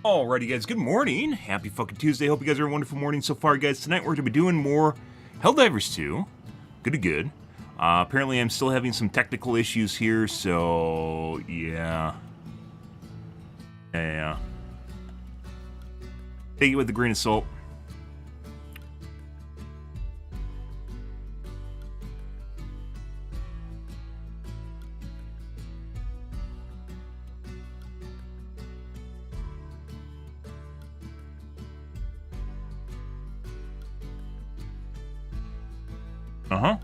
Alrighty guys, good morning. Happy fucking Tuesday. Hope you guys are having a wonderful morning so far, guys. Tonight we're going to be doing more Helldivers 2. Good. Apparently I'm still having some technical issues here, so yeah. Take it with a grain of salt. Uh-huh.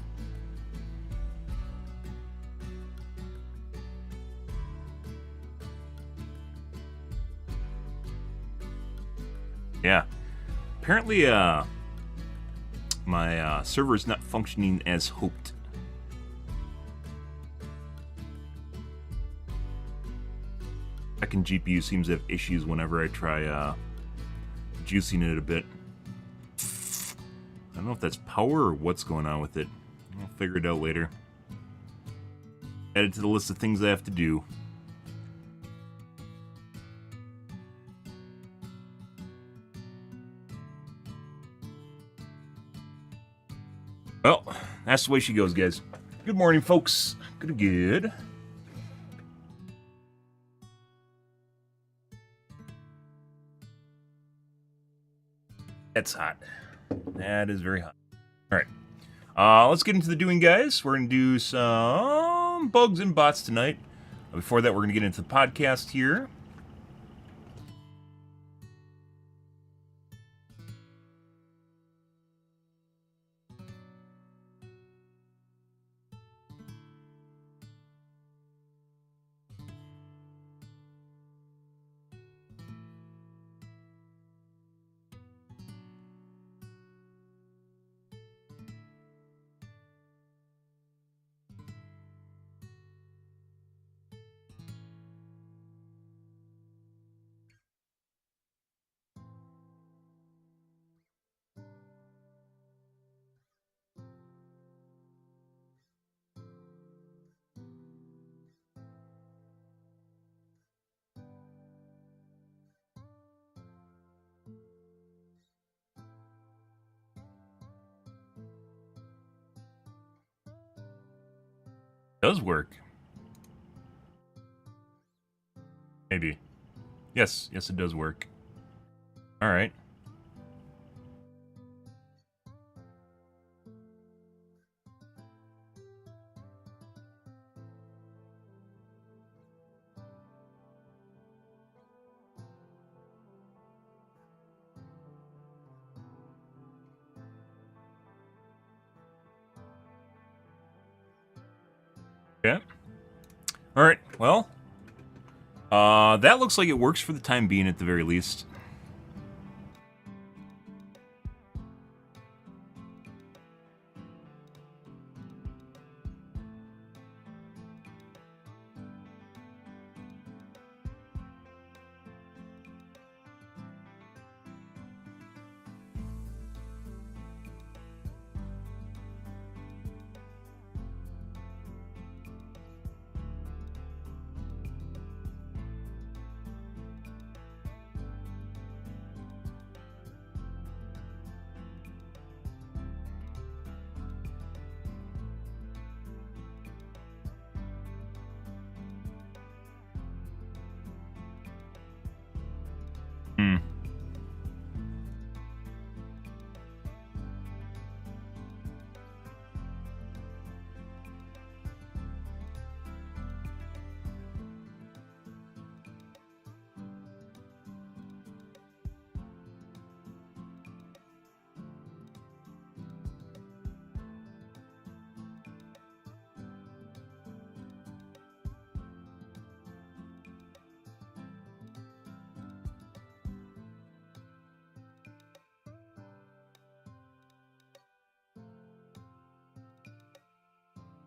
Yeah. Apparently, my server is not functioning as hoped. Second GPU seems to have issues whenever I try juicing it a bit. I don't know if that's power or what's going on with it. I'll figure it out later. Add it to the list of things I have to do. Well, that's the way she goes, guys. Good morning, folks. Good. That's hot. That is very hot. Alright. Let's get into the doing, guys. We're going to do some bugs and bots tonight. Before that, we're going to get into the podcast here. Does work. Maybe. Yes, it does work. Alright. Yeah. Alright, well. That looks like it works for the time being at the very least.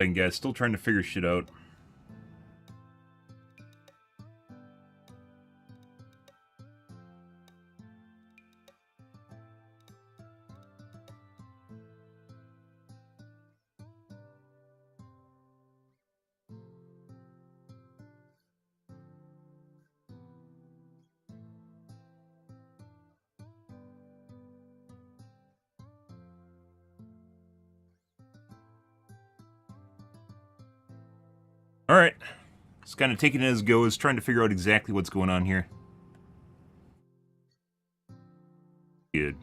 And guys, still trying to figure shit out. Alright. Just kind of taking it as it goes, trying to figure out exactly what's going on here. Good.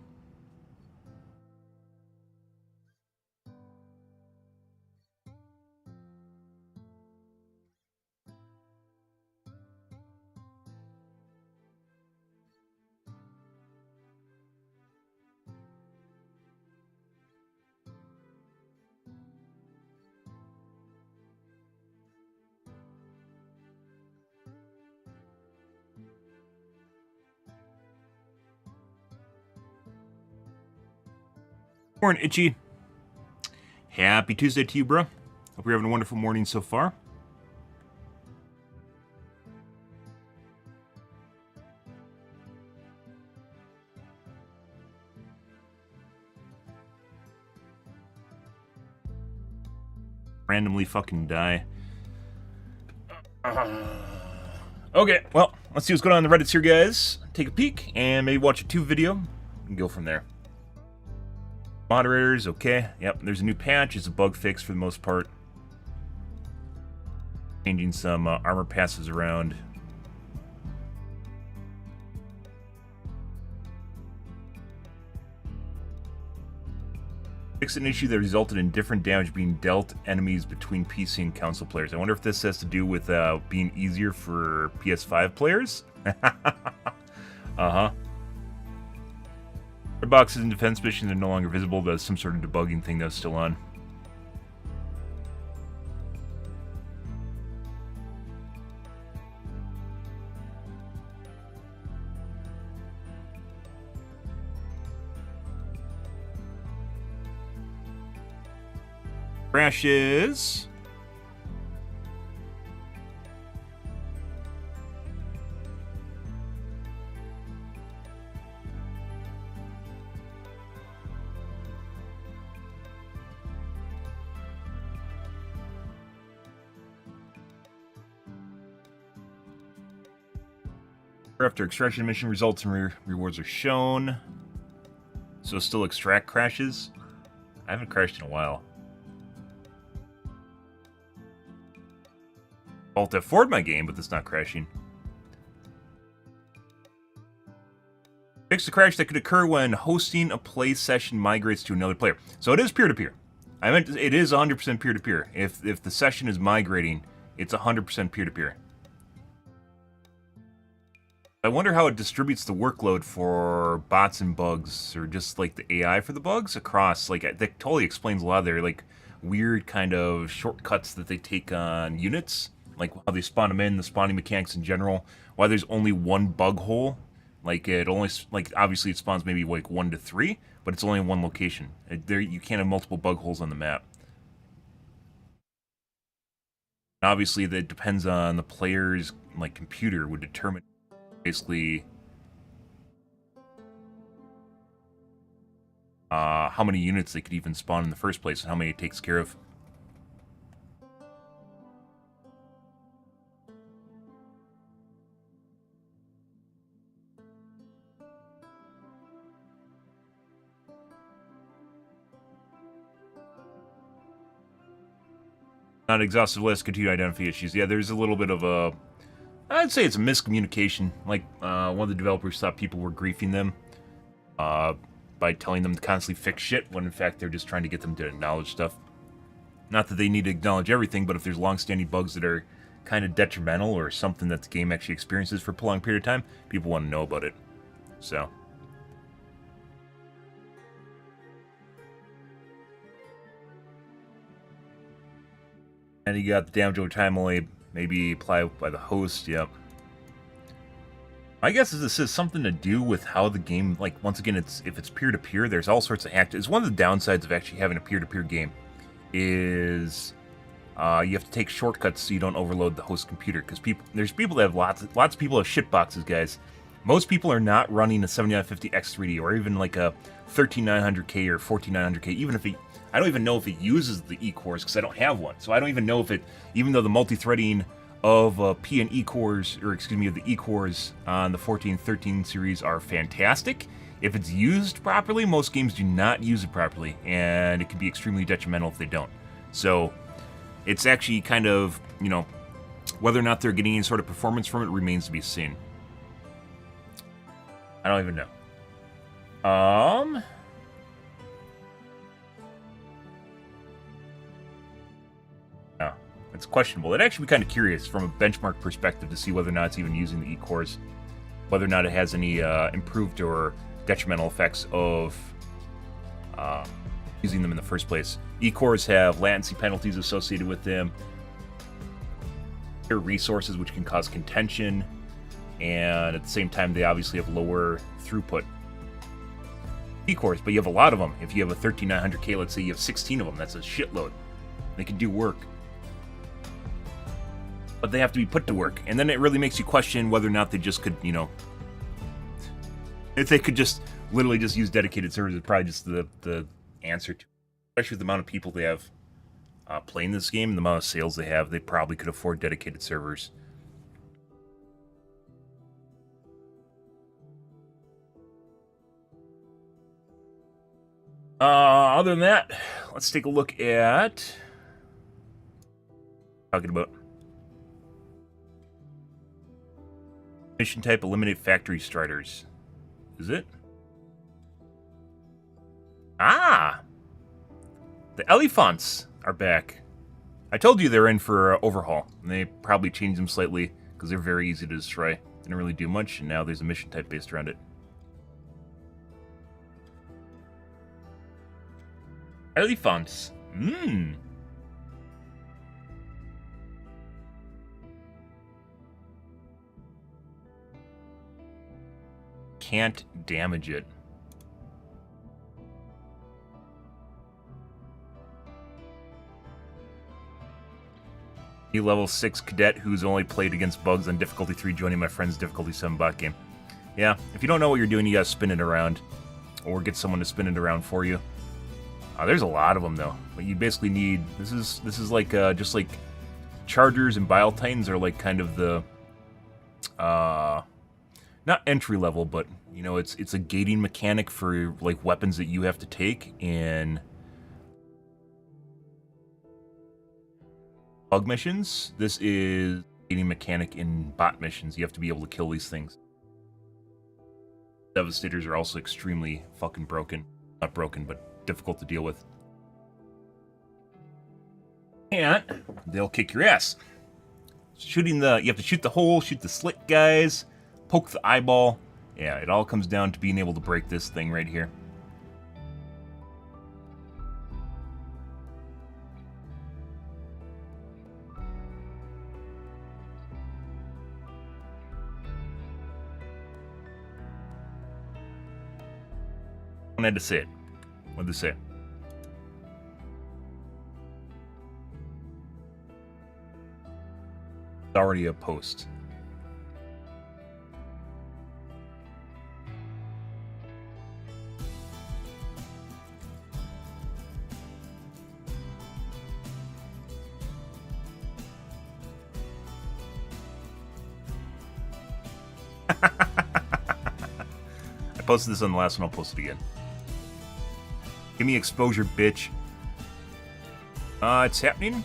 Morning, Itchy. Happy Tuesday to you, bro. Hope you're having a wonderful morning so far. Randomly fucking die. Okay, well, let's see what's going on in the Reddits here, guys. Take a peek and maybe watch a tube video and go from there. Moderators, okay. Yep, there's a new patch. It's a bug fix for the most part. Changing some armor passes around. Fixed an issue that resulted in different damage being dealt enemies between PC and console players. I wonder if this has to do with being easier for PS5 players? Uh-huh. Red boxes and defense missions are no longer visible, but some sort of debugging thing that's still on. Crashes. After extraction mission results and rewards are shown. So still extract crashes? I haven't crashed in a while. Alt F4'd my game, but it's not crashing. Fix the crash that could occur when hosting a play session migrates to another player. So it is peer-to-peer. I meant it is 100% peer-to-peer. If the session is migrating, it's 100% peer-to-peer. I wonder how it distributes the workload for bots and bugs, or just like the AI for the bugs across. Like that totally explains a lot of their like weird kind of shortcuts that they take on units, like how they spawn them in, the spawning mechanics in general. Why there's only one bug hole, like it only obviously it spawns maybe like 1 to 3, but it's only in one location. There you can't have multiple bug holes on the map. Obviously, that depends on the player's like computer would determine. Basically, how many units they could even spawn in the first place and how many it takes care of. Not an exhaustive list, continue to identify issues. Yeah, there's a little bit of a... I'd say it's a miscommunication. Like, one of the developers thought people were griefing them by telling them to constantly fix shit, when in fact they're just trying to get them to acknowledge stuff. Not that they need to acknowledge everything, but if there's long-standing bugs that are kind of detrimental or something that the game actually experiences for a prolonged period of time, people want to know about it. So... And you got the damage over time only maybe applied by the host, yep. My guess is this has something to do with how the game, like, once again, if it's peer-to-peer, there's all sorts of it's one of the downsides of actually having a peer-to-peer game, is you have to take shortcuts so you don't overload the host computer, because there's people that have lots of people have shitboxes, guys. Most people are not running a 7950 X3D, or even like a 13900K or 14900K, even if I don't even know if it uses the E-cores, because I don't have one. So I don't even know if it, even though the multi-threading of P and E-cores, or excuse me, of the E-cores on the 1413 series are fantastic. If it's used properly, most games do not use it properly, and it can be extremely detrimental if they don't. So it's actually kind of, you know, Whether or not they're getting any sort of performance from it remains to be seen. I don't even know. No, it's questionable. I'd actually be kind of curious from a benchmark perspective to see whether or not it's even using the E-cores, whether or not it has any improved or detrimental effects of using them in the first place. E-cores have latency penalties associated with them, resources which can cause contention, and at the same time they obviously have lower throughput E-cores, but you have a lot of them. If you have a 13900K, let's say you have 16 of them, that's a shitload. They can do work, but they have to be put to work, and then it really makes you question whether or not they just could, you know, if they could just literally just use dedicated servers. Is probably just the answer to, especially with the amount of people they have playing this game and the amount of sales they have. They probably could afford dedicated servers. Other than that, let's take a look at talking about mission type: eliminate factory starters. Is it? Ah, the elephants are back. I told you they're in for overhaul, and they probably changed them slightly because they're very easy to destroy. They didn't really do much, and now there's a mission type based around it. Elephants. Can't damage it. Level 6 cadet who's only played against bugs on difficulty 3 joining my friend's difficulty 7 bot game. Yeah, if you don't know what you're doing, you gotta spin it around. Or get someone to spin it around for you. There's a lot of them though. But you basically need, this is like just like Chargers and Bile Titans are like kind of the not entry level, but you know, it's a gating mechanic for like weapons that you have to take in bug missions. This is gating mechanic in bot missions. You have to be able to kill these things. Devastators are also extremely fucking broken. Not broken, but difficult to deal with. And they'll kick your ass. You have to shoot the hole, shoot the slit guys, poke the eyeball. Yeah, it all comes down to being able to break this thing right here. I had to say it. What did they say? It's already a post. I posted this on the last one, I'll post it again. Give me exposure, bitch. It's happening.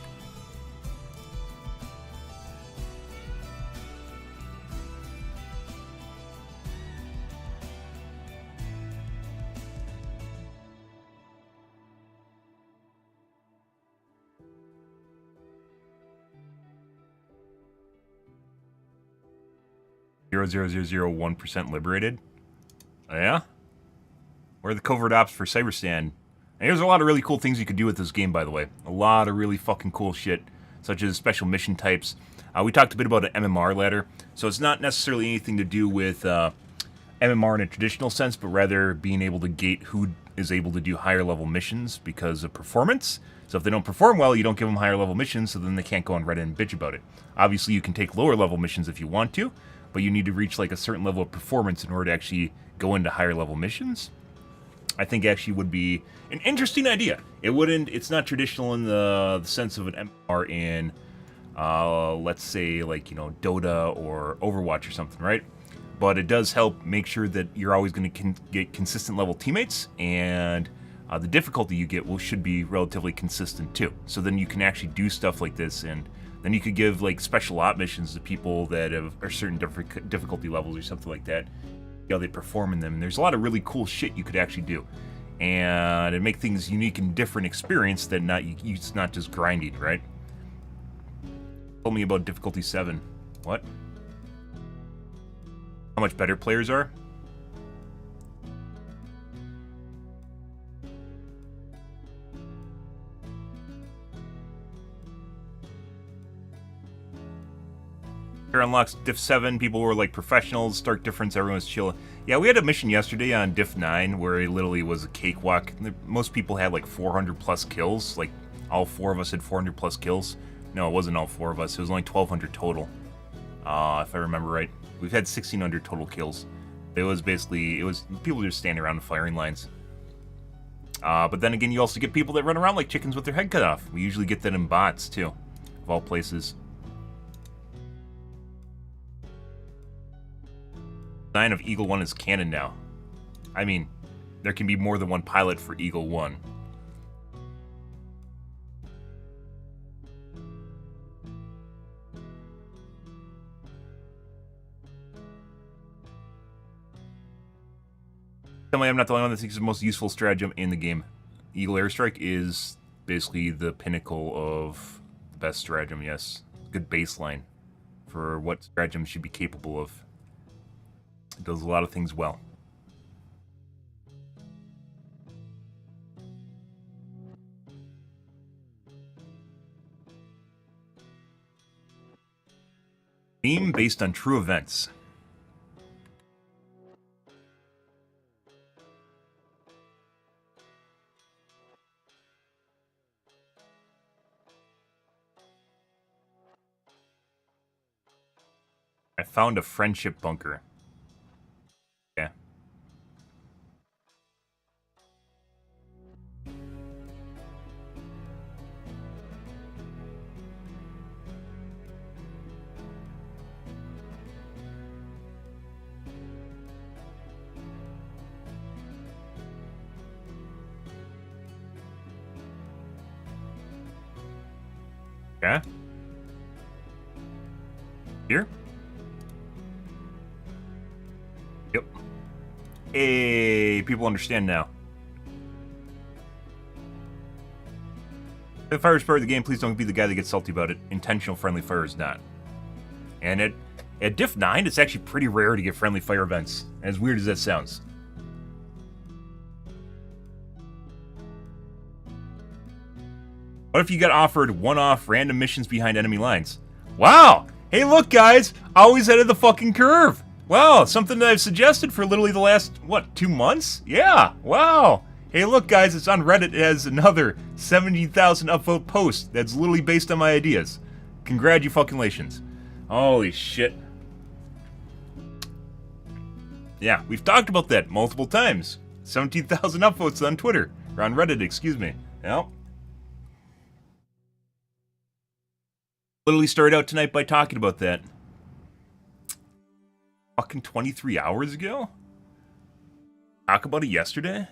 .00001% liberated. Oh, yeah? Where are the covert ops for Cyberstan? And there's a lot of really cool things you could do with this game, by the way. A lot of really fucking cool shit, such as special mission types. We talked a bit about an MMR ladder, so it's not necessarily anything to do with MMR in a traditional sense, but rather being able to gate who is able to do higher level missions because of performance. So if they don't perform well, you don't give them higher level missions, so then they can't go on Reddit and bitch about it. Obviously, you can take lower level missions if you want to, but you need to reach like a certain level of performance in order to actually go into higher level missions. I think actually would be an interesting idea. It's not traditional in the sense of an MMR in, let's say, like, you know, Dota or Overwatch or something, right? But it does help make sure that you're always going to get consistent level teammates, and the difficulty you get should be relatively consistent too. So then you can actually do stuff like this, and Then you could give like special op missions to people that are certain difficulty levels or something like that. See how they perform in them. And there's a lot of really cool shit you could actually do. And it make things unique and different experience than it's not just grinding, right? Told me about difficulty 7. What? How much better players are? Here unlocks Diff 7. People were like professionals. Stark difference. Everyone was chill. Yeah, we had a mission yesterday on Diff 9 where it literally was a cakewalk. Most people had like 400 plus kills. Like all 4 of us had 400 plus kills. No, it wasn't all 4 of us. It was only 1,200 total. If I remember right. We've had 1,600 total kills. It was basically, people just standing around in firing lines. But then again, you also get people that run around like chickens with their head cut off. We usually get that in bots too, of all places. 9 of Eagle 1 is canon now. I mean, there can be more than one pilot for Eagle 1. Tell me I'm not the only one that thinks it's the most useful stratagem in the game. Eagle Airstrike is basically the pinnacle of the best stratagem, yes. Good baseline for what stratagem should be capable of. It does a lot of things well. Theme based on true events. I found a friendship bunker. Yeah. Yeah? Here? Yep. Hey, people understand now. If fire is part of the game, please don't be the guy that gets salty about it. Intentional friendly fire is not. And at Diff 9, it's actually pretty rare to get friendly fire events, as weird as that sounds. What if you got offered one-off random missions behind enemy lines? Wow! Hey, look, guys! Always ahead of the fucking curve! Wow, something that I've suggested for literally the last, what, 2 months? Yeah, wow! Hey, look, guys, it's on Reddit. It has another 70,000 upvote post that's literally based on my ideas. Congratulations. Holy shit. Yeah, we've talked about that multiple times. 17,000 upvotes on Twitter. Or on Reddit, excuse me. Yep. Literally started out tonight by talking about that. Fucking 23 hours ago? Talk about it yesterday?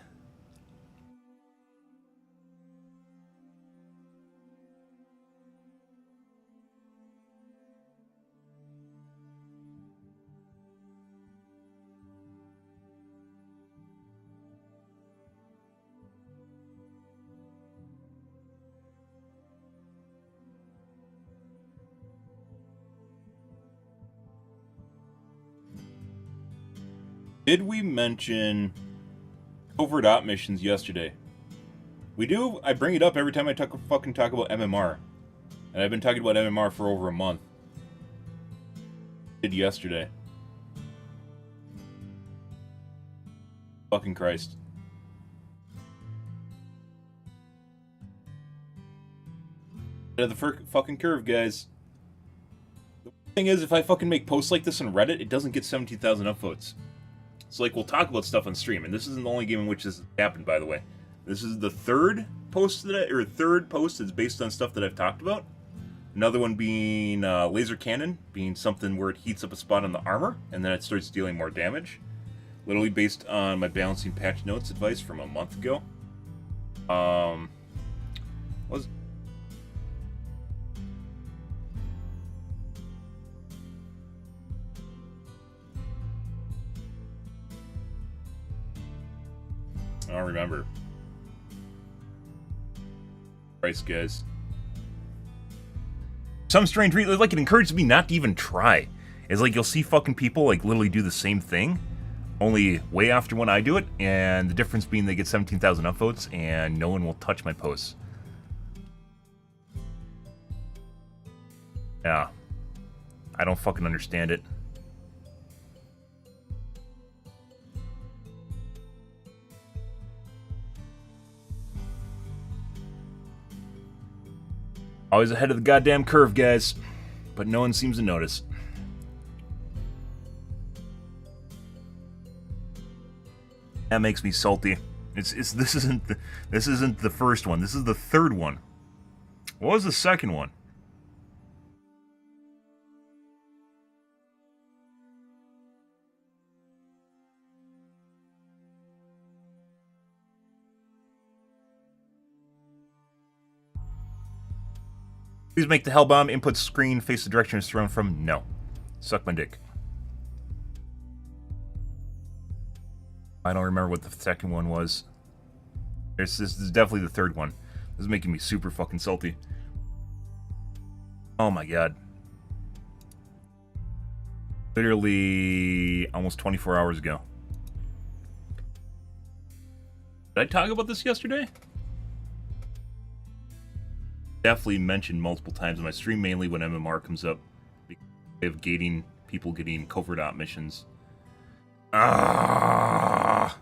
Did we mention covert op missions yesterday? We do. I bring it up every time I fucking talk about MMR. And I've been talking about MMR for over a month. Did yesterday. Fucking Christ. Out of the fucking curve, guys. The thing is, if I fucking make posts like this on Reddit, it doesn't get 17,000 upvotes. So, like, we'll talk about stuff on stream, and this isn't the only game in which this has happened, by the way. This is the third post that's based on stuff that I've talked about. Another one being laser cannon, being something where it heats up a spot on the armor, and then it starts dealing more damage. Literally based on my balancing patch notes advice from a month ago. I don't remember. Christ, guys. Some strange reason, like, it encourages me not to even try. It's like you'll see fucking people, like, literally do the same thing, only way after when I do it, and the difference being they get 17,000 upvotes, and no one will touch my posts. Yeah. I don't fucking understand it. Always ahead of the goddamn curve, guys. But no one seems to notice. That makes me salty. This isn't the first one. This is the third one. What was the second one? Please make the hell bomb input screen face the direction it's thrown from. No. Suck my dick. I don't remember what the second one was. This is definitely the third one. This is making me super fucking salty. Oh my god. Literally almost 24 hours ago. Did I talk about this yesterday? Definitely mentioned multiple times in my stream, mainly when MMR comes up. Because of gating, people getting covert op missions. Ah.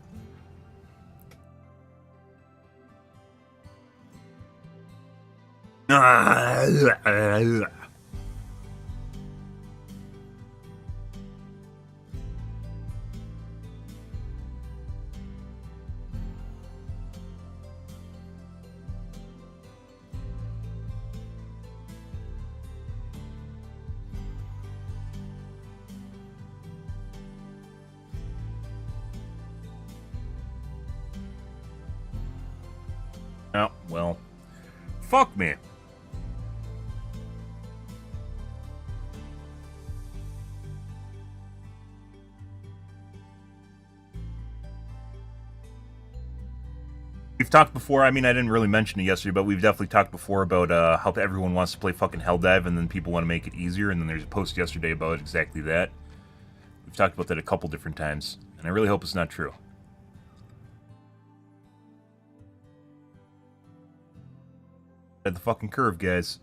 Oh, well. Fuck me. We've talked before, I mean, I didn't really mention it yesterday, but we've definitely talked before about how everyone wants to play fucking Helldive, and then people want to make it easier, and then there's a post yesterday about exactly that. We've talked about that a couple different times, and I really hope it's not true. At the fucking curve, guys.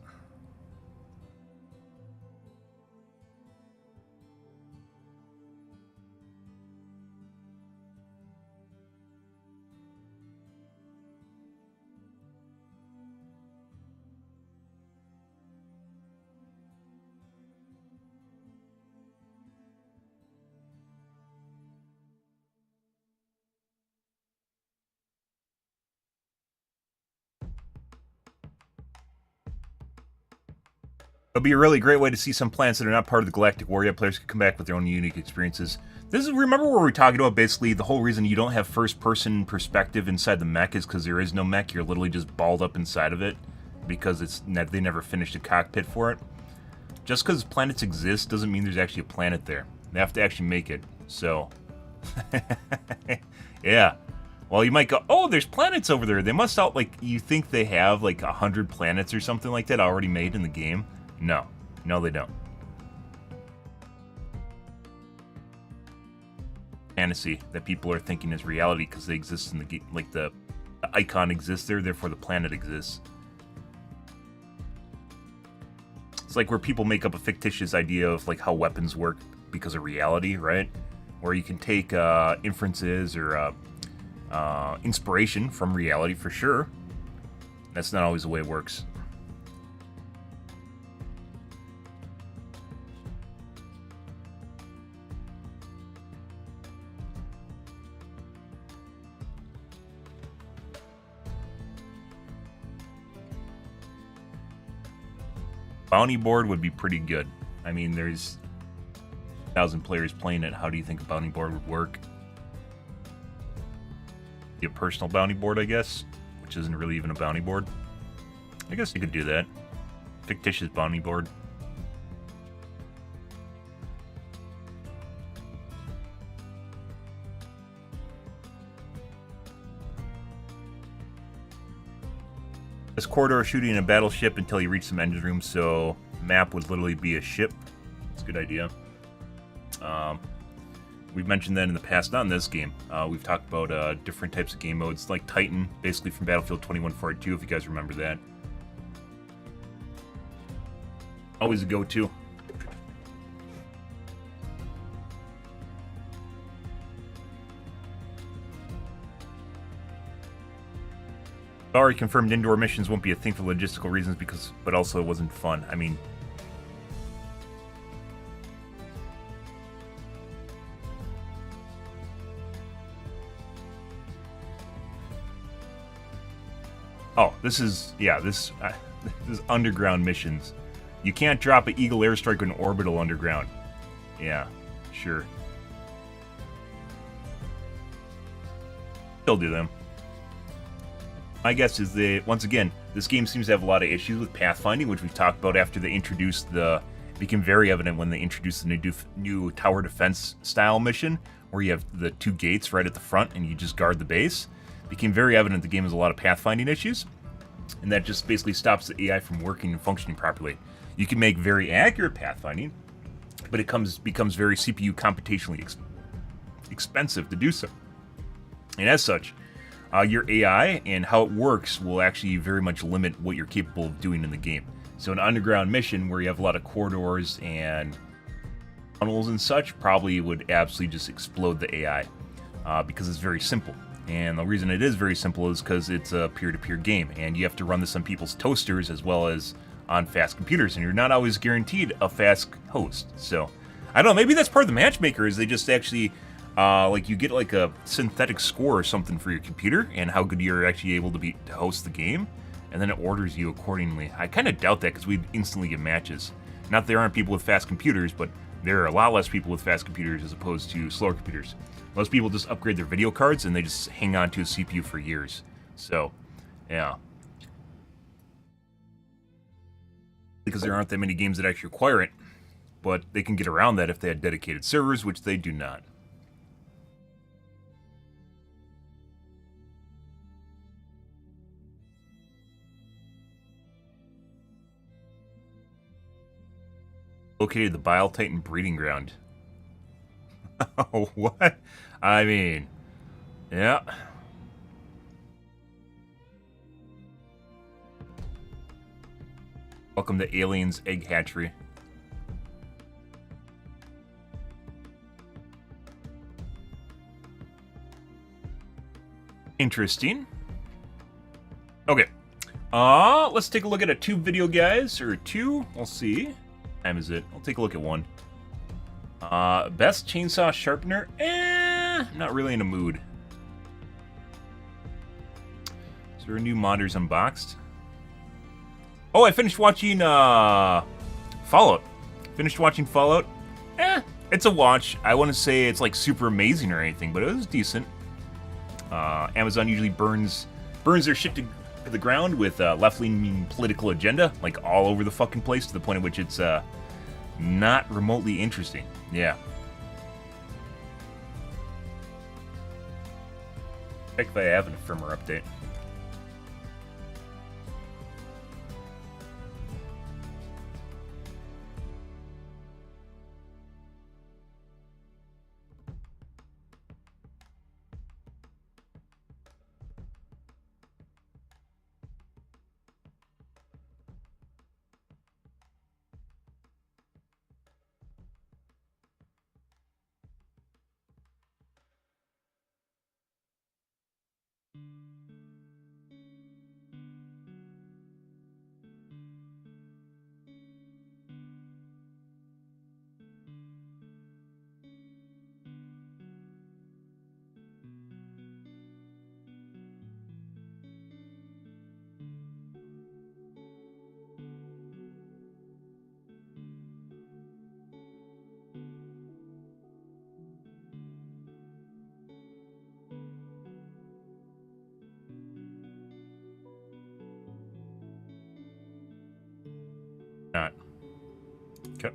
It'll be a really great way to see some planets that are not part of the Galactic War yet. Players can come back with their own unique experiences. This is, remember where we're talking about basically the whole reason you don't have first-person perspective inside the mech is because there is no mech. You're literally just balled up inside of it because they never finished a cockpit for it. Just because planets exist doesn't mean there's actually a planet there. They have to actually make it. So, yeah. Well, you might go, oh, there's planets over there. They must out, like, you think they have, like, 100 planets or something like that already made in the game? No. No, they don't. Fantasy that people are thinking is reality because they exist in the game. Like, the icon exists there, therefore the planet exists. It's like where people make up a fictitious idea of, like, how weapons work because of reality, right? Where you can take inferences or inspiration from reality for sure. That's not always the way it works. Bounty board would be pretty good. I mean, there's 1,000 players playing it. How do you think a bounty board would work? Be a personal bounty board, I guess, which isn't really even a bounty board. I guess you could do that. Fictitious bounty board. This corridor shooting a battleship until you reach some engine room, so map would literally be a ship. It's a good idea. We've mentioned that in the past, not in this game. We've talked about different types of game modes, like Titan, basically from Battlefield 2142, if you guys remember that. Always a go-to. Already confirmed indoor missions won't be a thing for logistical reasons, but also it wasn't fun. I mean... Oh, this is underground missions. You can't drop an Eagle airstrike in orbital underground. Yeah, sure. Still do them. My guess is that, once again, this game seems to have a lot of issues with pathfinding, which we've talked about after they introduced the... It became very evident when they introduced the new tower defense style mission, where you have the 2 gates right at the front and you just guard the base. It became very evident the game has a lot of pathfinding issues, and that just basically stops the AI from working and functioning properly. You can make very accurate pathfinding, but it becomes very CPU computationally expensive to do so. And as such, your AI and how it works will actually very much limit what you're capable of doing in the game. So an underground mission where you have a lot of corridors and tunnels and such probably would absolutely just explode the AI because it's very simple. And the reason it is very simple is because it's a peer-to-peer game, and you have to run this on people's toasters as well as on fast computers, and you're not always guaranteed a fast host. So, I don't know, maybe that's part of the matchmaker, is they just actually, like, you get like a synthetic score or something for your computer, and how good you're actually able to host the game, and then it orders you accordingly. I kind of doubt that, because we'd instantly get matches. Not that there aren't people with fast computers, but there are a lot less people with fast computers as opposed to slower computers. Most people just upgrade their video cards and they just hang on to a CPU for years. So, yeah. Because there aren't that many games that actually require it. But they can get around that if they had dedicated servers, which they do not. Located the Bile Titan breeding ground. Oh, what? I mean, yeah. Welcome to Alien's Egg Hatchery. Interesting. Okay. Let's take a look at a tube video, guys. Or 2. We'll see. What time is it? I'll take a look at 1. Best chainsaw sharpener? Not really in a mood. Is there a new modders unboxed? Oh, I finished watching, Fallout. Finished watching Fallout. It's a watch. I wouldn't say it's, like, super amazing or anything, but it was decent. Amazon usually burns their shit to the ground with left-leaning political agenda, like, all over the fucking place, to the point at which it's, not remotely interesting. Yeah. Check if I have a firmware update. Not. Okay.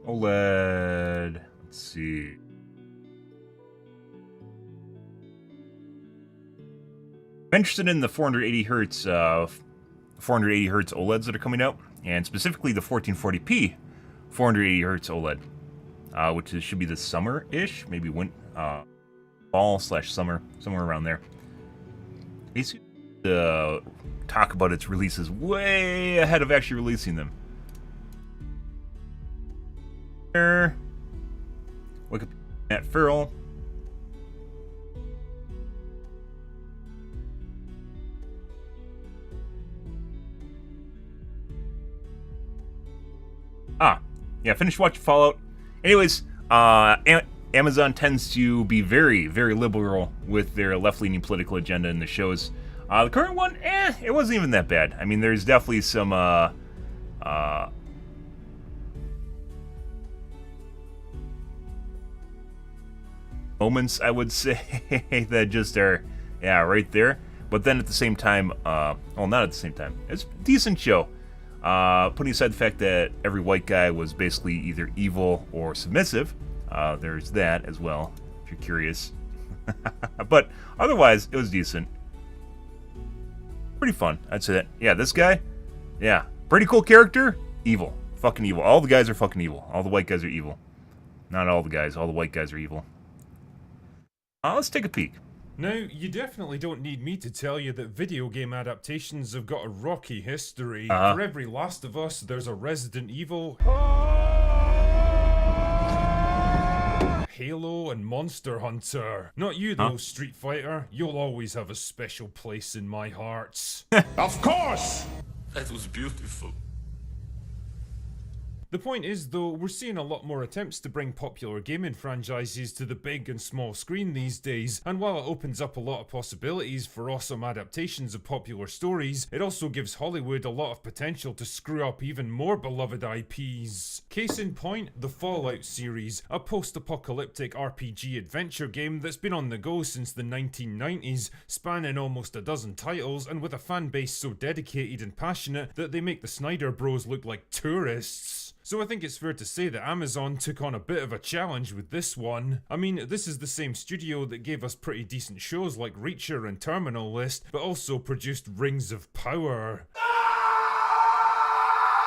OLED. Let's see. I'm interested in the 480 hertz OLEDs that are coming out, and specifically the 1440p 480 hertz OLED, which should be this summer-ish, maybe fall/summer, somewhere around there. Basically, talk about its releases way ahead of actually releasing them. Wikipedia at Feral. Yeah, finished watching Fallout. Anyways, Amazon tends to be very, very liberal with their left-leaning political agenda in the shows. The current one, it wasn't even that bad. I mean, there's definitely some, moments, I would say, that just are, yeah, right there. But then at the same time, well, not at the same time. It's a decent show. Putting aside the fact that every white guy was basically either evil or submissive, there's that as well, if you're curious. But otherwise, it was decent. Pretty fun, I'd say that. Yeah, this guy, yeah, pretty cool character, evil. Fucking evil. All the guys are fucking evil. All the white guys are evil. Not all the guys, all the white guys are evil. Let's take a peek. Now, you definitely don't need me to tell you that video game adaptations have got a rocky history. For every Last of Us, there's a Resident Evil, Halo, and Monster Hunter. Not you though, Street Fighter. You'll always have a special place in my hearts. Of course! That was beautiful. The point is, though, we're seeing a lot more attempts to bring popular gaming franchises to the big and small screen these days, and while it opens up a lot of possibilities for awesome adaptations of popular stories, it also gives Hollywood a lot of potential to screw up even more beloved IPs. Case in point, the Fallout series, a post-apocalyptic RPG adventure game that's been on the go since the 1990s, spanning almost a dozen titles, and with a fan base so dedicated and passionate that they make the Snyder Bros look like tourists. So I think it's fair to say that Amazon took on a bit of a challenge with this one. I mean, this is the same studio that gave us pretty decent shows like Reacher and Terminal List, but also produced Rings of Power.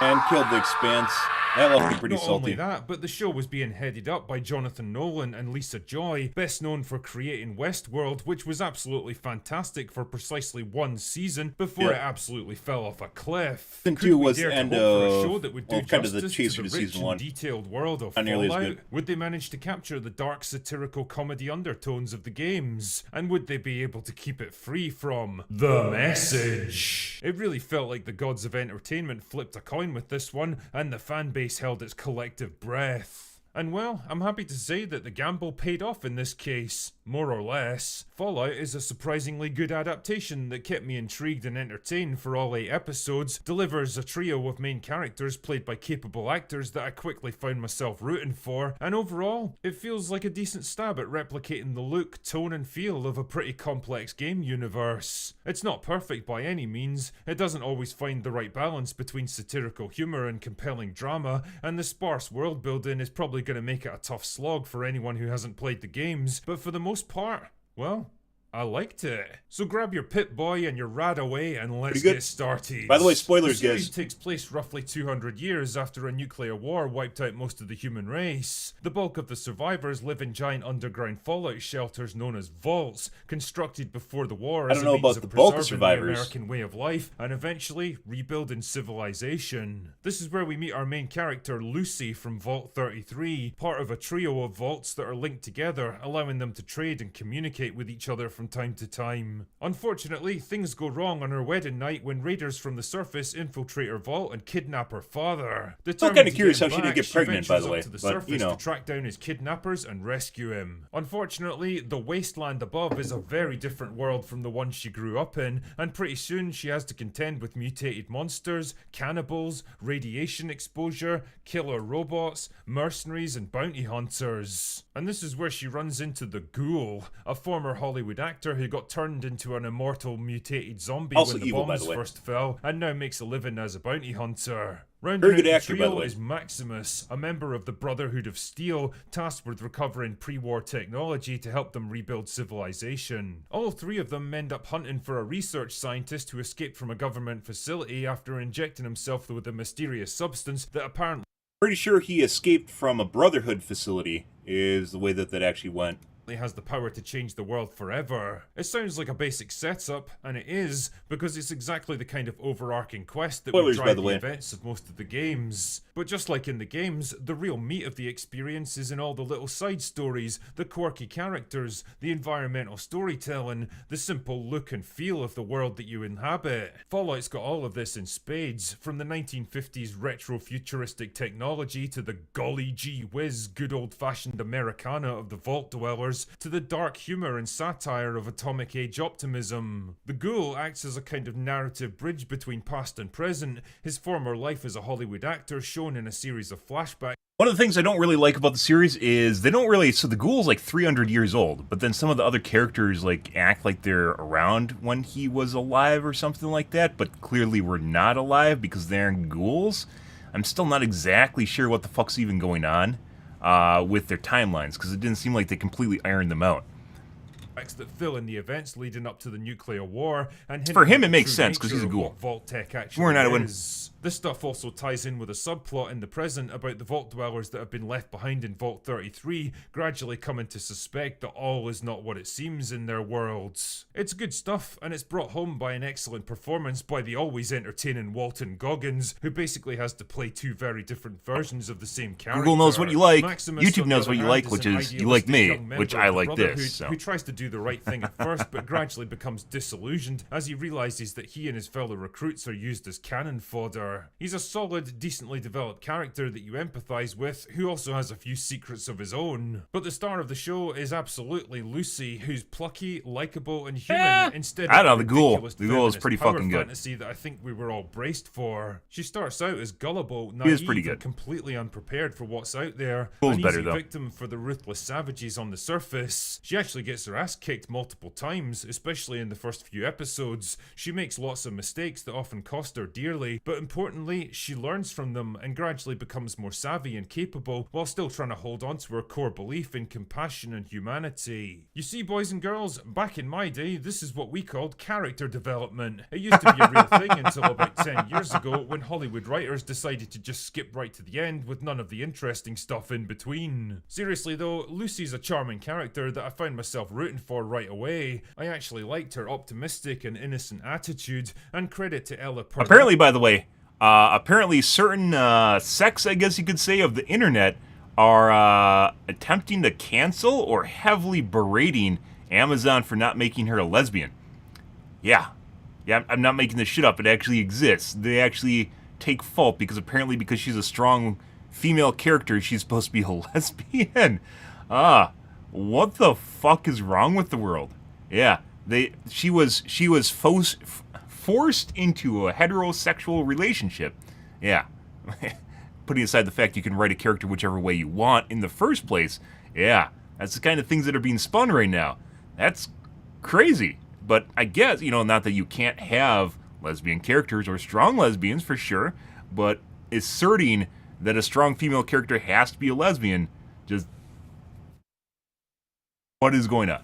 And killed The Expanse. That left me pretty Not salty. only that, but the show was being headed up by Jonathan Nolan and Lisa Joy, best known for creating Westworld, which was absolutely fantastic for precisely one season before it absolutely fell off a cliff. Season 2 was the end of, a show that would do kind of the justice chaser to to the rich season 1. and detailed world of Not nearly as Fallout? good. Would they manage to capture the dark satirical comedy undertones of the games? And would they be able to keep it free from the message? It really felt like the gods of entertainment flipped a coin with this one, and the fan base held its collective breath. And well, I'm happy to say that the gamble paid off in this case, more or less. Fallout is a surprisingly good adaptation that kept me intrigued and entertained for all 8 episodes, delivers a trio of main characters played by capable actors that I quickly found myself rooting for, and overall, it feels like a decent stab at replicating the look, tone and feel of a pretty complex game universe. It's not perfect by any means, it doesn't always find the right balance between satirical humour and compelling drama, and the sparse world building is probably going to make it a tough slog for anyone who hasn't played the games, but for the most part, well, I liked it. So grab your Pip-Boy and your Rad-Away and let's get started. By the way, spoilers, the series guys. takes place roughly 200 years after a nuclear war wiped out most of the human race. The bulk of the survivors live in giant underground fallout shelters known as vaults, constructed before the war as a means of preserving the American way of life and eventually rebuilding civilization. This is where we meet our main character Lucy from Vault 33, part of a trio of vaults that are linked together, allowing them to trade and communicate with each other from time to time. Unfortunately, things go wrong on her wedding night when raiders from the surface infiltrate her vault and kidnap her father. I'm kind of curious how she didn't get pregnant, by the way. To the surface to track down his kidnappers and rescue him. Unfortunately, the wasteland above is a very different world from the one she grew up in, and pretty soon she has to contend with mutated monsters, cannibals, radiation exposure, killer robots, mercenaries, and bounty hunters. And this is where she runs into the Ghoul, a former Hollywood actor actor who got turned into an immortal mutated zombie Also when the evil, by bombs the way. first fell, and now makes a living as a bounty hunter. Rounding Very out good the actor, by the trio way. is Maximus, a member of the Brotherhood of Steel, tasked with recovering pre-war technology to help them rebuild civilization. All three of them end up hunting for a research scientist who escaped from a government facility after injecting himself with a mysterious substance that apparently Pretty sure he escaped from a Brotherhood facility, is the way that that actually went. has the power to change the world forever. It sounds like a basic setup, and it is, because it's exactly the kind of overarching quest that Spoilers, would by drive the the way. events of most of the games. But just like in the games, the real meat of the experience is in all the little side stories, the quirky characters, the environmental storytelling, the simple look and feel of the world that you inhabit. Fallout's got all of this in spades, from the 1950s retro-futuristic technology to the golly gee whiz good old-fashioned Americana of the Vault Dwellers, to the dark humour and satire of atomic age optimism. The Ghoul acts as a kind of narrative bridge between past and present, his former life as a Hollywood actor shown in a series of flashbacks. One of the things I don't really like about the series is they don't really... So the Ghoul's like 300 years old, but then some of the other characters like act like they're around when he was alive or something like that, but clearly were not alive because they're ghouls. I'm still not exactly sure what the fuck's even going on with their timelines, because it didn't seem like they completely ironed them out. That fill in the events leading up to the nuclear war, and For him, hint at it the makes true sense, 'cause he's a nature of ghoul. what Vault Tech actually We're not a win. is. This stuff also ties in with a subplot in the present about the Vault Dwellers that have been left behind in Vault 33 gradually coming to suspect that all is not what it seems in their worlds. It's good stuff, and it's brought home by an excellent performance by the always entertaining Walton Goggins, who basically has to play two very different versions of the same character. Google knows what you like. Maximus, YouTube on the knows what other you hand, like, which an is you like idealistic me, young member which of I the like Brotherhood this. So. who tries to do the right thing at first, but gradually becomes disillusioned as he realizes that he and his fellow recruits are used as cannon fodder. He's a solid, decently developed character that you empathize with, who also has a few secrets of his own. But the star of the show is absolutely Lucy, who's plucky, likable, and human instead of I don't know, the Ghoul. ridiculous The Ghoul is feminist pretty power fucking good. fantasy that I think we were all braced for. She starts out as gullible, is naive, pretty and good. completely unprepared for what's out there. Ghoul's An better, easy though. victim for the ruthless savages on the surface. She actually gets her ass kicked multiple times, especially in the first few episodes. She makes lots of mistakes that often cost her dearly, but importantly, she learns from them and gradually becomes more savvy and capable while still trying to hold on to her core belief in compassion and humanity. You see, boys and girls, back in my day, this is what we called character development. It used to be a real thing until about 10 years ago when Hollywood writers decided to just skip right to the end with none of the interesting stuff in between. Seriously though, Lucy's a charming character that I found myself rooting for right away. I actually liked her optimistic and innocent attitude, and credit to Ella Purdue. Apparently, by the way, apparently certain sects, I guess you could say, of the internet are attempting to cancel or heavily berating Amazon for not making her a lesbian. Yeah, I'm not making this shit up. It actually exists. They actually take fault because apparently because she's a strong female character, she's supposed to be a lesbian. What the fuck is wrong with the world? Yeah, she was forced into a heterosexual relationship. Yeah. Putting aside the fact you can write a character whichever way you want in the first place. Yeah. That's the kind of things that are being spun right now. That's crazy. But I guess, not that you can't have lesbian characters or strong lesbians for sure, but asserting that a strong female character has to be a lesbian, just... what is going on?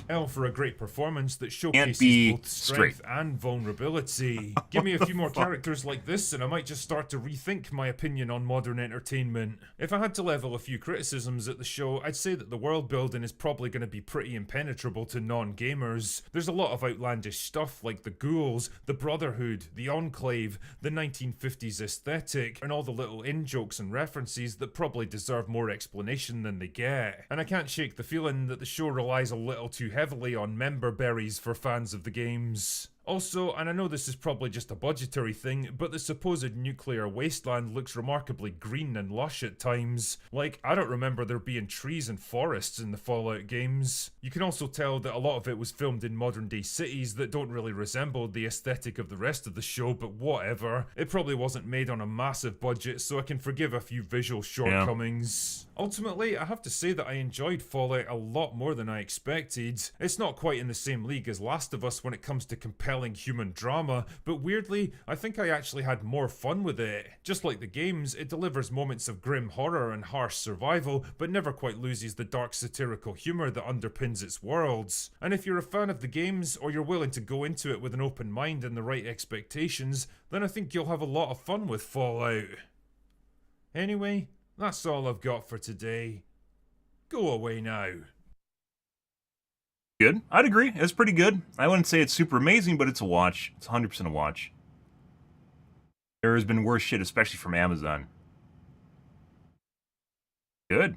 Elle for a great performance that Can't showcases be both strength straight. and vulnerability. Give me a few more characters like this and I might just start to rethink my opinion on modern entertainment. If I had to level a few criticisms at the show, I'd say that the world building is probably going to be pretty impenetrable to non-gamers. There's a lot of outlandish stuff like the ghouls, the Brotherhood, the Enclave, the 1950s aesthetic, and all the little in-jokes and references that probably deserve more explanation than they get. And I can't shake the feeling that the show relies a little too heavily on member berries for fans of the games. Also, and I know this is probably just a budgetary thing, but the supposed nuclear wasteland looks remarkably green and lush at times. Like, I don't remember there being trees and forests in the Fallout games. You can also tell that a lot of it was filmed in modern day cities that don't really resemble the aesthetic of the rest of the show, but whatever. It probably wasn't made on a massive budget, so I can forgive a few visual shortcomings. Ultimately, I have to say that I enjoyed Fallout a lot more than I expected. It's not quite in the same league as Last of Us when it comes to compelling human drama, but weirdly, I think I actually had more fun with it. Just like the games, it delivers moments of grim horror and harsh survival, but never quite loses the dark satirical humour that underpins its worlds. And if you're a fan of the games, or you're willing to go into it with an open mind and the right expectations, then I think you'll have a lot of fun with Fallout. Anyway, that's all I've got for today. Go away now. Good. I'd agree. It's pretty good. I wouldn't say it's super amazing, but it's a watch. It's 100% a watch. There has been worse shit, especially from Amazon. Good.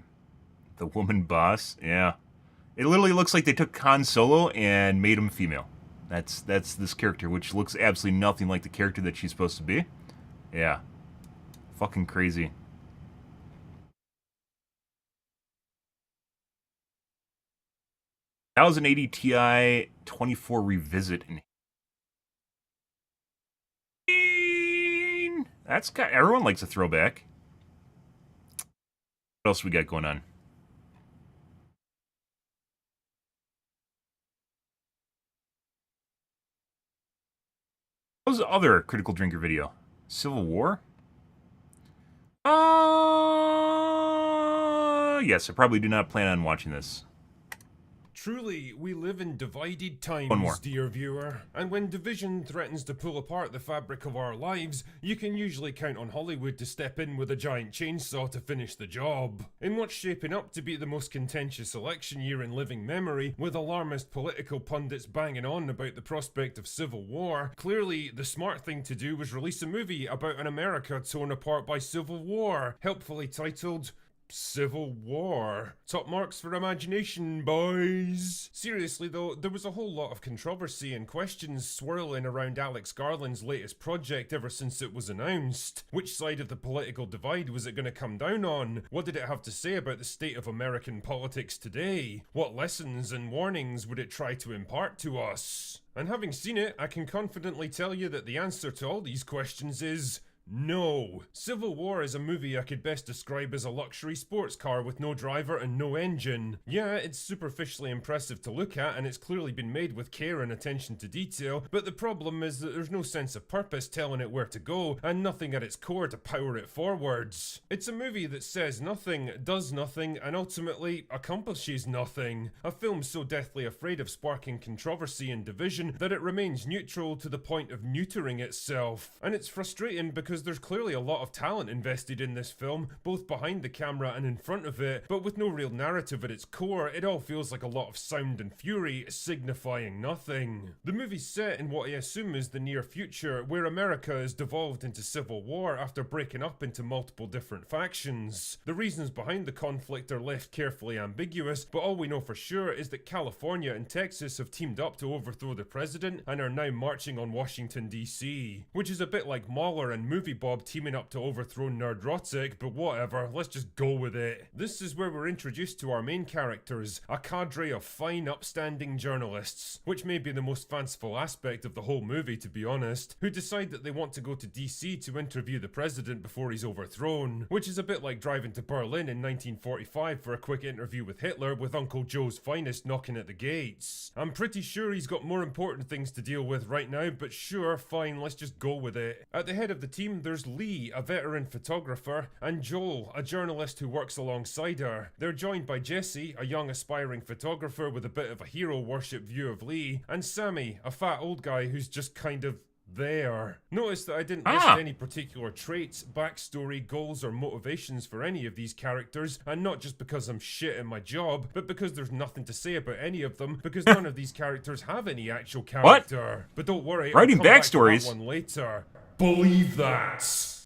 The woman boss. Yeah. It literally looks like they took Han Solo and made him female. That's this character, which looks absolutely nothing like the character that she's supposed to be. Yeah. Fucking crazy. 1080 Ti 24 revisit in. That's got, everyone likes a throwback. What else we got going on? What was the other Critical Drinker video? Civil War? Yes, I probably do not plan on watching this. Truly, we live in divided One more. times, dear viewer. And when division threatens to pull apart the fabric of our lives, you can usually count on Hollywood to step in with a giant chainsaw to finish the job. In what's shaping up to be the most contentious election year in living memory, with alarmist political pundits banging on about the prospect of civil war, clearly the smart thing to do was release a movie about an America torn apart by civil war, helpfully titled Civil War. Top marks for imagination, boys. Seriously though, there was a whole lot of controversy and questions swirling around Alex Garland's latest project ever since it was announced. Which side of the political divide was it going to come down on? What did it have to say about the state of American politics today? What lessons and warnings would it try to impart to us? And having seen it, I can confidently tell you that the answer to all these questions is no. Civil War is a movie I could best describe as a luxury sports car with no driver and no engine. Yeah, it's superficially impressive to look at and it's clearly been made with care and attention to detail, but the problem is that there's no sense of purpose telling it where to go and nothing at its core to power it forwards. It's a movie that says nothing, does nothing, and ultimately accomplishes nothing. A film so deathly afraid of sparking controversy and division that it remains neutral to the point of neutering itself. And it's frustrating because there's clearly a lot of talent invested in this film, both behind the camera and in front of it, but with no real narrative at its core, it all feels like a lot of sound and fury, signifying nothing. The movie's set in what I assume is the near future, where America is devolved into civil war after breaking up into multiple different factions. The reasons behind the conflict are left carefully ambiguous, but all we know for sure is that California and Texas have teamed up to overthrow the president and are now marching on Washington DC. Which is a bit like Mahler and Movie Bob teaming up to overthrow Nerdrotic, but whatever, let's just go with it. This is where we're introduced to our main characters, a cadre of fine, upstanding journalists, which may be the most fanciful aspect of the whole movie to be honest, who decide that they want to go to DC to interview the president before he's overthrown, which is a bit like driving to Berlin in 1945 for a quick interview with Hitler with Uncle Joe's finest knocking at the gates. I'm pretty sure he's got more important things to deal with right now, but sure, fine, let's just go with it. At the head of the team, there's Lee, a veteran photographer, and Joel, a journalist who works alongside her. They're joined by Jesse, a young aspiring photographer with a bit of a hero worship view of Lee, and Sammy, a fat old guy who's just kind of there. Notice that I didn't list any particular traits, backstory, goals, or motivations for any of these characters, and not just because I'm shit at my job, but because there's nothing to say about any of them, because none of these characters have any actual character. But don't worry, Writing I'll come backstories? back to that one later. Believe that.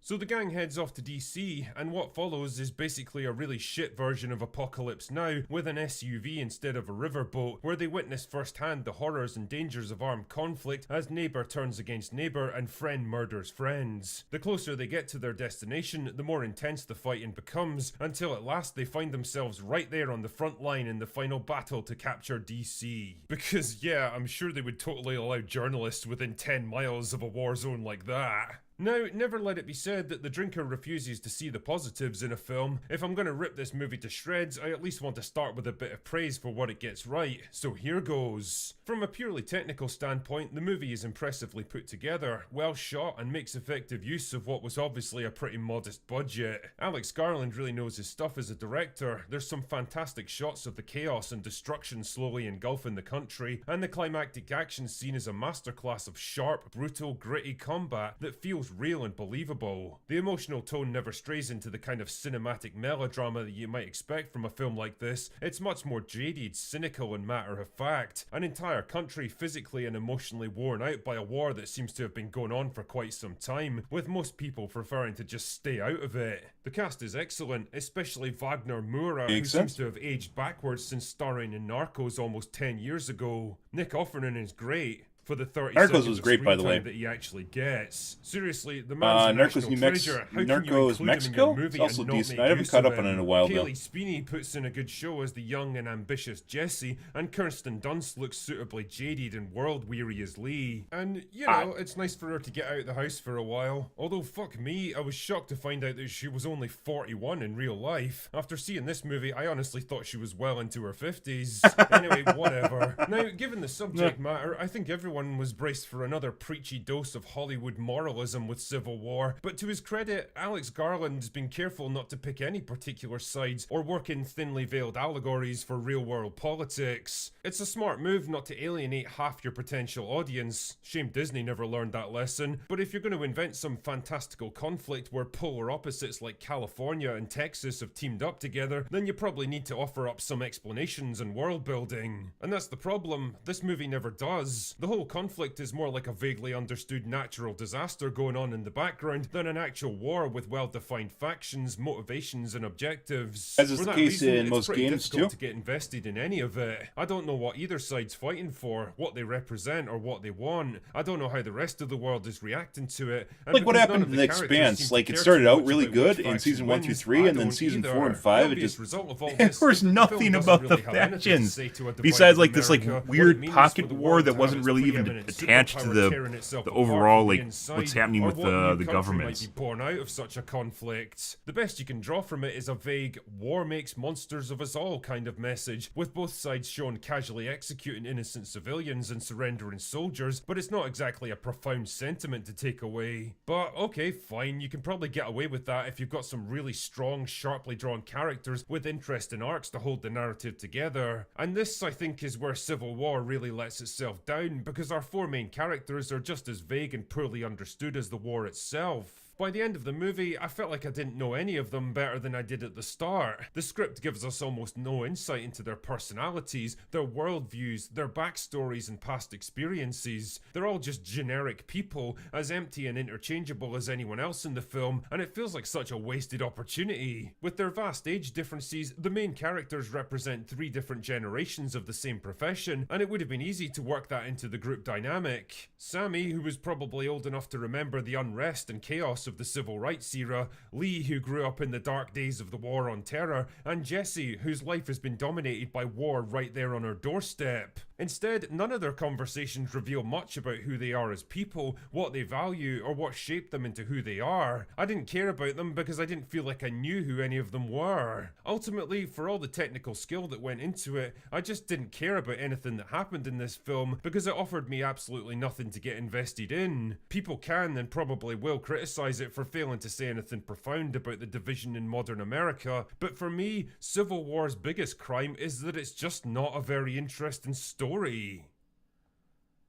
So the gang heads off to DC, and what follows is basically a really shit version of Apocalypse Now with an SUV instead of a riverboat, where they witness firsthand the horrors and dangers of armed conflict as neighbour turns against neighbour and friend murders friends. The closer they get to their destination, the more intense the fighting becomes, until at last they find themselves right there on the front line in the final battle to capture DC. Because yeah, I'm sure they would totally allow journalists within 10 miles of a war zone like that. Now, never let it be said that the drinker refuses to see the positives in a film. If I'm gonna rip this movie to shreds, I at least want to start with a bit of praise for what it gets right, so here goes. From a purely technical standpoint, the movie is impressively put together, well shot, and makes effective use of what was obviously a pretty modest budget. Alex Garland really knows his stuff as a director. There's some fantastic shots of the chaos and destruction slowly engulfing the country, and the climactic action scene is a masterclass of sharp, brutal, gritty combat that feels real and believable. The emotional tone never strays into the kind of cinematic melodrama that you might expect from a film like this. It's much more jaded, cynical, and matter of fact. An entire country physically and emotionally worn out by a war that seems to have been going on for quite some time, with most people preferring to just stay out of it. The cast is excellent, especially Wagner Moura, who seems to have aged backwards since starring in Narcos almost 10 years ago. Nick Offerman is great for the 30 Narcos seconds was of great, screen by the way. time that he actually gets. Seriously, the man's a Narcos national treasure. How can you Narcos include Mexico? him in your movie It's also and not decent. make I haven't use caught of up on it him? in a while, Kaylee though. Speeney puts in a good show as the young and ambitious Jesse, and Kirsten Dunst looks suitably jaded and world-weary as Lee. And, you know, it's nice for her to get out of the house for a while. Although, fuck me, I was shocked to find out that she was only 41 in real life. After seeing this movie, I honestly thought she was well into her 50s. Anyway, whatever. Now, given the subject matter, I think everyone was braced for another preachy dose of Hollywood moralism with Civil War, but to his credit, Alex Garland's been careful not to pick any particular sides or work in thinly veiled allegories for real-world politics. It's a smart move not to alienate half your potential audience. Shame Disney never learned that lesson, but if you're going to invent some fantastical conflict where polar opposites like California and Texas have teamed up together, then you probably need to offer up some explanations and world building. And that's the problem, this movie never does. The whole conflict is more like a vaguely understood natural disaster going on in the background than an actual war with well-defined factions, motivations, and objectives. As is For the that case reason, in it's most pretty games, difficult too. to get invested in any of it. I don't know what either side's fighting for, what they represent, or what they want. I don't know how the rest of the world is reacting to it. And Like what because happened none of in the The characters Expanse, seem to like it care started too out much really about good which in faction season 1 through wins, 3, I and then don't season either. 4 and 5 The it obvious just result of all There this, was the film nothing doesn't about really the have anything to factions say to a divided besides like this like America, what it weird means pocket for the war world that to wasn't have its really even preeminent attached to superpower tearing itself the apart overall from the like inside, what's happening or with what new the country governments. might be born out of such a conflict. The best you can draw from it is a vague "war makes monsters of us all" kind of message, with both sides shown casually executing innocent civilians and surrendering soldiers, but it's not exactly a profound sentiment to take away. But okay, fine, you can probably get away with that if you've got some really strong, sharply drawn characters with interesting arcs to hold the narrative together. And this, I think, is where Civil War really lets itself down, because our four main characters are just as vague and poorly understood as the war itself. By the end of the movie, I felt like I didn't know any of them better than I did at the start. The script gives us almost no insight into their personalities, their worldviews, their backstories and past experiences. They're all just generic people, as empty and interchangeable as anyone else in the film, and it feels like such a wasted opportunity. With their vast age differences, the main characters represent 3 different generations of the same profession, and it would have been easy to work that into the group dynamic. Sammy, who was probably old enough to remember the unrest and chaos of the civil rights era, Lee, who grew up in the dark days of the War on Terror, and Jesse, whose life has been dominated by war right there on her doorstep. Instead, none of their conversations reveal much about who they are as people, what they value, or what shaped them into who they are. I didn't care about them because I didn't feel like I knew who any of them were. Ultimately, for all the technical skill that went into it, I just didn't care about anything that happened in this film because it offered me absolutely nothing to get invested in. People can and probably will criticize it for failing to say anything profound about the division in modern America, but for me, Civil War's biggest crime is that it's just not a very interesting story.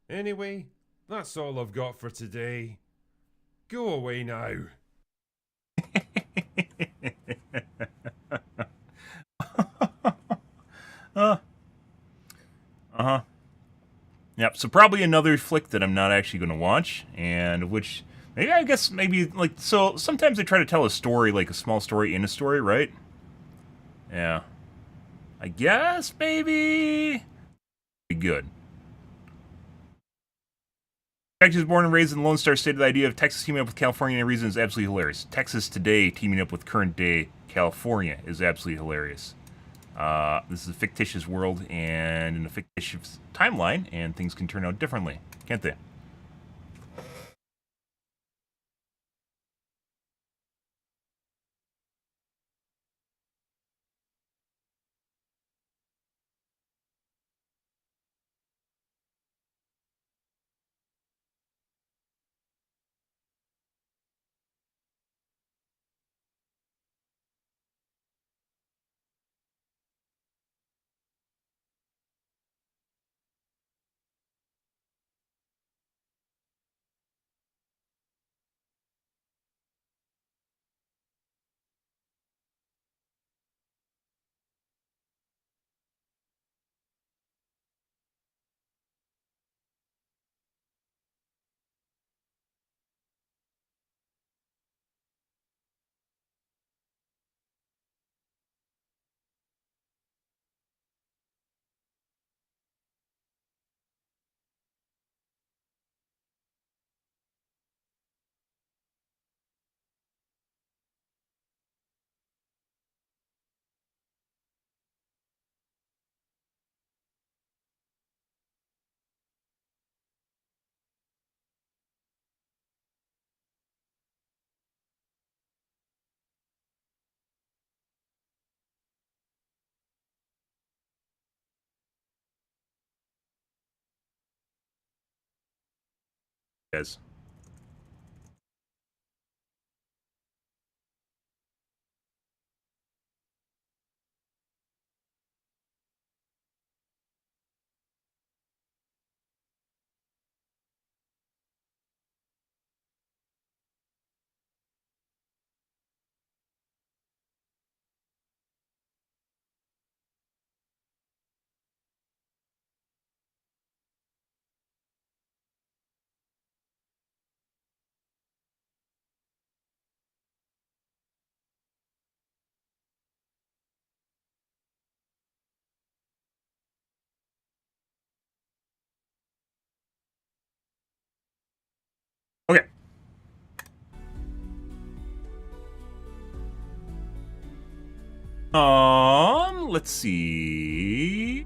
Anyway, that's all I've got for today. Go away now. Yep, so probably another flick that I'm not actually going to watch, and which Maybe, I guess, maybe, like, so sometimes they try to tell a story, like a small story in a story, right? Yeah. I guess, maybe... Be good. Texas was born and raised in the Lone Star State. The idea of Texas teaming up with California in a reason is absolutely hilarious. Texas today teaming up with current day California is absolutely hilarious. This is a fictitious world and in a fictitious timeline, and things can turn out differently, can't they? Guys. Okay. Let's see.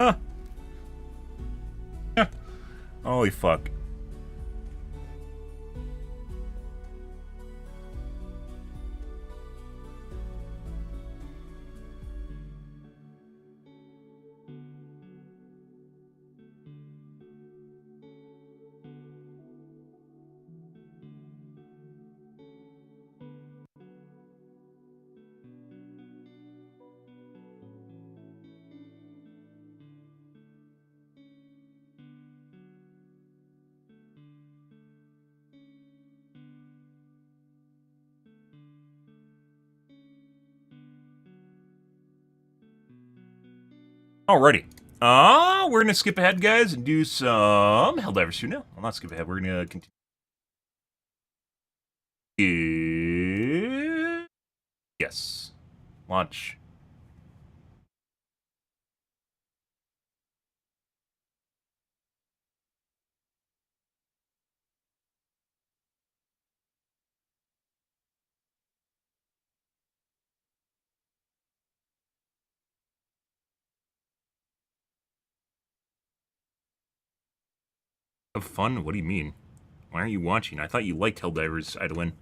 Huh. Holy fuck. Alrighty. We're gonna skip ahead, guys, and do some Helldivers 2 now. Well, not skip ahead. We're gonna continue. Yes. Launch. Have fun? What do you mean? Why aren't you watching? I thought you liked Helldivers, Idwin.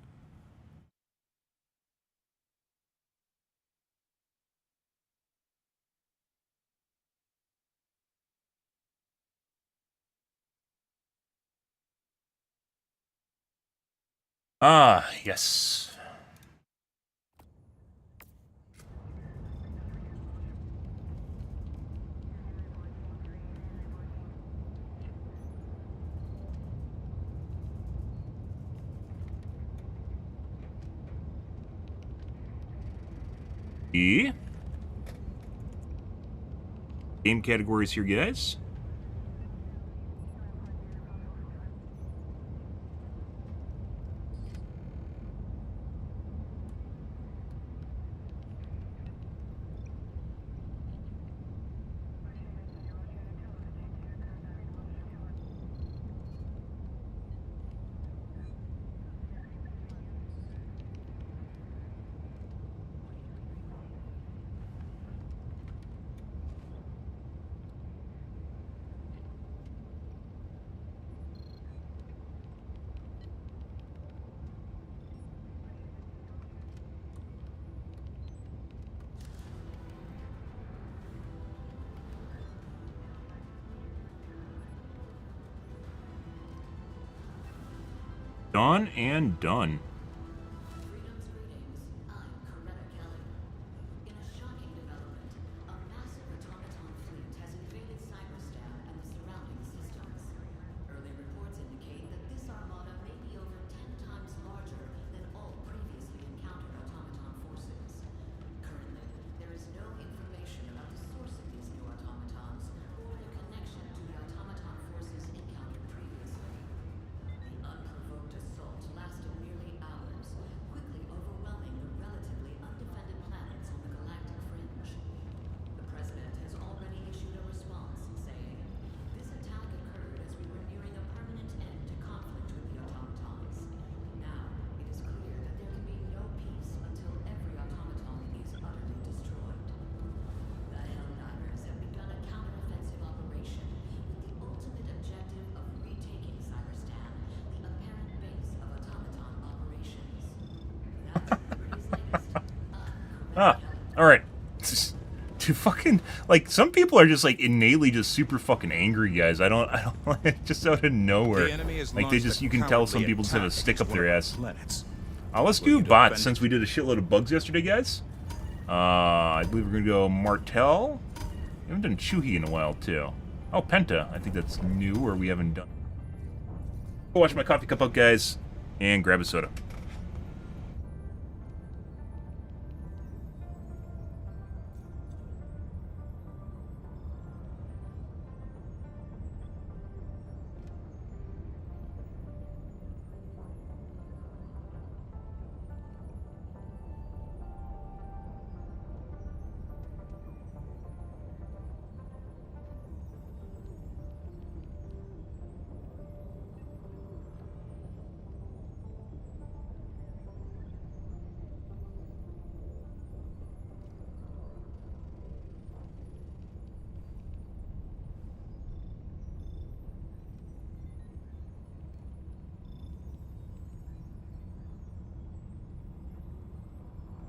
Ah, yes. E? Game categories here, guys. Done and done. Ah, alright. To fucking, like, some people are just, like, innately just super fucking angry, guys. I don't, just out of nowhere. Like, they just, you can tell some people just have a stick up their ass. Let's do bots, since we did a shitload of bugs yesterday, guys. I believe we're gonna go Martel. We haven't done Chuhi in a while, too. Oh, Penta. I think that's new, or we haven't done. Go wash my coffee cup out, guys, and grab a soda.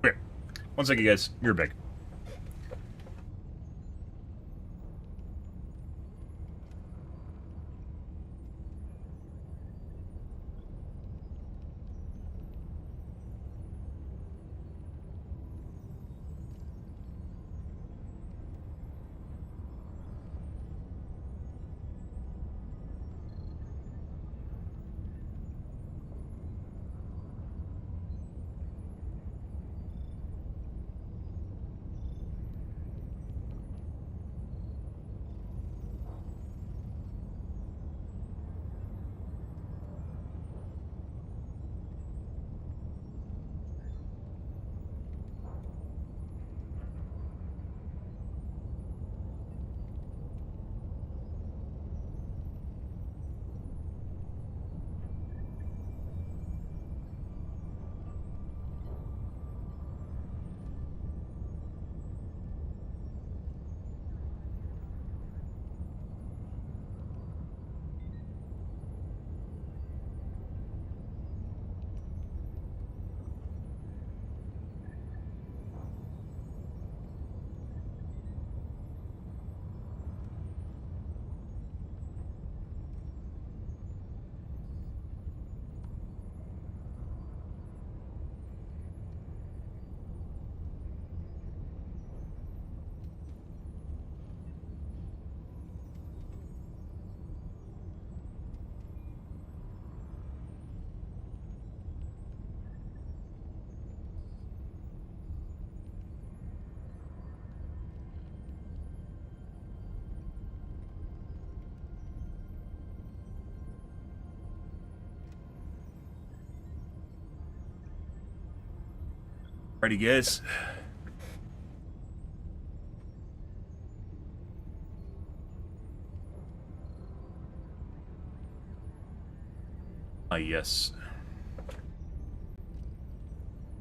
Okay. One second, guys. You're big. Alrighty, guys. Yes.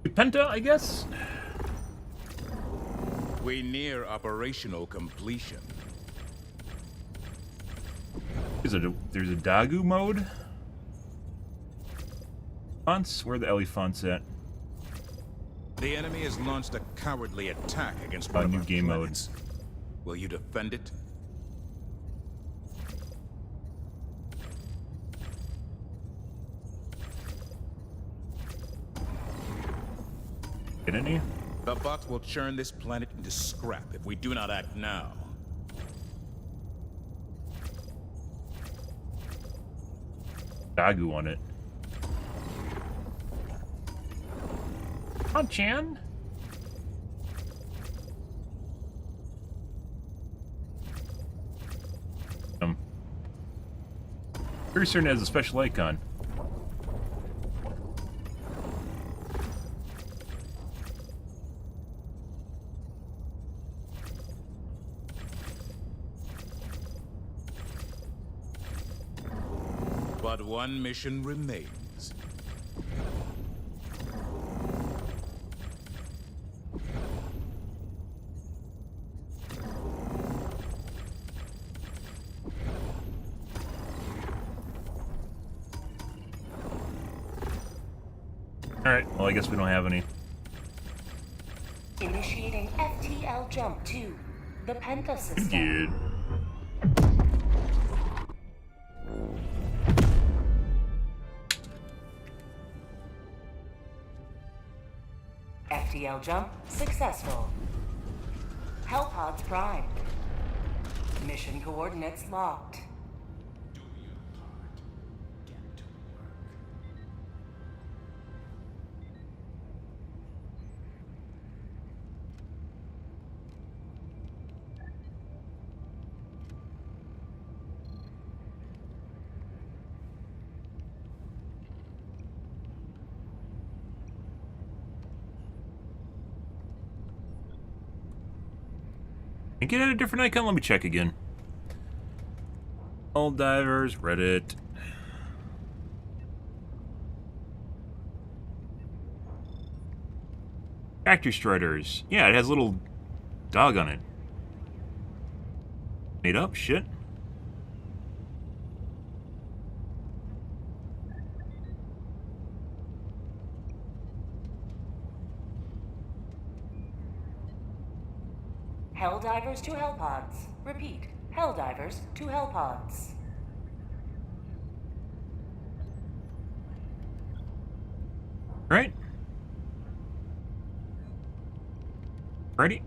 Penta, I guess? We near operational completion. There's a Dagu mode? Fonts? Where are the Ellie fonts at? The enemy has launched a cowardly attack against one New of our game planets. Will you defend it? Get any? The bots will churn this planet into scrap if we do not act now. Dagu on it. Come on, Chan. Pretty certain it has a special icon. But one mission remains. Alright, well I guess we don't have any. Initiating FTL jump to the Penta system. Dude. FTL jump successful. Hellpods primed. Mission coordinates locked. I get a different icon? Let me check again. Helldivers, Reddit. Factory Striders. Yeah, it has a little dog on it. Made up? Shit. Helldivers to Hellpods. Repeat. Helldivers to Hellpods. Right? Ready?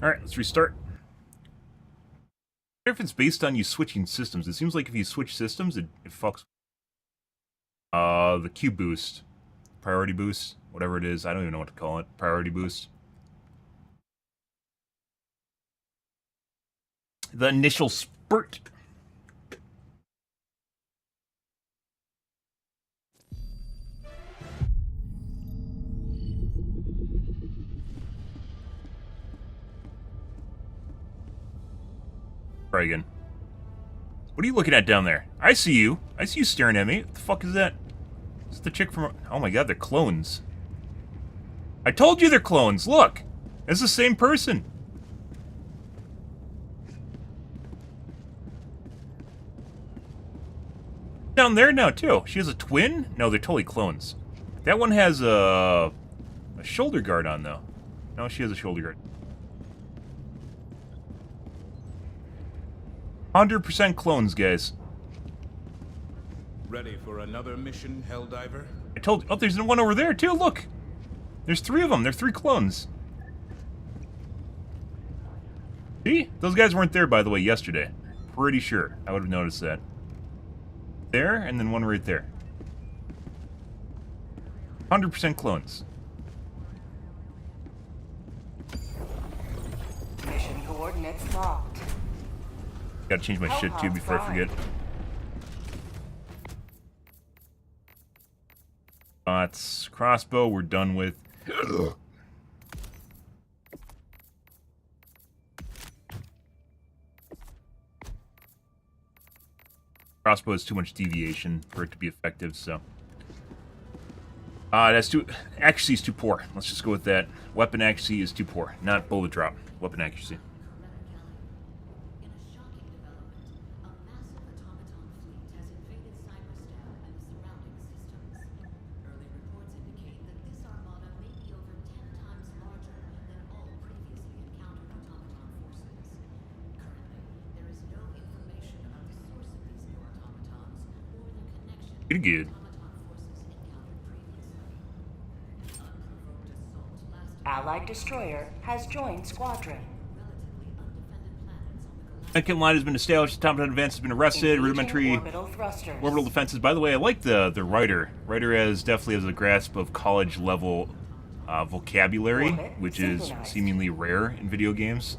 Alright, let's restart. I wonder if it's based on you switching systems. It seems like if you switch systems, it fucks. The Q boost. Priority boost. Whatever it is. I don't even know what to call it. Priority boost. The initial spurt. Try again. What are you looking at down there? I see you. I see you staring at me. What the fuck is that? Is the chick from... Oh my god, they're clones. I told you they're clones. Look. It's the same person. Down there now, too. She has a twin? No, they're totally clones. That one has a shoulder guard on, though. No, she has a shoulder guard. 100% clones, guys. Ready for another mission, Helldiver? I told you. Oh, there's one over there, too. Look. There's 3 of them. They're 3 clones. See? Those guys weren't there, by the way, yesterday. Pretty sure. I would have noticed that. There, and then one right there. 100% clones. Mission coordinates locked. Gotta change my shit, too, before I forget. It's crossbow, we're done with. Crossbow has too much deviation for it to be effective, so. That's too... Accuracy is too poor. Let's just go with that. Weapon accuracy is too poor. Not bullet drop. Weapon accuracy. Pretty good. Allied destroyer has joined squadron. Second line has been established. Automaton advance has been arrested. Engaging Rudimentary orbital defenses. By the way, I like the writer. Writer definitely has a grasp of college level vocabulary, which is seemingly rare in video games,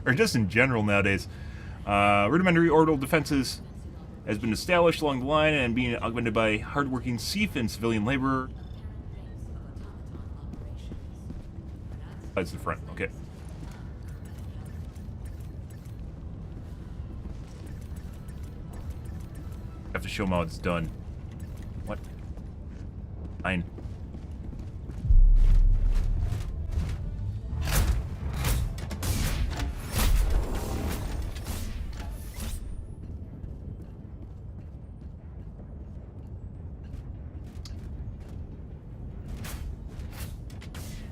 or just in general nowadays. Rudimentary orbital defenses has been established along the line and being augmented by hardworking CIF and civilian labor. That's the front. Okay. Have to show them how it's done. What? Fine.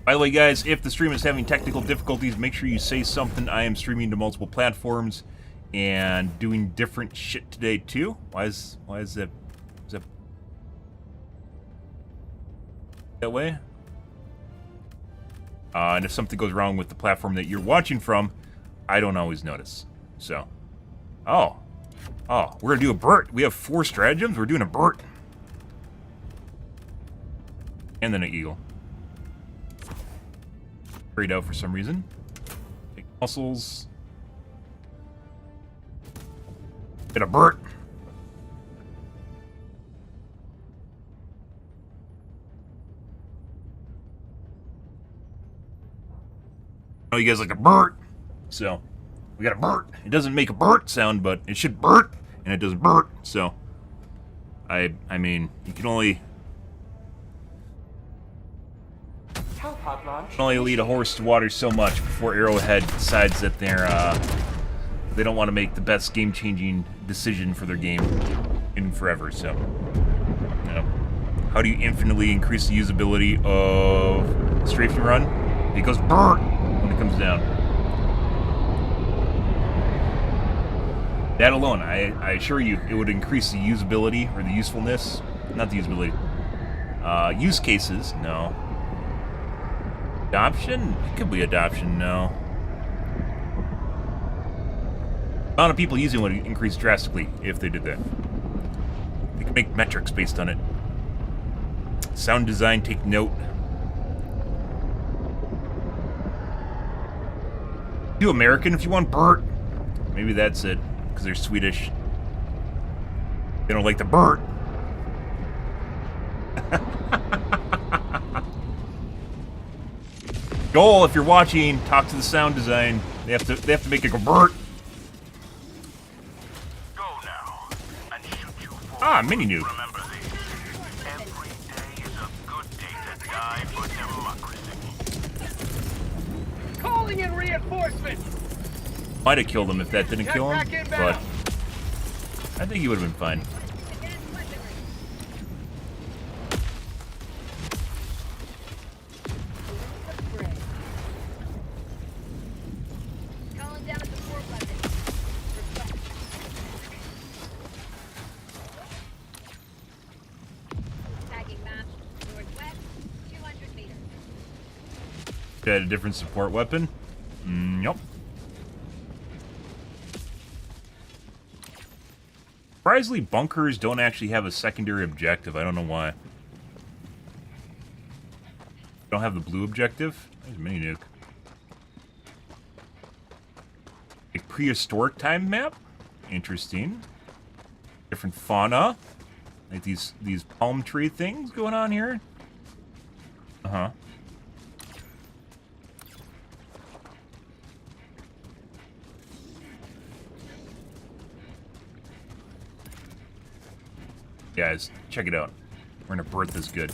By the way, guys, if the stream is having technical difficulties, make sure you say something. I am streaming to multiple platforms and doing different shit today too. Why is that way? And if something goes wrong with the platform that you're watching from, I don't always notice. So, oh, we're gonna do a Burt. We have 4 stratagems. We're doing a Burt, and then an Eagle. Grayed out for some reason. Take muscles. Get a Burt. I know you guys like a Burt, so we got a Burt. It doesn't make a Burt sound, but it should Burt, and it doesn't Burt. So, I mean, you can only lead a horse to water so much before Arrowhead decides that they don't want to make the best game-changing decision for their game in forever. So, you know, how do you infinitely increase the usability of Strafing Run? It goes brrr when it comes down. That alone, I assure you, it would increase the usability or the usefulness. Not the usability. Use cases, no. Adoption? It could be adoption, no. The amount of people using it would increase drastically if they did that. They could make metrics based on it. Sound design, take note. Do American if you want, Bert. Maybe that's it, because they're Swedish. They don't like the Bert. Joel, if you're watching, talk to the sound design. They have to make it go Bert. Go now and shoot you for Mini nuke. Remember this. Every day is a good day to die for democracy. Calling in reinforcements! Might have killed him if that didn't kill him, but I think he would have been fine. Had a different support weapon? Nope. Surprisingly, bunkers don't actually have a secondary objective. I don't know why. Don't have the blue objective? There's a mini nuke. A prehistoric time map? Interesting. Different fauna. Like these palm tree things going on here. Uh-huh. Guys, check it out. We're gonna birth this good.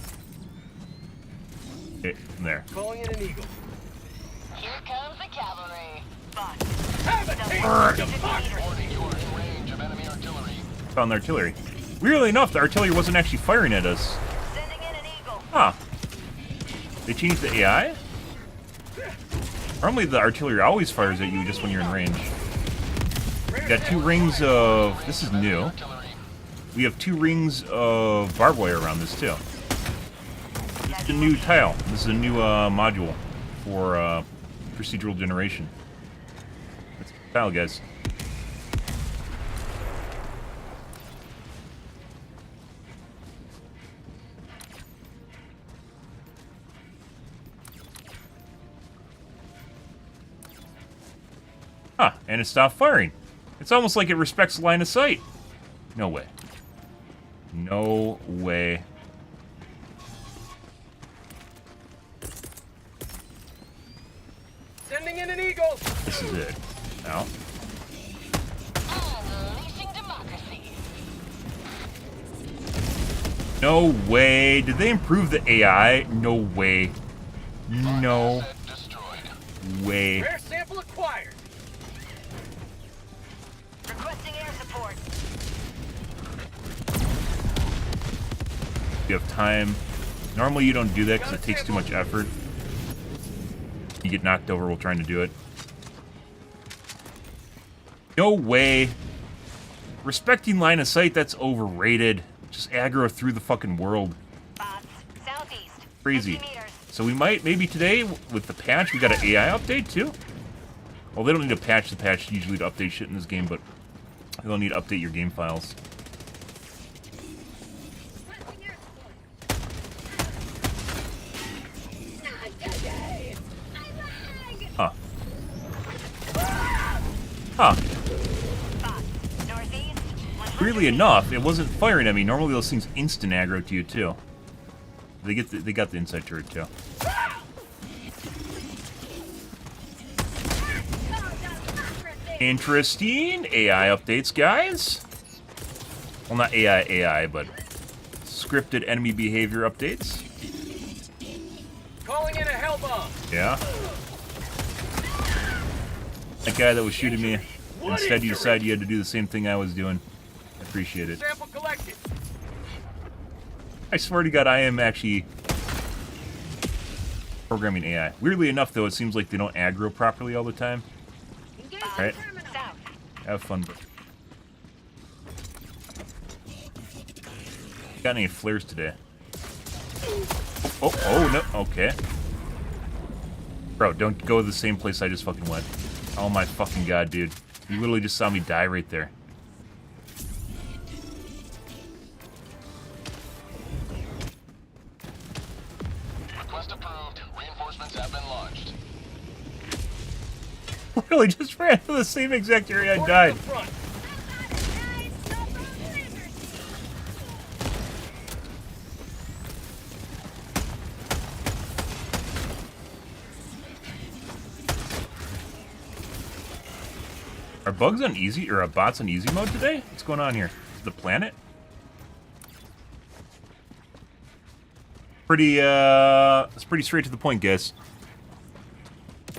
Okay, from there. Calling in an eagle. Here comes the cavalry. Have a taste of democracy! Found the artillery. Weirdly enough, the artillery wasn't actually firing at us. Sending in an eagle. Huh. They changed the AI? Normally the artillery always fires at you just when you're in range. We got 2 rings of... This is new. We have 2 rings of barbed wire around this too. This is a new tile. This is a new module for procedural generation. That's the tile, guys. Huh, and it stopped firing. It's almost like it respects the line of sight. No way. No way. Sending in an eagle! This is it. Now. Unleashing democracy. No way. Did they improve the AI? No way. No way. Rare sample acquired! Requesting air support. You have time. Normally you don't do that because it takes too much effort. You get knocked over while trying to do it. No way. Respecting line of sight, that's overrated. Just aggro through the fucking world. Bots. Southeast. Crazy. 50 meters. So we might, maybe today, with the patch, we got an AI update too? Well, they don't need to patch the patch usually to update shit in this game, but they'll need to update your game files. Huh. Huh. Weirdly enough, it wasn't firing at me. Normally those things instant aggro to you too. They got the inside turret too. Interesting AI updates, guys. Well, not AI, but scripted enemy behavior updates. Calling in a hell bomb! Yeah. That guy that was shooting me, instead you decided you had to do the same thing I was doing. I appreciate it. Sample collected! I swear to God, I am actually programming AI. Weirdly enough, though, it seems like they don't aggro properly all the time. Right? Have fun. Got any flares today? Oh, no, okay. Bro, don't go to the same place I just fucking went. Oh my fucking God, dude. You literally just saw me die right there. Request approved. Reinforcements have been launched. Really just ran to the same exact area I Point died. to the front. Are bugs on easy, or bots on easy mode today? What's going on here? Is the planet? It's pretty straight to the point, guys.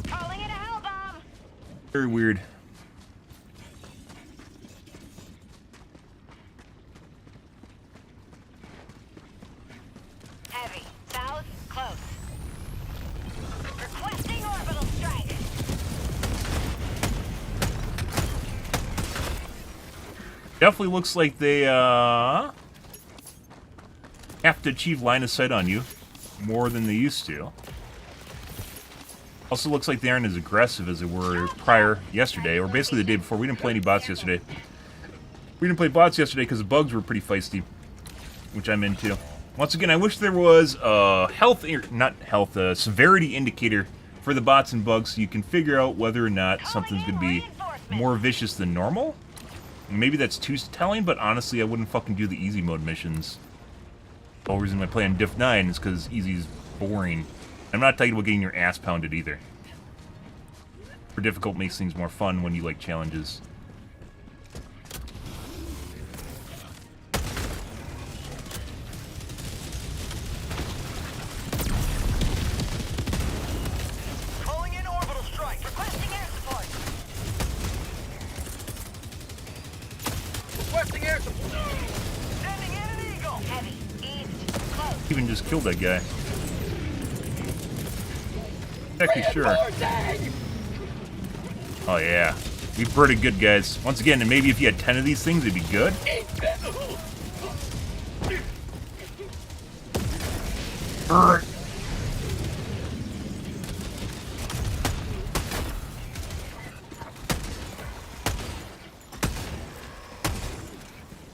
Calling it a hell bomb. Very weird. Heavy. South. Close. Requesting orbital strike. Definitely looks like they, have to achieve line of sight on you more than they used to. Also looks like they aren't as aggressive as they were yesterday, or basically the day before. We didn't play any bots yesterday. We didn't play bots yesterday because the bugs were pretty feisty, which I'm into. Once again, I wish there was a severity indicator for the bots and bugs so you can figure out whether or not something's going to be more vicious than normal. Maybe that's too telling, but honestly, I wouldn't fucking do the easy mode missions. The whole reason I play on Diff 9 is because easy is boring. I'm not talking about getting your ass pounded either. For difficult makes things more fun when you like challenges. Calling in orbital strike. Requesting air support. Requesting air support. Sending in an eagle. Heavy. East. Close. Even just killed that guy. Actually, sure. Oh yeah, be pretty good, guys. Once again, and maybe if you had 10 of these things, it'd be good.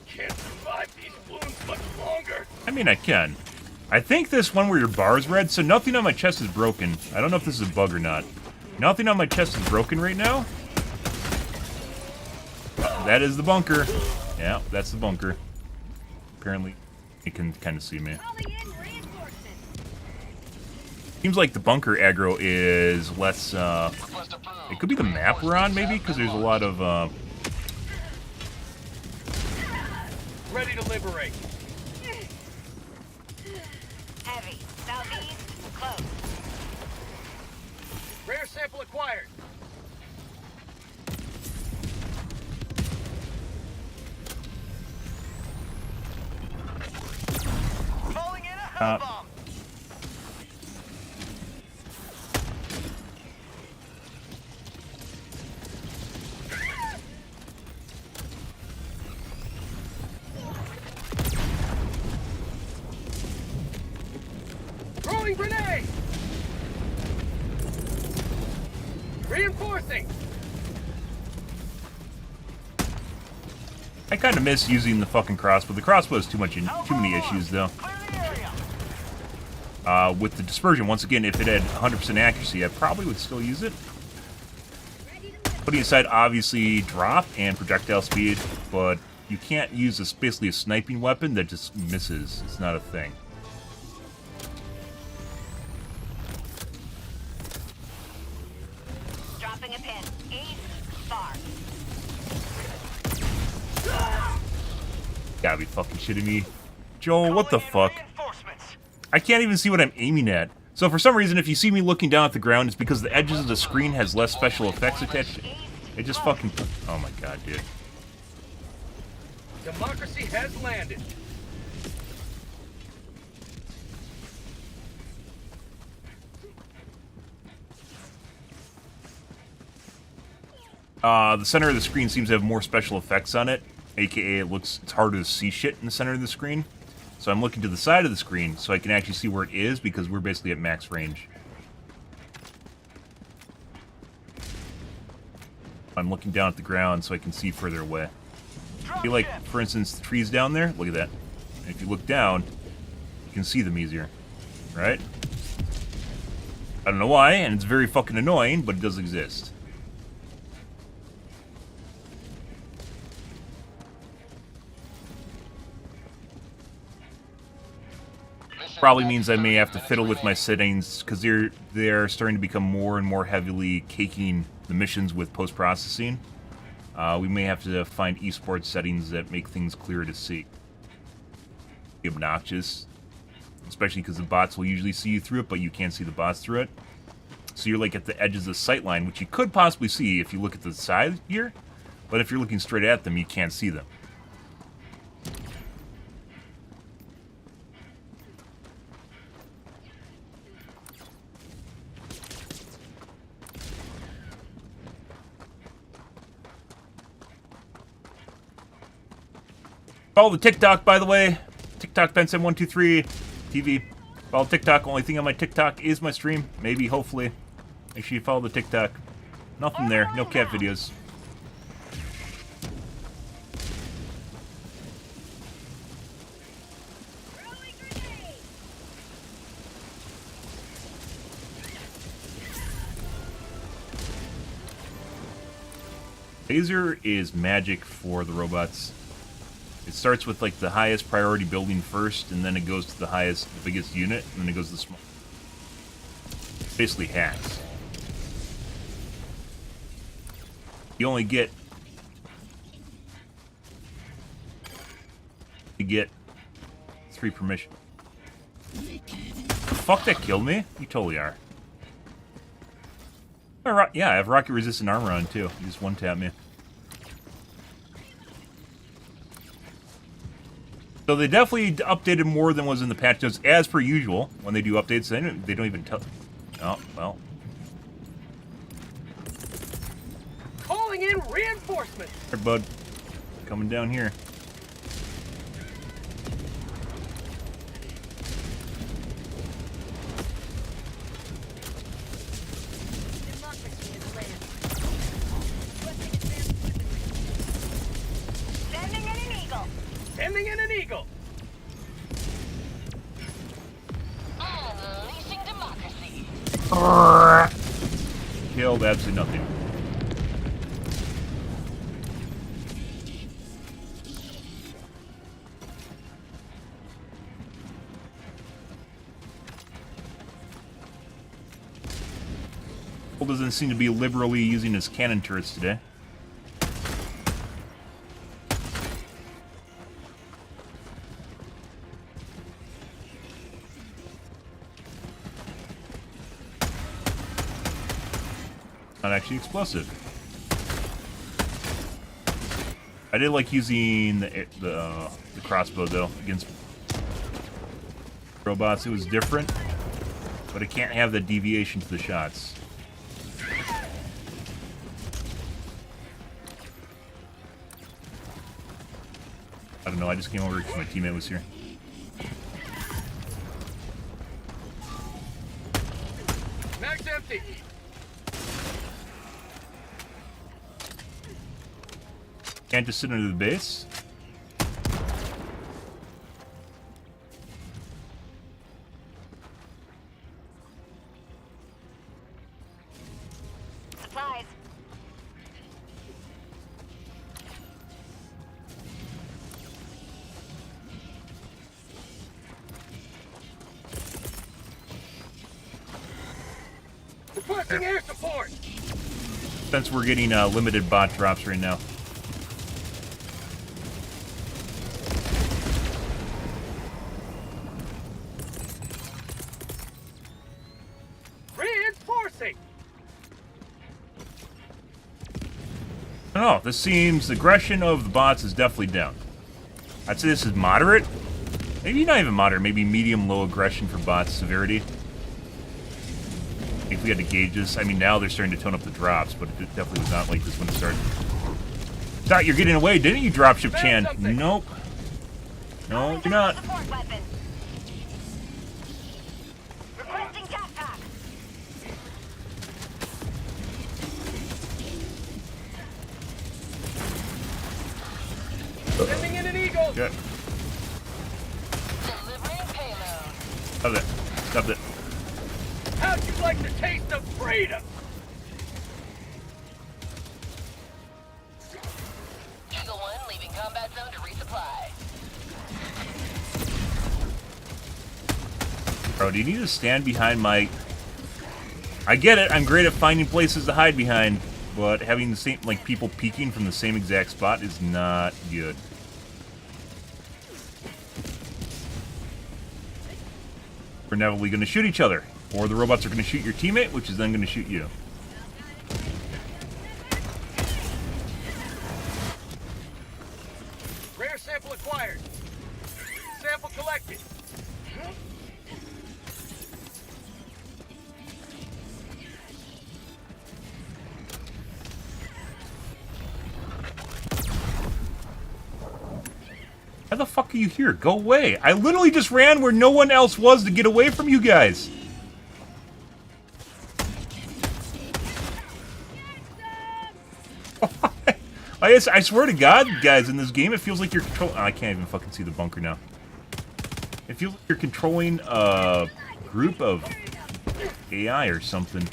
Can't survive these wounds much longer. I mean, I can. I think this one where your bar is red, so nothing on my chest is broken. I don't know if this is a bug or not. Nothing on my chest is broken right now. That is the bunker. Yeah, that's the bunker. Apparently, you can kind of see me. Calling in reinforcements. Seems like the bunker aggro is less, Request approved. it could be the map we're on, maybe, because there's a lot of, Ready to liberate. Heavy. Southeast. Close. Rare sample acquired. Calling in a hell bomb. Throwing grenade. Reinforcing. I kind of miss using the fucking crossbow. The crossbow has too many issues, though. Clear the area. With the dispersion, once again, if it had 100% accuracy, I probably would still use it. Putting aside, obviously, drop and projectile speed, but you can't use basically a sniping weapon that just misses. It's not a thing. Dropping a pin. East. Far. Gotta be fucking shitting me. Joel, what the Calling in fuck? reinforcements. I can't even see what I'm aiming at. So for some reason, if you see me looking down at the ground, it's because the edges of the screen has less special effects attached. It just fucking... Oh my god, dude. Democracy has landed. The center of the screen seems to have more special effects on it, aka it's harder to see shit in the center of the screen. So I'm looking to the side of the screen so I can actually see where it is because we're basically at max range. I'm looking down at the ground so I can see further away. I feel like, for instance, the trees down there, look at that. And if you look down, you can see them easier, right? I don't know why, and it's very fucking annoying, but it does exist. Probably means I may have to fiddle with my settings, because they're starting to become more and more heavily caking the missions with post-processing. We may have to find esports settings that make things clearer to see. Obnoxious. Especially because the bots will usually see you through it, but you can't see the bots through it. So you're like at the edges of the sight line, which you could possibly see if you look at the side here. But if you're looking straight at them, you can't see them. Follow the TikTok, by the way. TikTok Ben7123 TV. Follow TikTok. Only thing on my TikTok is my stream. Maybe, hopefully. Make sure you follow the TikTok. Nothing there. No cat videos. Laser is magic for the robots. It starts with like the highest priority building first, and then it goes to the highest, biggest unit, and then it goes to the small. Basically hacks. You only get 3 permission. Fuck, that killed me? You totally are. Yeah, I have rocket resistant armor on too. You just one-tap me. So they definitely updated more than was in the patch notes, as per usual. When they do updates, they don't even tell. Oh, well. Calling in reinforcements. Here, bud. Coming down here. Sending in an eagle. Sending in an eagle. Unleashing democracy. Killed absolutely nothing. Doesn't seem to be liberally using his cannon turrets today. Not actually explosive. I did like using the crossbow though against robots. It was different, but it can't have the deviation to the shots. I don't know, I just came over because my teammate was here. Mag's empty. Can't just sit under the base? Supplies. Requesting air support. Since we're getting limited bot drops right now. Reinforcing. I don't know, this seems, the aggression of the bots is definitely down. I'd say this is moderate. Maybe not even moderate, maybe medium-low aggression for bots severity. If we had to gauge this, I mean, now they're starting to tone up the drops, but it definitely was not like this when it started. Thought you're getting away, didn't you, Dropship Chan? Nope. No, you're not. Support weapon. Requesting jetpack. Good. Delivering payload. Stop it. Stop it. How'd you like the taste of freedom? Eagle 1 leaving combat zone to resupply. Bro, do you need to stand behind my... I get it, I'm great at finding places to hide behind, but having the same, like, people peeking from the same exact spot is not good. We're inevitably going to shoot each other, or the robots are going to shoot your teammate, which is then going to shoot you. Rare sample acquired. Sample collected. How the fuck are you here? Go away. I literally just ran where no one else was to get away from you guys. I swear to God, guys, in this game, it feels like you're controlling... Oh, I can't even fucking see the bunker now. It feels like you're controlling a group of AI or something.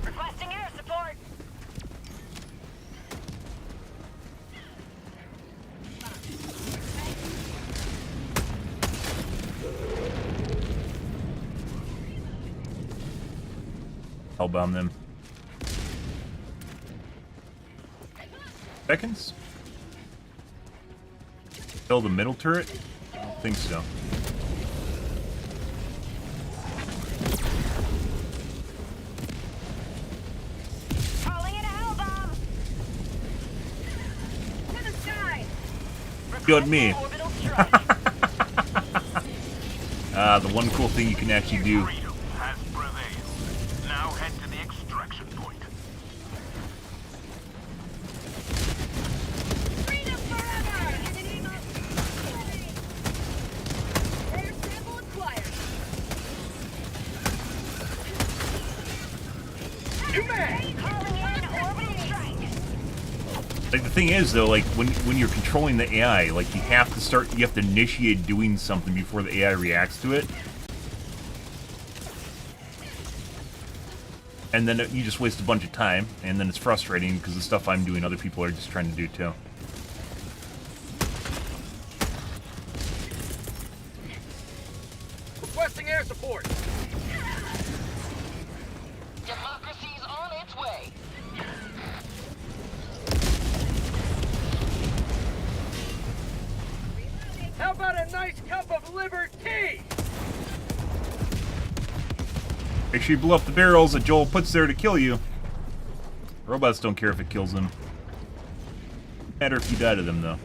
Requesting air support. Hellbound them. Seconds? Kill the middle turret? I don't think so. Calling in a hell bomb. To the sky. Killed me. Orbital strike. The one cool thing you can actually do. Freedom has prevailed. Now head to the extraction point. Freedom forever. Rare sample acquired. You man! Calling in orbital strike. Like, the thing is, though, like, when you're controlling the AI, like, you have to initiate doing something before the AI reacts to it. And then you just waste a bunch of time, and then it's frustrating, because the stuff I'm doing, other people are just trying to do, too. Requesting air support. Democracy's on its way. How about a nice cup of liberty? Make sure you blow up the barrels that Joel puts there to kill you. Robots don't care if it kills them. Matter if you die to them, though.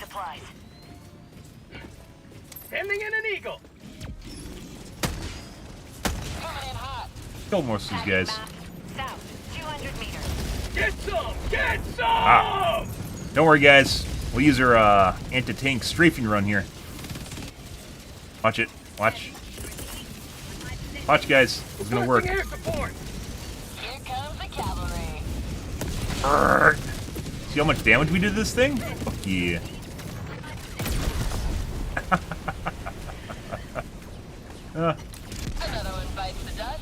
Supplies. Sending in an eagle. Coming in hot. Kill most of these guys. South, 200 meters. Get some! Get some! Ah. Don't worry, guys. We'll use our anti-tank strafing run here. Watch it. Watch. Watch, guys. It's gonna work. Requesting air support. Here comes the cavalry. Brrr. See how much damage we did to this thing? Fuck yeah. Another one bites the dust.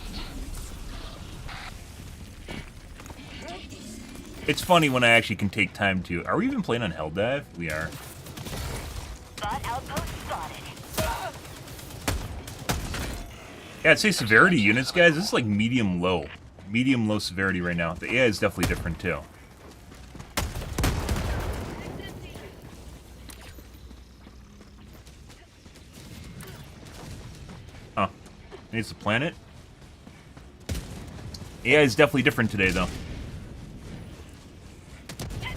It's funny when I actually can take time to... Are we even playing on Helldive? We are. Bot outpost spotted. Yeah, I'd say severity units, guys. This is like medium-low. Medium-low severity right now. The AI is definitely different, too. Huh. Needs the planet? AI is definitely different today, though.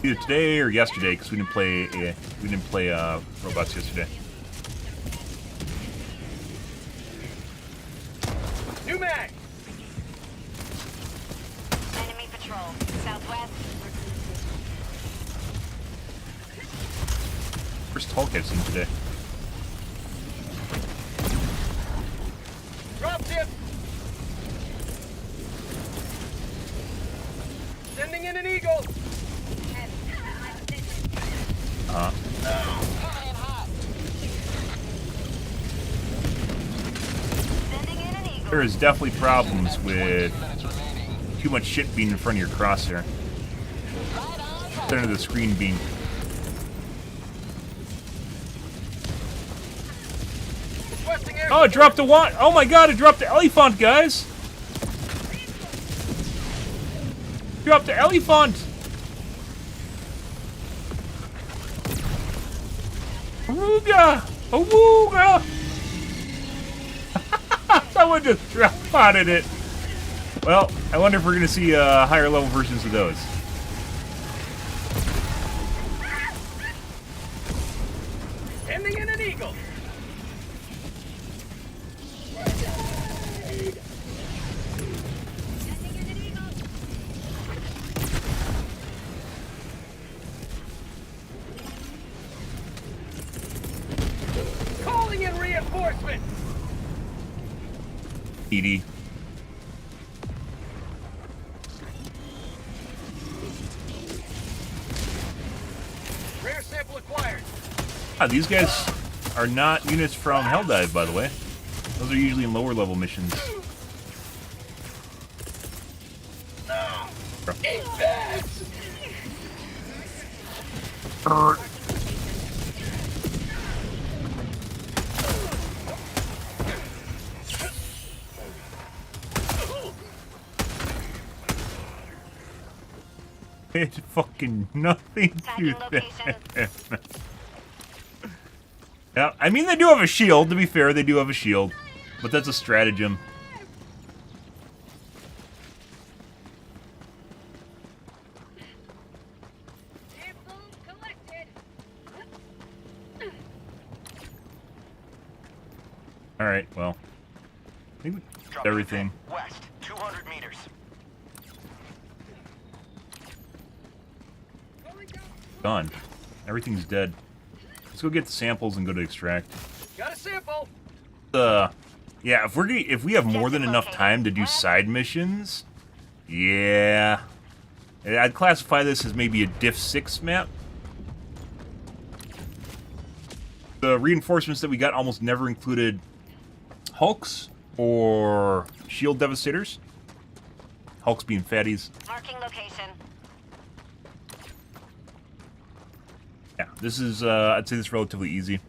Either today or yesterday, because we didn't play robots yesterday. New mag. Enemy patrol. Southwest. First Hulk I've seen today. Sending in an eagle. Sending in an eagle. There is definitely problems with too much shit being in front of your crosshair. Center of the screen being. Requesting air Oh, it dropped a one. Oh my god, it dropped the elephant, guys. Dropped the elephant. Awooga! Awooga! Someone just drop-potted it. Well, I wonder if we're gonna see higher level versions of those. Sending in an eagle. Calling in reinforcements. Edie. Rare sample acquired. These guys are not units from Helldive, by the way. Those are usually in lower level missions. Eat this. It's fucking nothing to Tagging location. them. Yeah, I mean, they do have a shield, to be fair, they do have a shield. But that's a stratagem. Alright, well. I think we got everything. West, 200 meters. Gone. Everything's dead. Let's go get the samples and go to extract. Got a sample. Yeah, if we have more than enough time to do side missions, yeah. I'd classify this as maybe a Diff 6 map. The reinforcements that we got almost never included Hulks or Shield Devastators. Hulks being fatties. Marking location. Yeah, this is, I'd say this is relatively easy.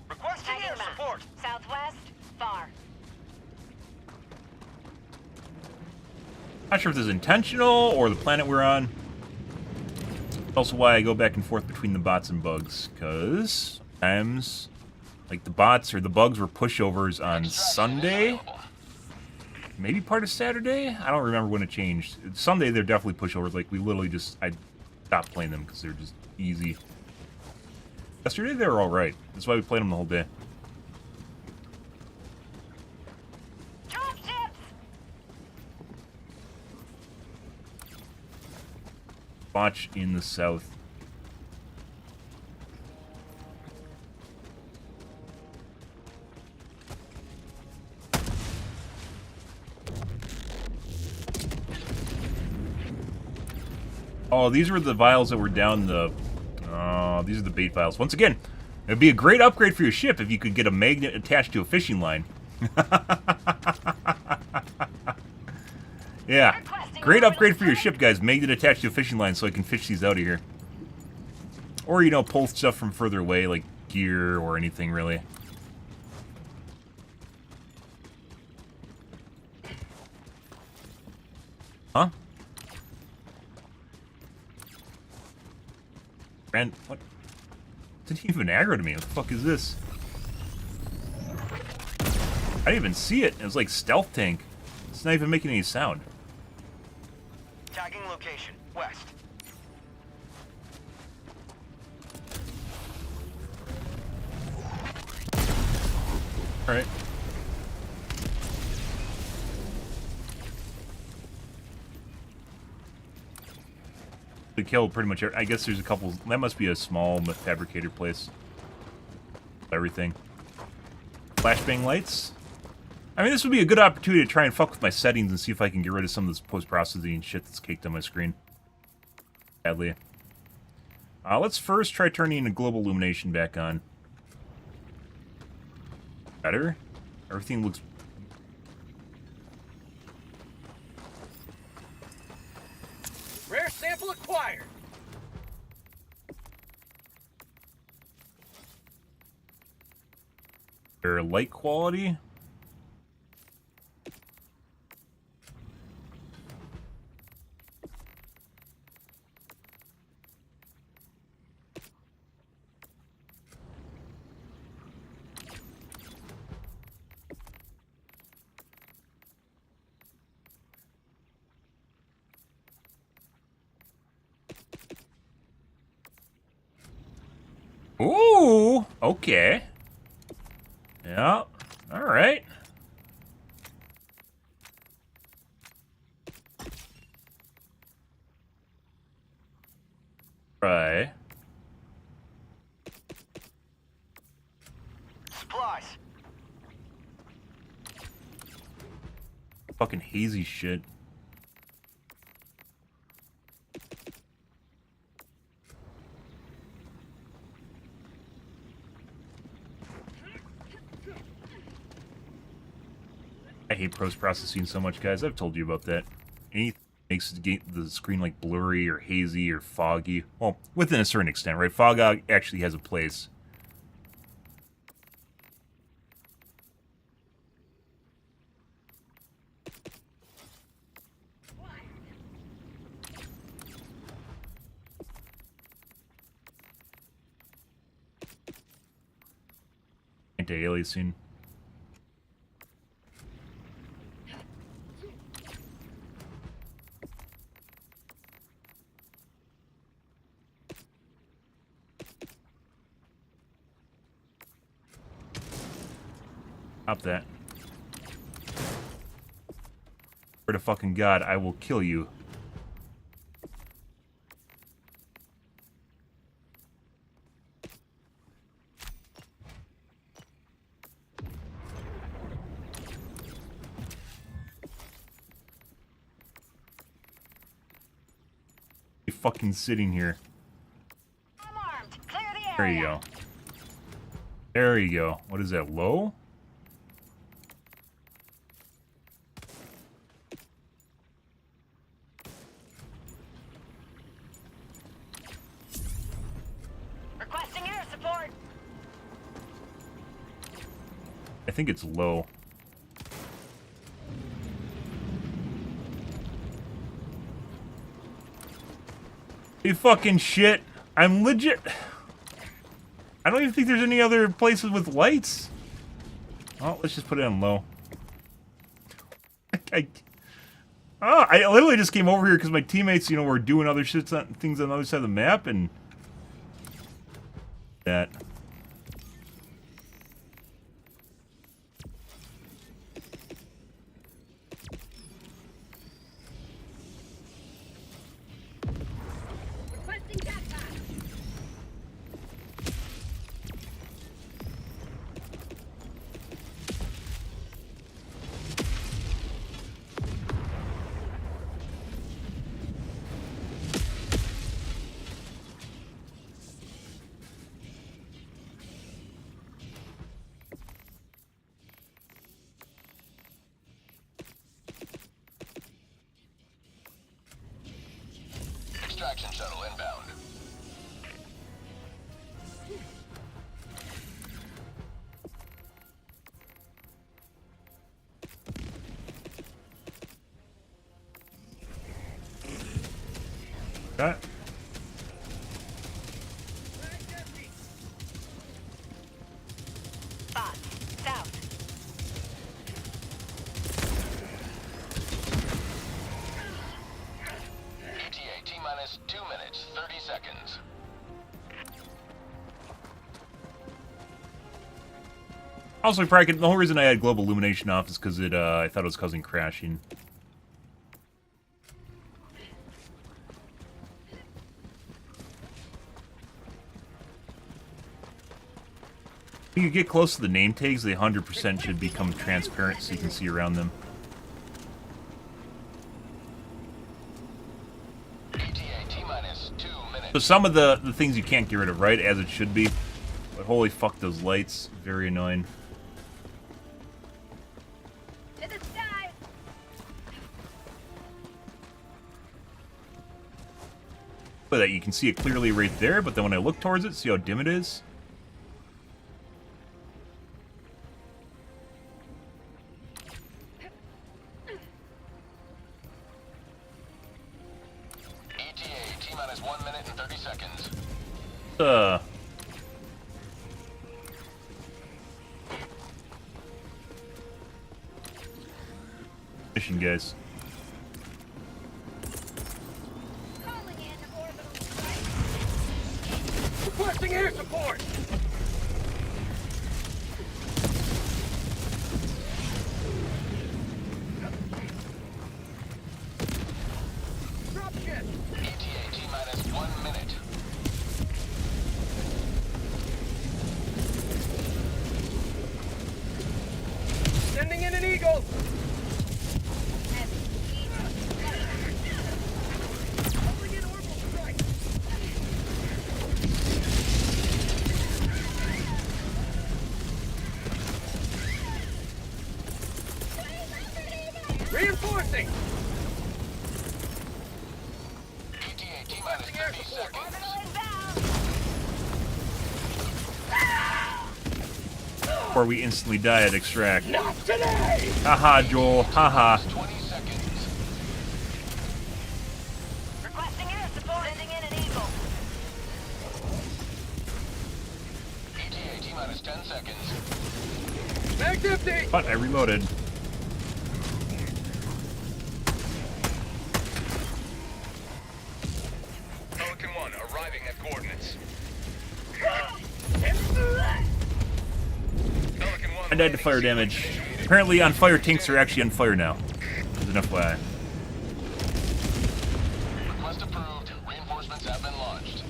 Requesting Tagging air map. support. Southwest, far. Not sure if this is intentional or the planet we're on. Also why I go back and forth between the bots and bugs, because sometimes, like, the bots or the bugs were pushovers on Sunday. Maybe part of Saturday? I don't remember when it changed. Sunday, they're definitely pushovers. Like, we literally just, I stopped playing them because they're just easy. Yesterday, they were alright. That's why we played them the whole day. Drop ships. Watch in the south. Oh, these were the vials that were down the... Oh, these are the bait vials. Once again, it'd be a great upgrade for your ship if you could get a magnet attached to a fishing line. Yeah. Great upgrade for your ship, guys. Magnet attached to a fishing line so I can fish these out of here. Or, you know, pull stuff from further away, like gear or anything, really. Huh? Brand, what? Didn't even aggro to me. What the fuck is this? I didn't even see it. It was like stealth tank. It's not even making any sound. Tagging location. West. Alright. We killed pretty much I guess there's a couple... That must be a small fabricator place. Everything. Flashbang lights. I mean, this would be a good opportunity to try and fuck with my settings and see if I can get rid of some of this post-processing shit that's caked on my screen. Sadly. Let's first try turning the global illumination back on. Better? Everything looks... Rare sample acquired. Better light quality. Ooh, okay. Yeah, all right. Right. Supplies. Fucking hazy shit. I hate post-processing so much, guys. I've told you about that. Anything makes the screen like blurry or hazy or foggy. Well, within a certain extent, right? Fog actually has a place. Anti-aliasing. Stop that. For the fucking god, I will kill you. You fucking sitting here. I'm armed. Clear the area. There you go. There you go. What is that, low? Requesting air support. I think it's low. You fucking shit. I'm legit. I don't even think there's any other places with lights. Oh, let's just put it on low. I literally just came over here because my teammates, you know, were doing other things on the other side of the map, and that. Requesting backpack. Extraction shuttle inbound. That. Spot. South. ETA T-minus 2 minutes, 30 seconds. Also, probably the whole reason I had global illumination off is because I thought it was causing crashing. When you get close to the name tags, they 100% should become transparent so you can see around them. So some of the things you can't get rid of, right? As it should be. But holy fuck, those lights. Very annoying. To the side. But that you can see it clearly right there, but then when I look towards it, see how dim it is? Mission, guys. Calling in orbital strike. Requesting air support! Dropship! ETA T-minus 1 minute. Sending in an eagle! Heavy. Calling in orbital strike! Reinforcing! ETA T-minus 30 seconds. Orbital inbound. Before we instantly die at extract. Not today! Haha, Joel. Haha. 20 seconds. Requesting air support. Sending in an eagle. ETA T-minus 10 seconds. Mag's empty! But I reloaded. Pelican 1 arriving at coordinates. Pelican 1 I died to fire damage. Apparently on fire tanks are actually on fire now. As an FYI. Request approved. Reinforcements have been launched.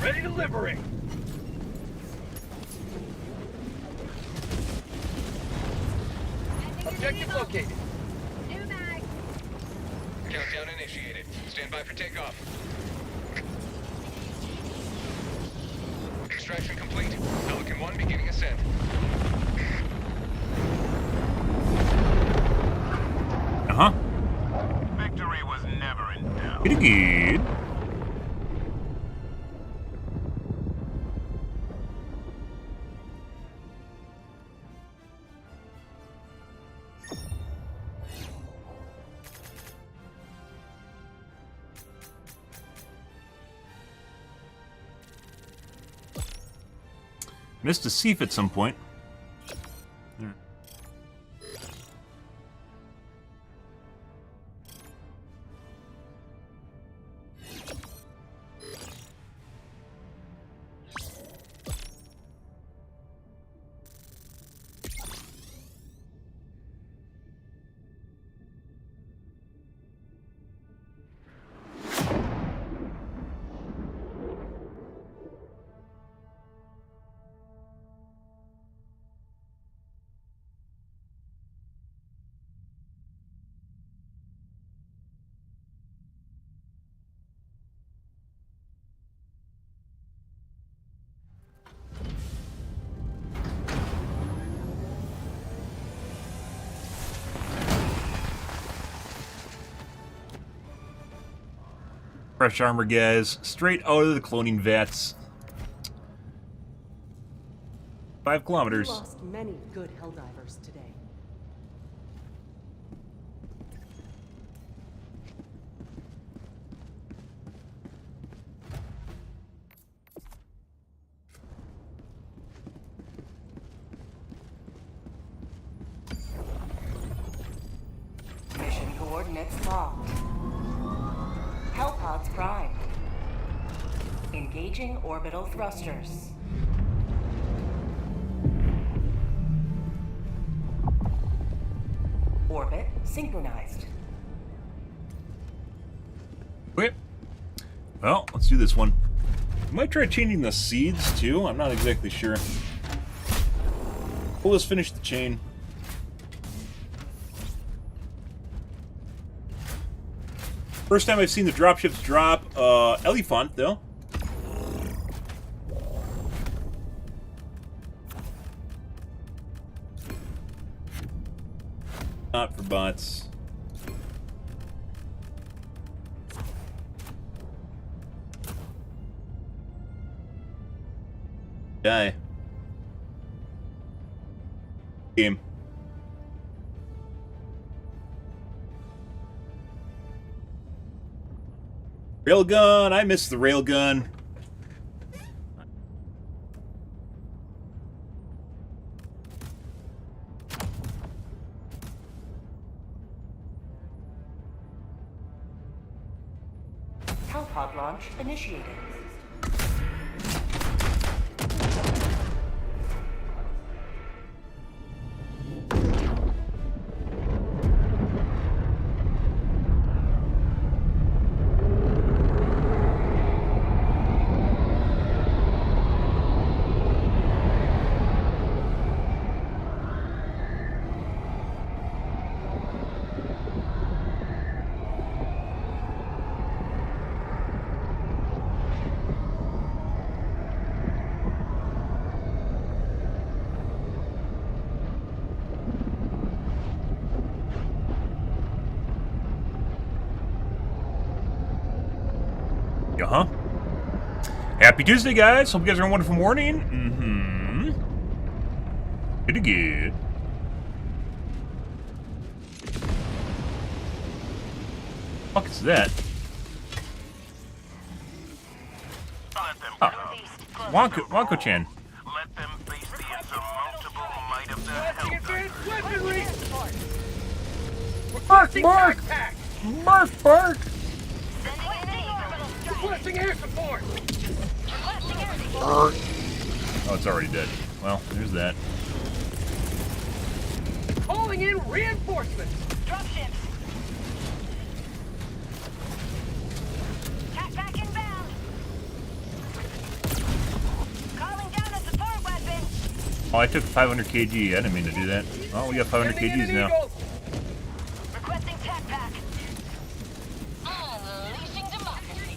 Ready to liberate! Objective located. New mag. Countdown initiated. Stand by for takeoff. Extraction complete. Pelican 1 beginning ascent. Uh-huh. Victory was never in doubt. Pretty good. Missed a Seif at some point. Fresh armor, guys. Straight out of the cloning vats. 5 kilometers. We lost many good Helldivers today. Mission coordinates locked. Hellpods primed. Engaging orbital thrusters. Orbit synchronized. Okay. Well, let's do this one. Might try changing the seeds too. I'm not exactly sure. Well, let's finish the chain. First time I've seen the dropships drop Elephant though. Not for bots. Die. Game. Railgun! I miss the railgun. Hellpod launch initiated. Uh-huh. Happy Tuesday, guys. Hope you guys are having a wonderful morning. Pretty good. Fuck is that? Let them Oh. come. Wonko-chan. Let them face the insurmountable might of the Helldivers. Bark! Requesting air support! Oh, it's already dead. Well, there's that. Calling in reinforcements! Dropships. Tack back inbound. Calling down a support weapon. Oh, I took 500 kg. I didn't mean to do that. Oh, we got 500 Sending in kgs an now. eagle. Requesting tack back. Unleashing democracy.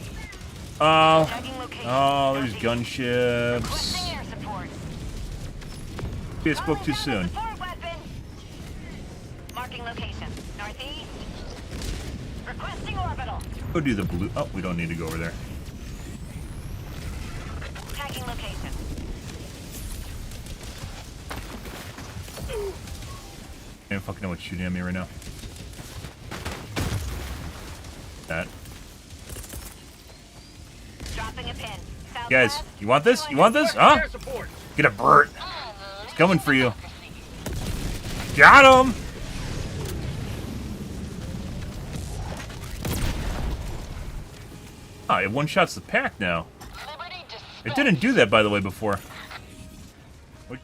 Oh, Tagging location. oh, there's Northeast. gunships. Requesting air support. Maybe I spoke too soon. Support weapon. Marking location. Northeast. Requesting orbital. Go do the blue. Oh, we don't need to go over there. Tagging location. I don't fucking know what's shooting at me right now. That. Dropping a pin. Southwest. Guys, you want this? You want this? Huh? Air support! Get a Bert. It's coming for you. Got him! Ah, it one-shots the pack now. It didn't do that, by the way, before.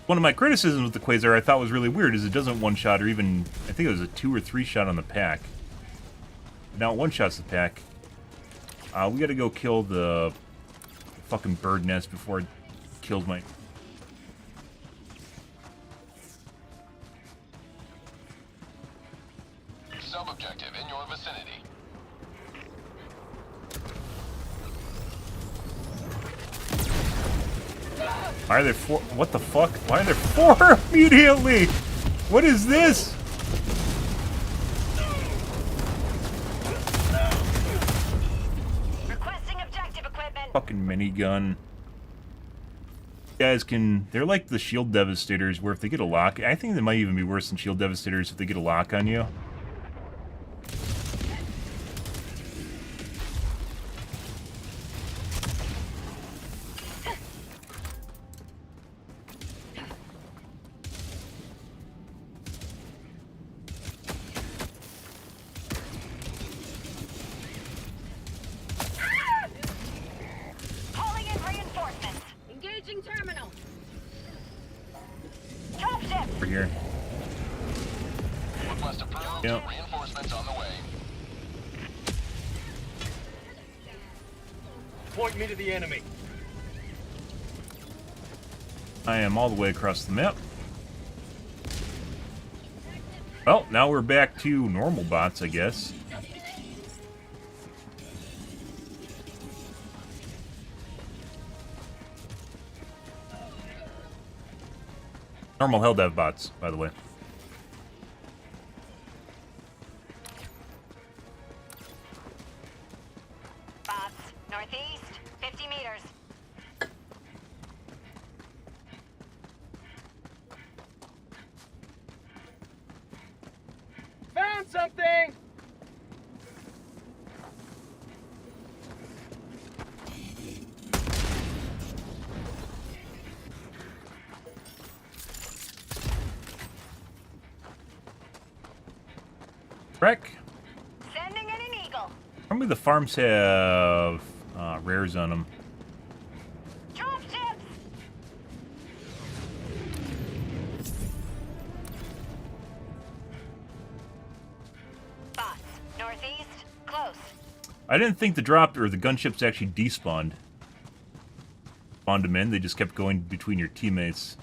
One of my criticisms with the Quasar I thought was really weird is it doesn't one-shot or even... I think it was a 2 or 3 shot on the pack. Now it one-shots the pack. We gotta go kill the fucking bird nest before it kills my... Sub-objective in your vicinity. Why are there 4? What the fuck? Why are there 4 immediately? What is this? Requesting objective equipment. Fucking minigun. Guys can... They're like the shield devastators where if they get a lock... I think they might even be worse than shield devastators if they get a lock on you. Calling in reinforcements. Engaging terminal. Dropship. Over here. Request approved. Yep. Reinforcements on the way. Point me to the enemy. I am all the way across the map. Well, now we're back to normal bots, I guess. Normal Helldive bots, by the way. Bots, northeast, 50 meters. Found something! Wreck. Sending in an eagle. Probably the farms have rares on them. Drop ships. Bots, northeast, close. I didn't think the drop or the gunships actually despawned. Spawned them in, they just kept going between your teammates.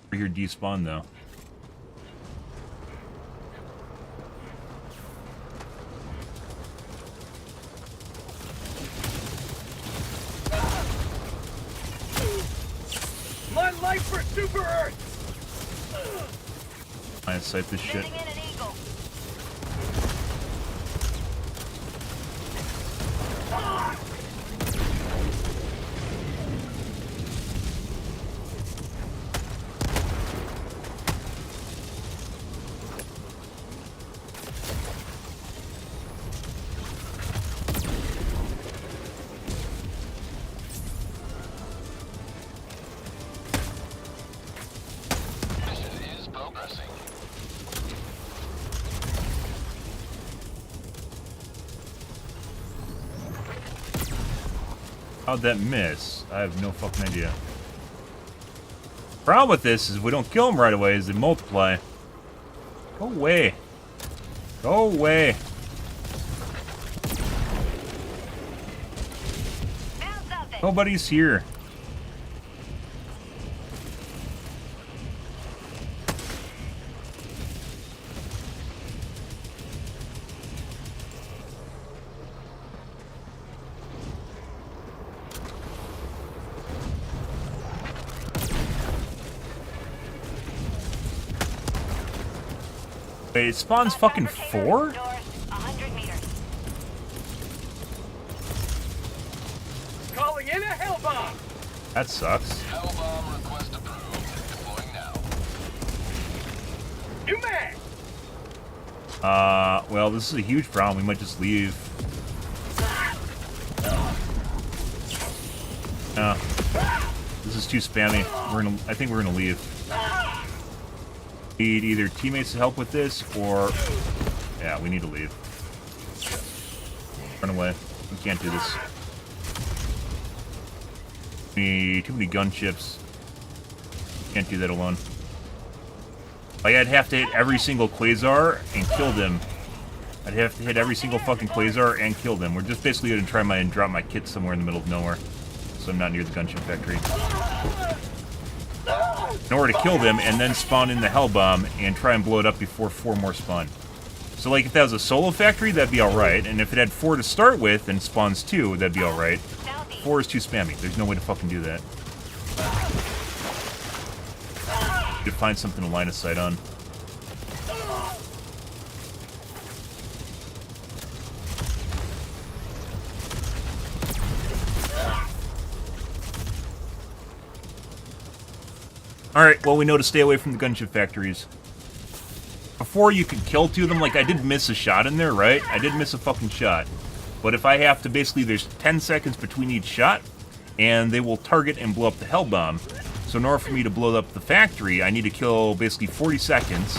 Over here despawn though. My life for Super Earth! I sight this shit. Sending in an eagle. Mission is progressing. How'd that miss? I have no fucking idea. Problem with this is if we don't kill them right away is they multiply. Go away. Go away. Found something. Nobody's here. Wait, it spawns fucking 4? North, 100 meters. Calling in a hell bomb! That sucks. Hellbomb request approved. Deploying now. New mag! Well, this is a huge problem. We might just leave. No. This is too spammy. I think we're gonna leave. Need either teammates to help with this, or... Yeah, we need to leave. Run away. We can't do this. Too many gunships. Can't do that alone. Like, I'd have to hit every single Quasar and kill them. I'd have to hit every single fucking Quasar and kill them. We're just basically gonna try and drop my kit somewhere in the middle of nowhere. So I'm not near the gunship factory. In order to kill them and then spawn in the hell bomb and try and blow it up before 4 more spawn. So like if that was a solo factory, that'd be alright. And if it had 4 to start with and spawns 2, that'd be alright. 4 is too spammy. There's no way to fucking do that. You could find something to line of sight on. Alright, well we know to stay away from the gunship factories. Before you could kill 2 of them, like I did miss a shot in there, right? I did miss a fucking shot. But if I have to basically, there's 10 seconds between each shot, and they will target and blow up the hell bomb. So in order for me to blow up the factory, I need to kill basically 40 seconds,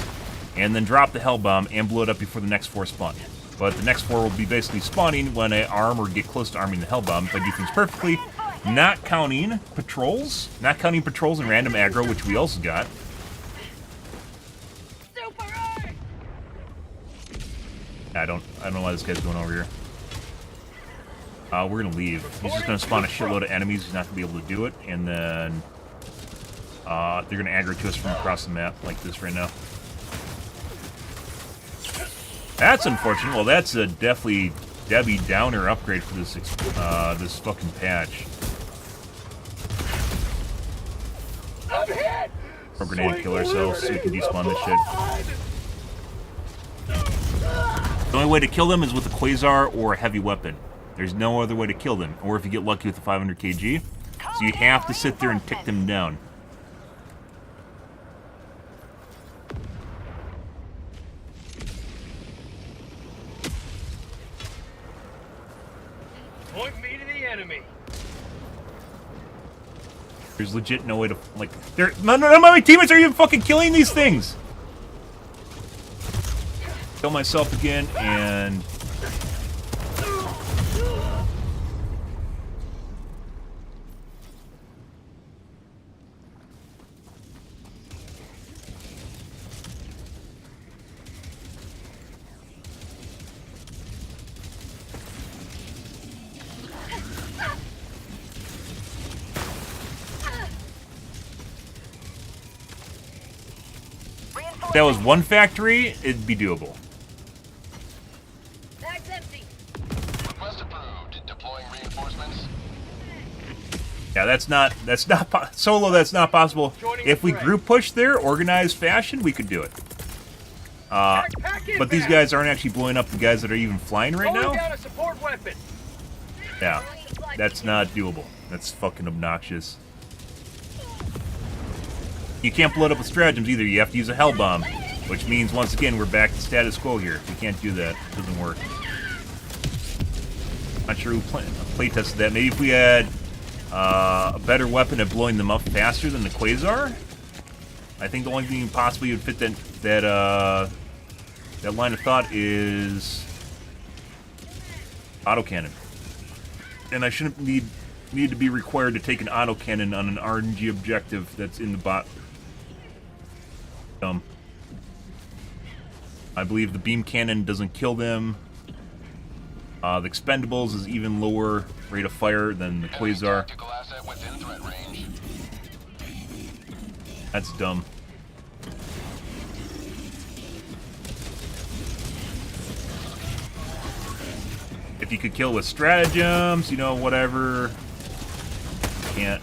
and then drop the hell bomb and blow it up before the next 4 spawn. But the next 4 will be basically spawning when I arm or get close to arming the hell bomb if I do things perfectly. Not counting patrols. Not counting patrols and random aggro, which we also got. I don't know why this guy's going over here. We're gonna leave. He's just gonna spawn a shitload of enemies. He's not gonna be able to do it, and then They're gonna aggro to us from across the map like this right now. That's unfortunate. Well, that's a definitely Debbie Downer upgrade for this this fucking patch. I'm hit! Or grenade kill ourselves so we can despawn this shit. The only way to kill them is with a quasar or a heavy weapon. There's no other way to kill them, or if you get lucky with the 500 kg. So you have to sit there and tick them down. Point me to the enemy. There's legit no way to, like, none of my teammates are even fucking killing these things! Kill myself again, and... If that was one factory, it'd be doable. Bag's empty. Request approved. Deploying reinforcements. Yeah, that's not solo. That's not possible. If we group push there, organized fashion, we could do it. But these guys aren't actually blowing up the guys that are even flying right now. Down a support weapon. Yeah, that's not doable. That's fucking obnoxious. You can't blow it up with stratagems either. You have to use a hell bomb, which means once again we're back to status quo here. We can't do that. It doesn't work. Not sure who play tested that. Maybe if we had a better weapon at blowing them up faster than the quasar. I think the only thing possibly would fit that line of thought is autocannon. And I shouldn't need to be required to take an autocannon on an RNG objective that's in the bot. I believe the beam cannon doesn't kill them. The expendables is even lower rate of fire than the quasar. Tactical asset within threat range. That's dumb. If you could kill with stratagems, you know, whatever. Can't.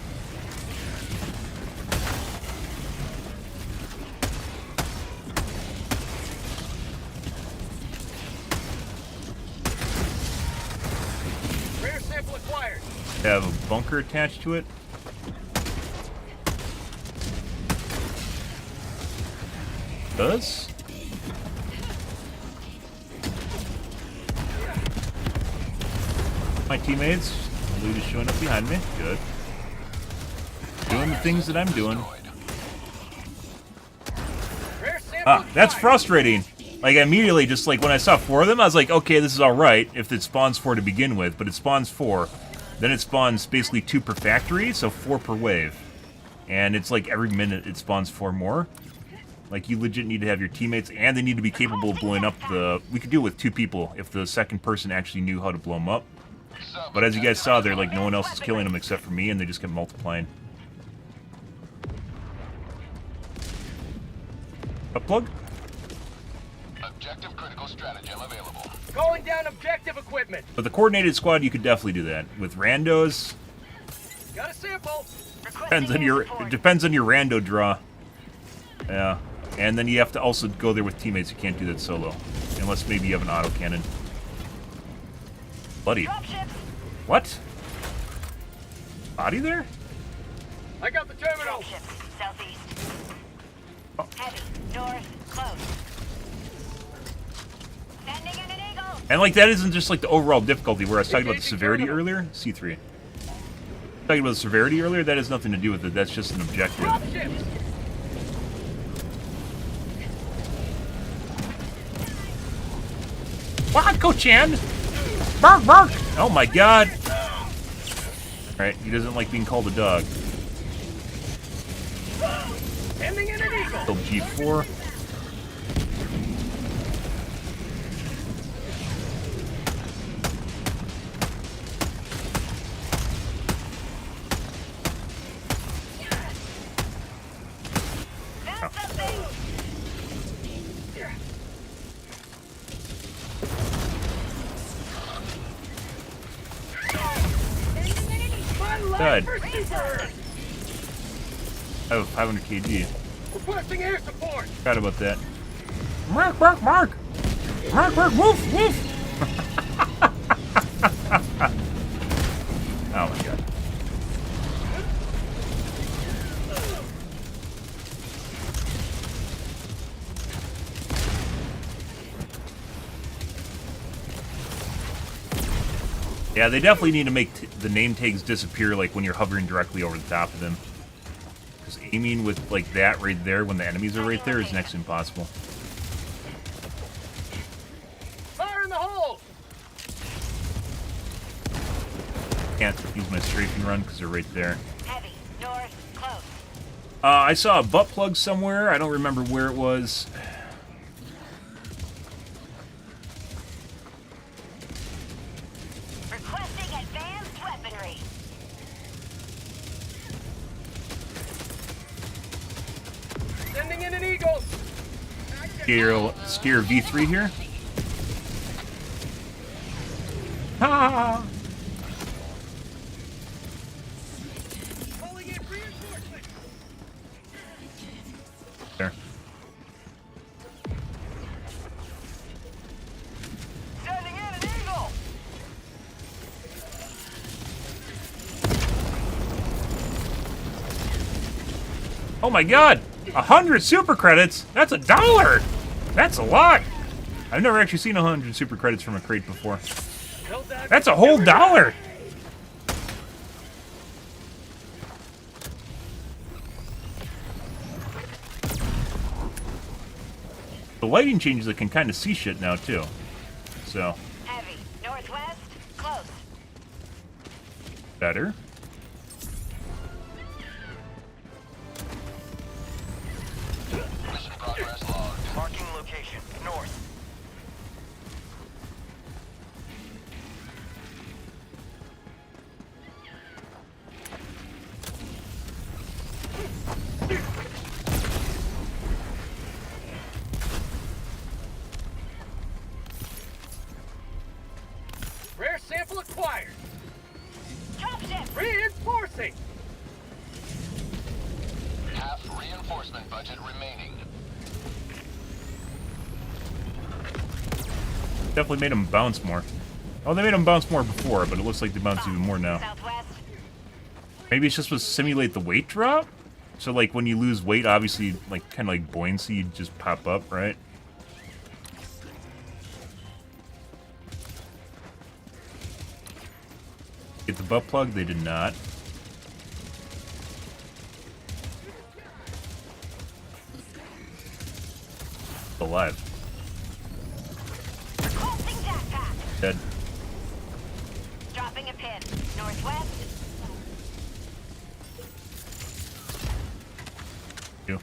Rare sample acquired. Have a bunker attached to it. Does? My teammates, loot is showing up behind me. Good. Doing the things that I'm doing. Rare sample Ah, that's frustrating. Like, immediately, just like when I saw 4 of them, I was like, okay, this is alright if it spawns 4 to begin with, but it spawns 4. Then it spawns basically 2 per factory, so 4 per wave. And it's like every minute it spawns 4 more. Like, you legit need to have your teammates, and they need to be capable of blowing up the... We could do it with 2 people if the second person actually knew how to blow them up. But as you guys saw there, like, no one else is killing them except for me, and they just kept multiplying. A plug? Objective critical stratagem available. Calling down objective equipment. But the coordinated squad, you could definitely do that. With randos, Got a sample. depends on your rando draw. Yeah. And then you have to also go there with teammates. You can't do that solo. Unless maybe you have an autocannon. Buddy. What? Body there? I got the terminal. Dropships, southeast. Oh. Heavy, north, close. Sending in an eagle. And like that isn't just like the overall difficulty where I was talking about the severity earlier. C3. Talking about the severity earlier, that has nothing to do with it. That's just an objective. Dropships. What, Ko-chan? Bark, bark! Oh my god! Alright, he doesn't like being called a dog. Sending in an eagle. Killed G4. Got something! Good. Super! Oh, 500 kg. Requesting air support! Forgot about that. Mark, Mark, Mark! Mark, Mark, woof, woof! Oh my god. Yeah, they definitely need to make the name tags disappear, like when you're hovering directly over the top of them. Because aiming with like that right there when the enemies are right there is next to impossible. Fire in the hole! Can't use my strafing run because they're right there. Heavy, north, close. I saw a butt plug somewhere. I don't remember where it was. Requesting advanced weaponry. Sending in an eagle! Steer V3 here. Ha! Calling in reinforcements! There. Sending in an eagle. Oh my god! 100 super credits? That's $1! That's a lot! I've never actually seen 100 super credits from a crate before. Helldive That's a whole $1! The lighting changes, I can kind of see shit now too. So, Heavy, northwest, close. better. Mission progress logged. Marking location. North. Rare sample acquired! Dropship. Reinforcing! Half reinforcement budget remaining. Definitely made them bounce more. Oh, they made them bounce more before, but it looks like they bounce even more now. Southwest. Maybe it's just to simulate the weight drop? So, like, when you lose weight, obviously, like, kind of like buoyancy, you just pop up, right? Get the butt plug? They did not. Alive. Requesting jackpack. Dead. Dropping a pin. Northwest. You.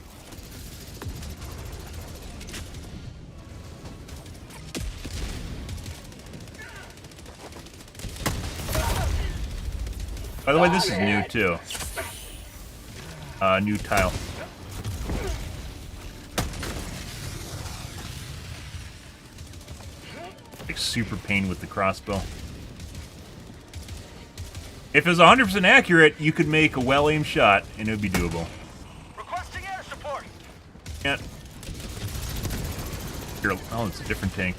By the way, this is new too. New tile. Like super pain with the crossbow. If it was 100% accurate, you could make a well-aimed shot and it would be doable. Requesting air support. Can't. Here, oh, it's a different tank.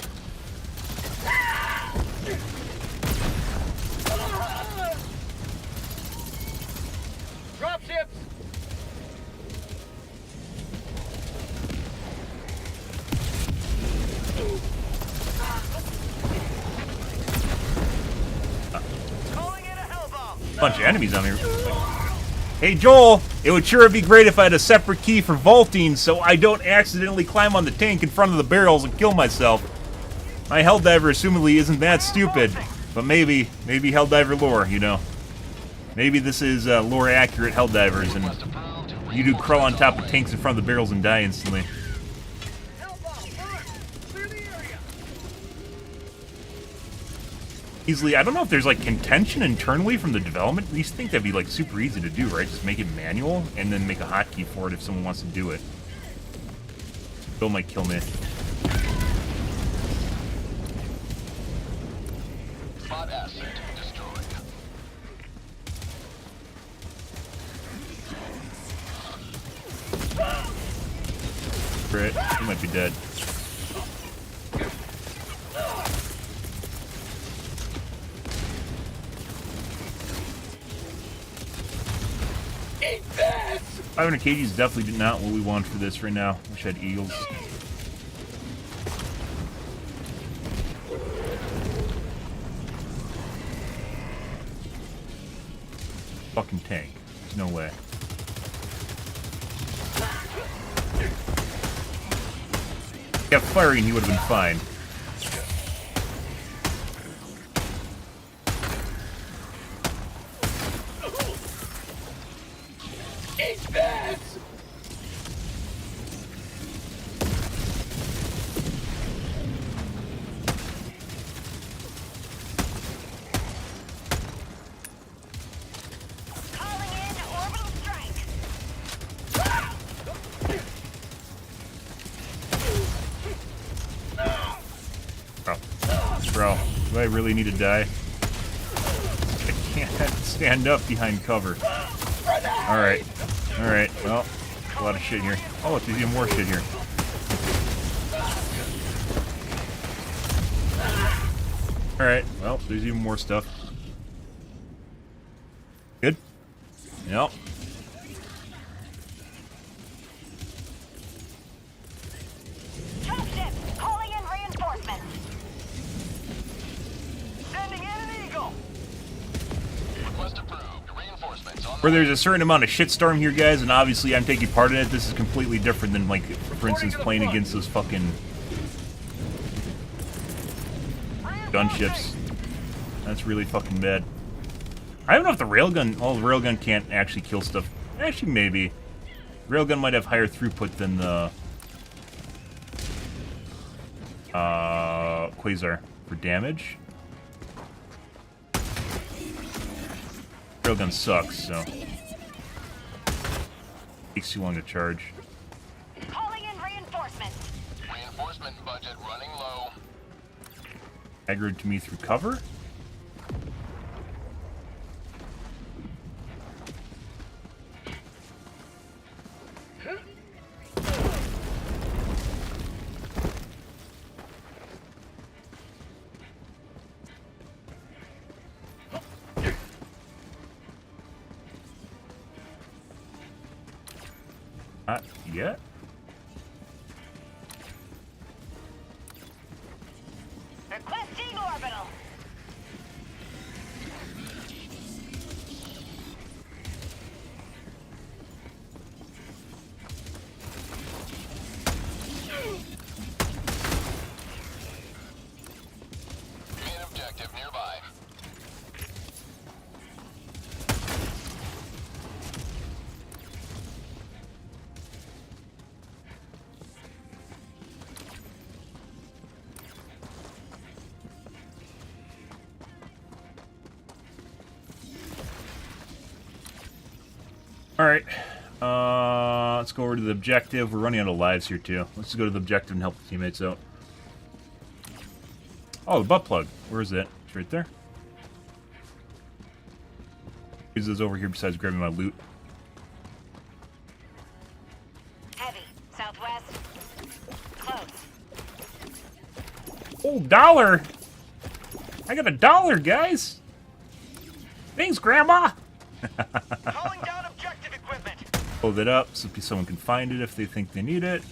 Dropships! Calling in a hellbomb. Bunch of enemies on here. Hey Joel, it would sure be great if I had a separate key for vaulting so I don't accidentally climb on the tank in front of the barrels and kill myself. My Helldiver assumedly isn't that stupid, but maybe Helldiver lore, you know. Maybe this is lore accurate Helldivers and you do crawl on top of tanks in front of the barrels and die instantly. Hellbomb! Burn! Clear the area! Easily, I don't know if there's like contention internally from the development. You think that'd be like super easy to do, right? Just make it manual and then make a hotkey for it if someone wants to do it. Bill might kill me. Spot asset destroyed. Crit. He might be dead. Eat this! 500 kg is definitely not what we want for this right now. Wish I had eagles. Fucking tank. There's no way. If he kept firing, he would have been fine. Eat this! Calling in orbital strike. Bro, do I really need to die? I can't stand up behind cover. Alright. Alright, well, a lot of shit here. Oh, look, there's even more shit here. Alright, well, there's even more stuff. Good? Yep. Truck ship. Calling in reinforcements. Sending in an eagle! Request approved. Reinforcements on Where there's a certain amount of shitstorm here, guys, and obviously I'm taking part in it, this is completely different than, like, for instance, playing against those fucking gunships. That's really fucking bad. I don't know if the railgun... Oh, the railgun can't actually kill stuff. Actually, maybe. Railgun might have higher throughput than the... Quasar for damage. Railgun sucks, so... Takes too long to charge. Calling in reinforcements. Reinforcement budget running low. Aggroed to me through cover? Not yet. Requesting orbital. Main objective nearby. Alright. Let's go over to the objective. We're running out of lives here, too. Let's just go to the objective and help the teammates out. Oh, the butt plug. Where is it? It's right there. Who's this over here besides grabbing my loot? Heavy. Southwest. Close. Oh, $1! I got $1, guys! Thanks, Grandma! Calling down objective equipment! Hold it up so someone can find it if they think they need it.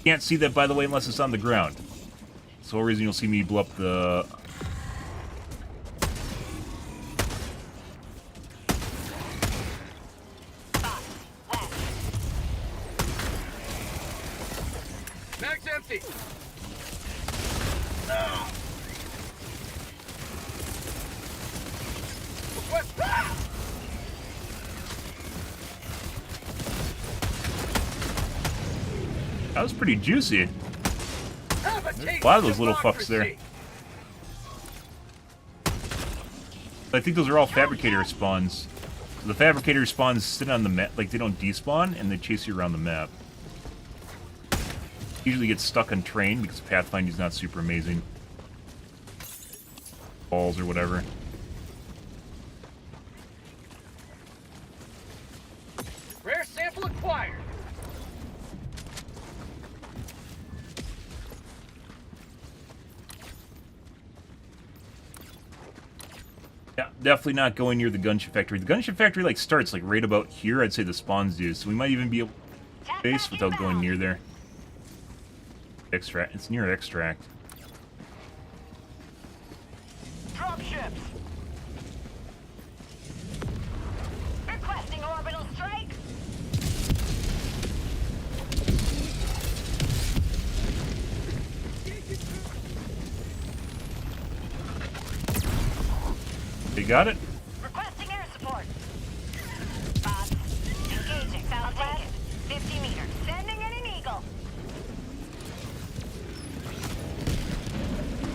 Can't see that, by the way, unless it's on the ground. That's the whole reason you'll see me blow up the... Mag's empty! That was pretty juicy. Have a There's taste a lot of those little fucks democracy. there. I think those are all fabricator spawns. The fabricator spawns sit on the map, like they don't despawn, and they chase you around the map. Usually gets stuck on train because pathfinding's not super amazing. Balls or whatever. Rare sample acquired. Yeah, definitely not going near the gunship factory. The gunship factory like starts like right about here. I'd say the spawns do, so we might even be able to base without going near there. Extract. It's near extract. Drop ships. Requesting orbital strike. They got it. Requesting air support. Bob. Engaging. I'll take it. 50 meters. Sending in an eagle.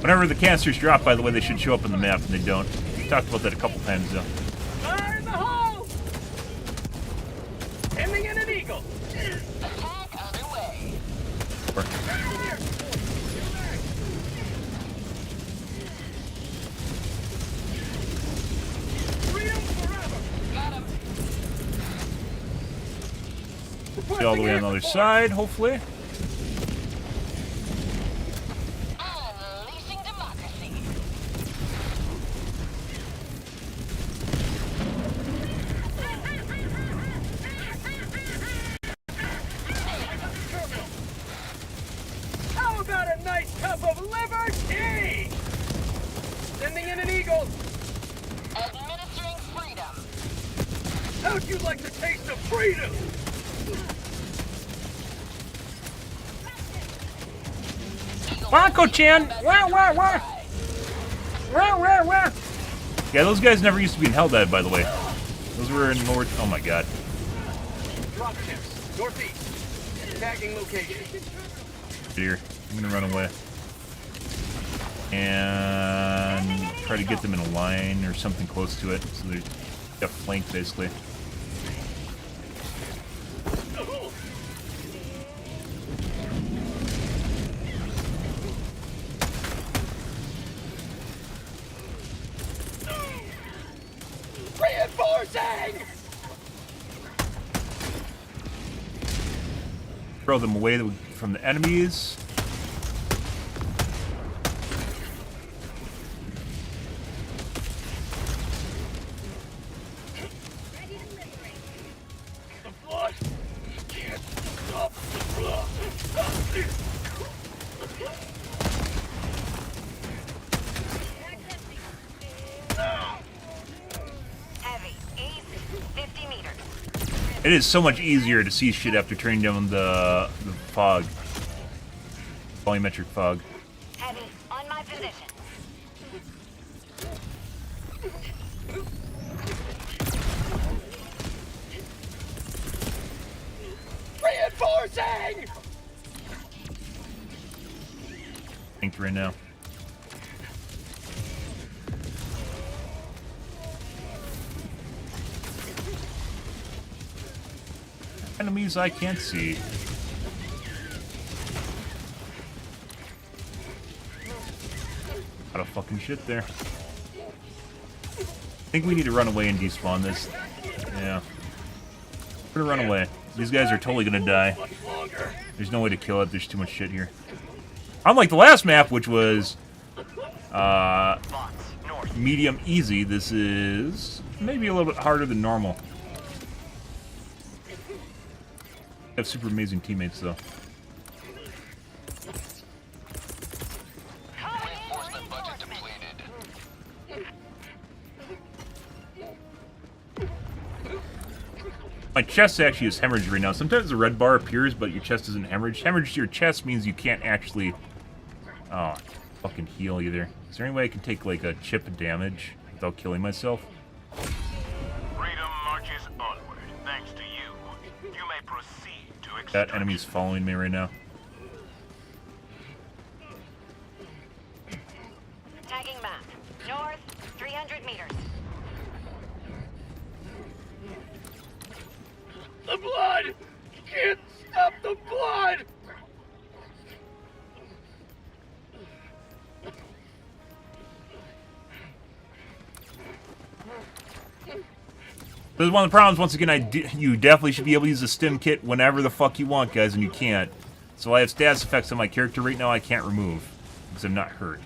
Whenever the canisters drop, by the way, they should show up on the map, and they don't. We talked about that a couple times, though. Fire in the hole! Sending in an eagle. Attack underway. Or- Freedom forever. Got him. Get all the way on the other side, hopefully. Unleashing democracy. How about a nice cup of liver tea? Sending in an eagle. Administering freedom. How'd you like the taste of freedom? Wako-chan! Wah, wah, wah! Wah, wah, wah! Yeah, those guys never used to be in Helldive, by the way. Those were in lower... Oh my god. Drop ships. Northeast. Tagging location. Here. I'm gonna run away. And try to get them in a line or something close to it. So they're flanked, basically. Reinforcing! Throw them away from the enemies. The blood can't stop the blood. Heavy. East. 50 meters. It is so much easier to see shit after turning down the fog. Volumetric fog. Heavy. On my position. Reinforcing! Linked right now. Enemies I can't see. Lot of fucking shit there. I think we need to run away and despawn this. Yeah. We're gonna run away. These guys are totally gonna die. There's no way to kill it. There's too much shit here. Unlike the last map, which was medium easy, this is maybe a little bit harder than normal. I have super amazing teammates, though. Reinforcement budget depleted. My chest actually is hemorrhaged right now. Sometimes the red bar appears, but your chest isn't hemorrhaged. Hemorrhage to your chest means you can't actually... Oh, fucking heal either. Is there any way I can take, like, a chip of damage without killing myself? Freedom marches onward, thanks to you. You may proceed to extract. That enemy's following me right now. Tagging map. North. 300 meters. The blood! Can't stop the blood! This is one of the problems. Once again, you definitely should be able to use the stim kit whenever the fuck you want, guys, and you can't. So I have status effects on my character right now I can't remove because I'm not hurt.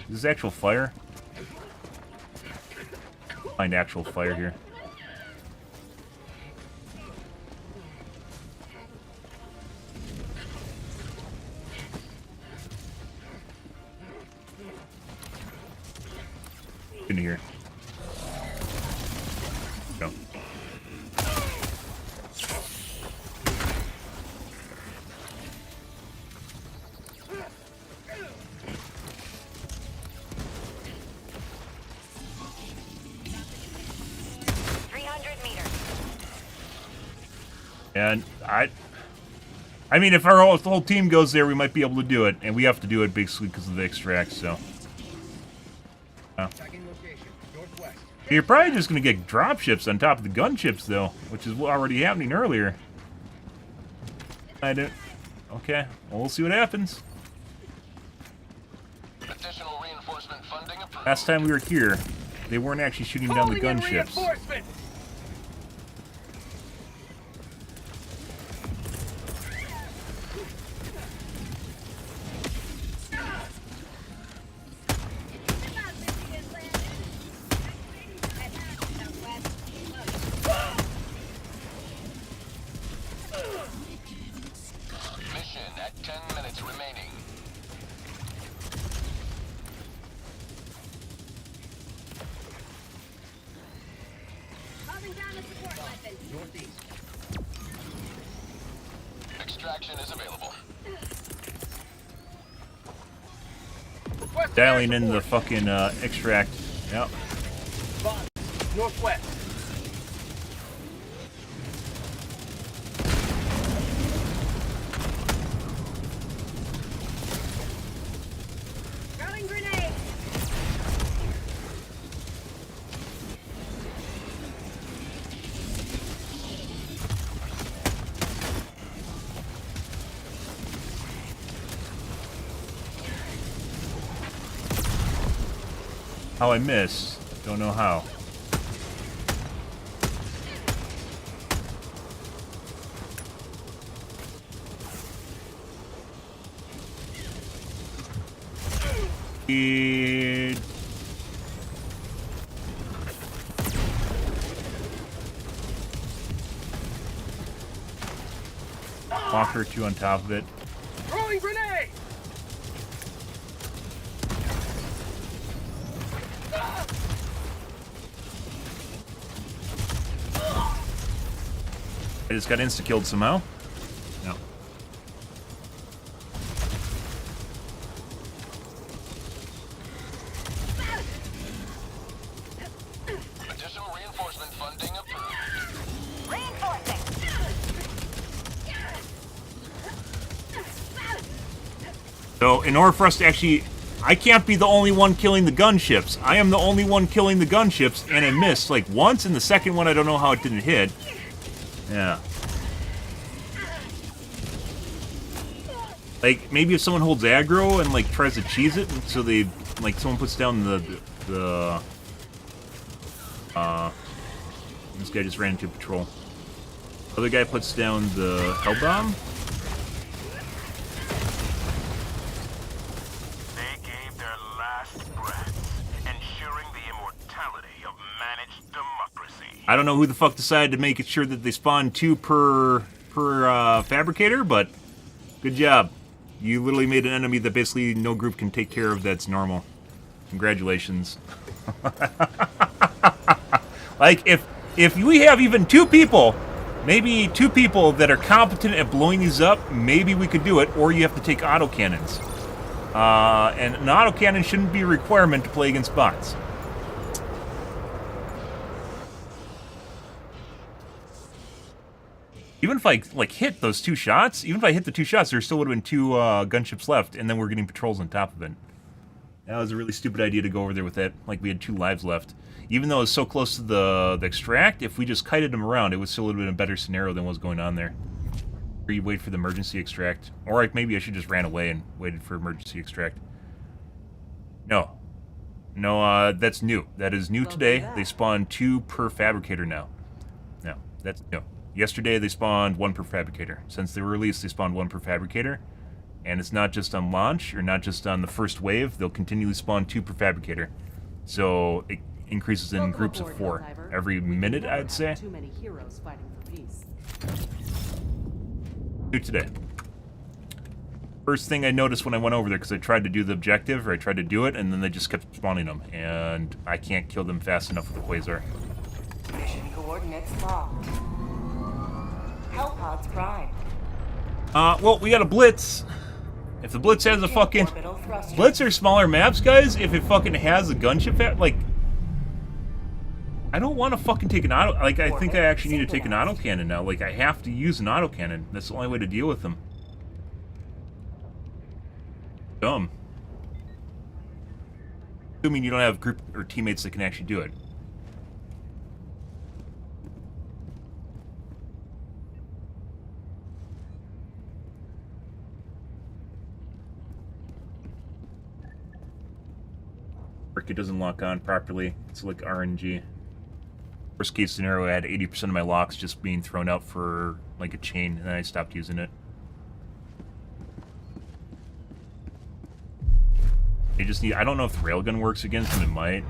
Is this actual fire? Find actual fire here. Into here. Go. And I mean, if if the whole team goes there, we might be able to do it, and we have to do it basically because of the extract. So, you're probably just gonna get drop ships on top of the gunships, though, which is already happening earlier. I don't. Okay, well, we'll see what happens. Additional reinforcement funding approved. Last time we were here, they weren't actually shooting down the gunships. Mission at 10 minutes remaining. Extraction is available. Dialing in the fucking extract. Yep. Northwest. Throwing grenade. How I missed. Don't know how. Walker 2 on top of it. Throwing grenade. I just got insta-killed somehow. No. Additional reinforcement funding approved. Reinforcing. So, in order for us to actually... I can't be the only one killing the gunships. I am the only one killing the gunships, and I missed, like, once, and the second one I don't know how it didn't hit. Yeah. Like, maybe if someone holds aggro and, like, tries to cheese it, and so they... Like, someone puts down the this guy just ran into patrol. Other guy puts down the hell bomb. They gave their last breaths, ensuring the immortality of managed democracy. I don't know who the fuck decided to make it sure that they spawn 2 per fabricator, but good job. You literally made an enemy that basically no group can take care of that's normal. Congratulations. Like, if we have even 2 people, maybe 2 people that are competent at blowing these up, maybe we could do it, or you have to take autocannons. And an autocannon shouldn't be a requirement to play against bots. Even if I, like, hit those 2 shots, even if I hit the 2 shots, there still would have been 2 gunships left, and then we're getting patrols on top of it. That was a really stupid idea to go over there with that, like we had 2 lives left. Even though it was so close to the extract, if we just kited them around, it would still have been a better scenario than what was going on there. Or you wait for the emergency extract. Or maybe I should just ran away and waited for emergency extract. No. No, that's new. That is new today. They spawn 2 per fabricator now. That's yesterday they spawned 1 per fabricator. Since they were released, they spawned 1 per fabricator. And it's not just on launch, or not just on the first wave. They'll continually spawn 2 per fabricator. So it increases in groups of 4 every minute, I'd say. Too many heroes fighting for peace. New today. First thing I noticed when I went over there, because I tried to do the objective, or I tried to do it, and then they just kept spawning them, and I can't kill them fast enough with the Quasar. Mission coordinates locked. Hellpods prime. Well, we got a Blitz. If the Blitz has a fucking... Blitz are smaller maps, guys. If it fucking has a gunship, like... I don't want to fucking take an auto... Like, I think I actually need to take an autocannon now. Like, I have to use an autocannon. That's the only way to deal with them. Dumb. Assuming you don't have group or teammates that can actually do it. It doesn't lock on properly. It's like RNG. Worst case scenario, I had 80% of my locks just being thrown out for like a chain, and then I stopped using it. They just need... I don't know if the railgun works against them. It might.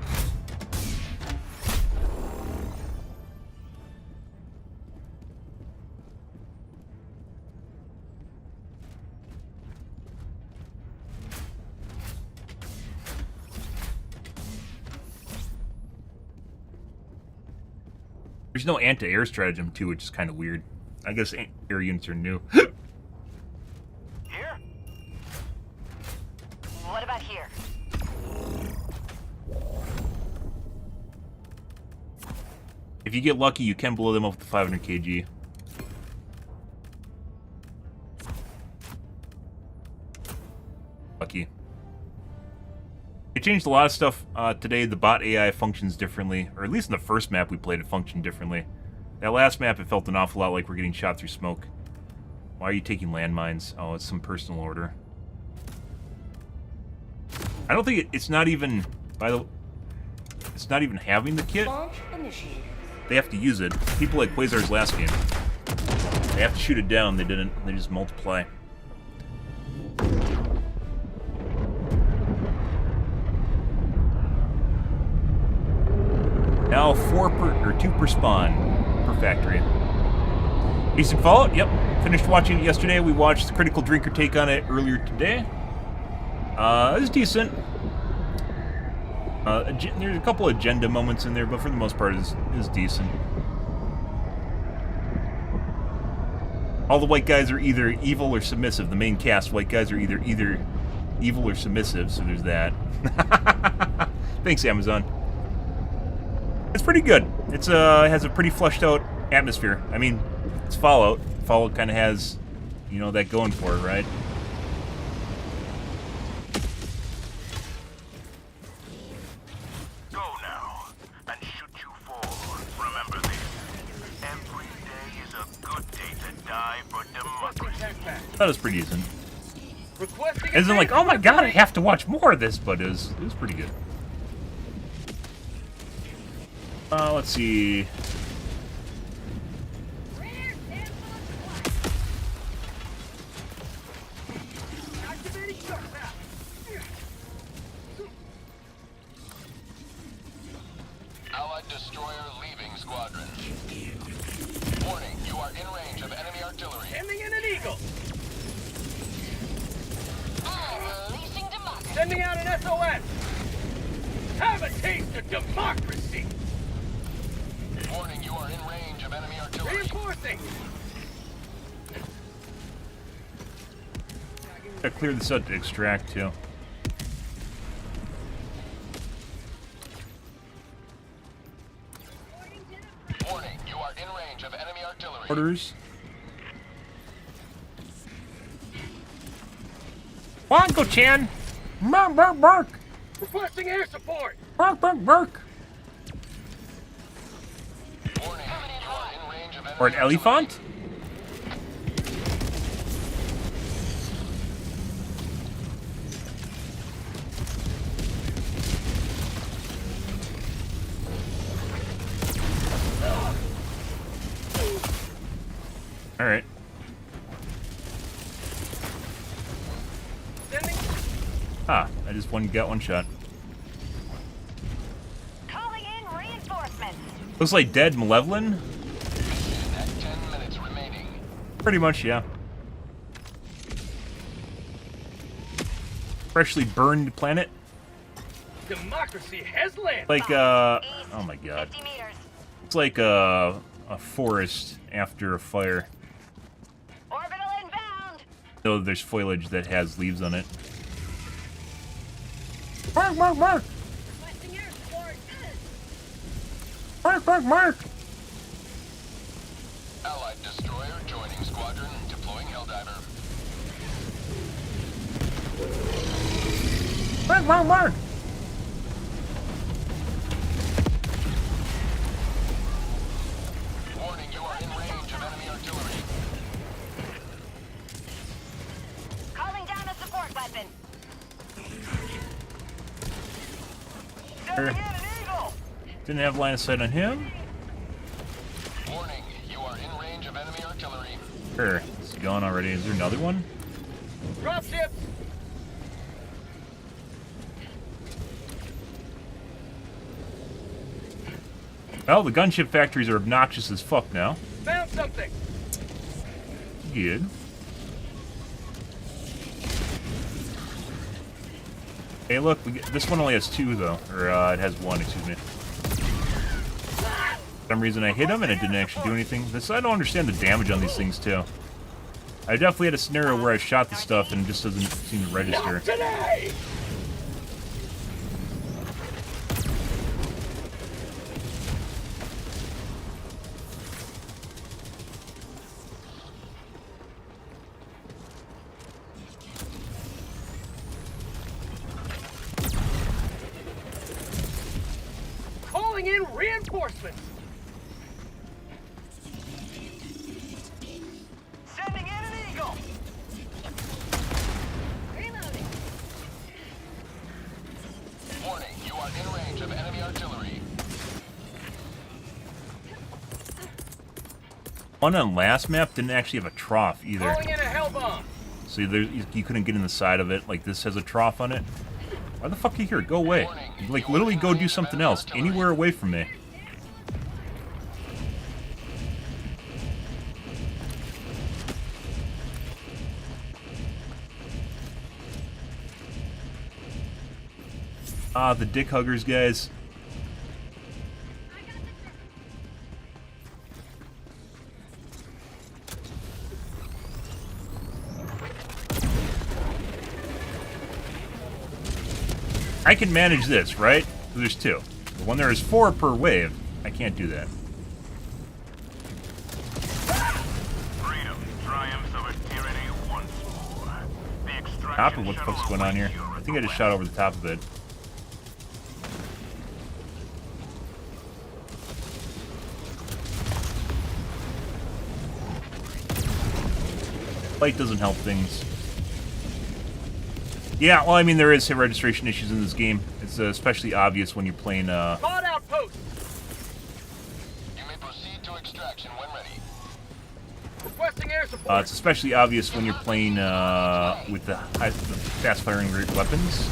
There's no anti-air stratagem, too, which is kind of weird. I guess air units are new. Here? What about here? If you get lucky, you can blow them up with the 500 kg. Lucky. They changed a lot of stuff today. The bot AI functions differently, or at least in the first map we played, it functioned differently. That last map, it felt an awful lot like we're getting shot through smoke. Why are you taking landmines? Oh, it's some personal order. I don't think it's not even, it's not even having the kit. Launch initiated. They have to use it. People like Quasar's last game. They have to shoot it down. They didn't. They just multiply. Now 2 per spawn per factory. Decent Fallout. Yep. Finished watching it yesterday. We watched the Critical Drinker take on it earlier today. It was decent. There's a couple of agenda moments in there, but for the most part, it's decent. All the white guys are either evil or submissive. The main cast, white guys are either evil or submissive, so there's that. Thanks, Amazon. It's pretty good. It has a pretty fleshed out atmosphere. I mean, it's Fallout. Fallout kind of has, you know, that going for it, right? Go now and shoot you fall. Remember this. Every day is a good day to die for democracy. That was pretty decent. Requesting It isn't like, oh my god, I have to watch more of this, but it was pretty good. Let's see. Allied destroyer leaving squadron. Warning, you are in range of enemy artillery. Sending in an eagle. I'm releasing democracy. Sending out an SOS. Have a taste of democracy. Warning, you are in range of enemy artillery. Reinforcing. Gotta clear this out to extract, too. Warning, you are in range of enemy artillery. Orders. Wango Chan! Bark, bark, bark! Requesting air support. Bark, bark, bark! Warning, you are in range of enemy Or an artillery. elephant? Ah, I just got one shot. Calling in reinforcements. Looks like dead Malevolent. At 10 minutes remaining. Pretty much, yeah. Freshly burned planet. Democracy has landed. Like, oh my god. 50 meters. It's like a forest after a fire. Orbital inbound. So there's foliage that has leaves on it. Requesting air support. Mark! Allied destroyer joining squadron, deploying Helldiver. Mark! Warning, you are in range of enemy artillery. Calling down a support weapon. Sending in an eagle. Didn't have line of sight on him. Warning, you are in range of enemy artillery. Sure, it's gone already. Is there another one? Dropship. Well, the gunship factories are obnoxious as fuck now. Found something. Good. Hey, look, this one only has two, though. Or, it has one, excuse me. For some reason I hit him and it didn't actually do anything. I don't understand the damage on these things, too. I definitely had a scenario where I shot the stuff and it just doesn't seem to register. Not today. Calling in reinforcements. Sending in an eagle. Reloading. Warning, you are in range of enemy artillery. One on last map didn't actually have a trough either. Calling in a hell bomb. So you couldn't get in the side of it. Like this has a trough on it. Why the fuck are you here? Go away. Like literally go do something else. Anywhere away from me. Ah, the dick huggers, guys. I can manage this, right? There's two. But when there is 4 per wave, I can't do that. Freedom triumphs over tyranny once more. The extraction Top of what the fuck's going on here? I think I just shot over the top of it. Light doesn't help things. Yeah, well, I mean, there is hit registration issues in this game. It's especially obvious when you're playing, Spot outpost. You may proceed to extraction when ready. Requesting air support. it's especially obvious when you're playing, with the fast-firing weapons.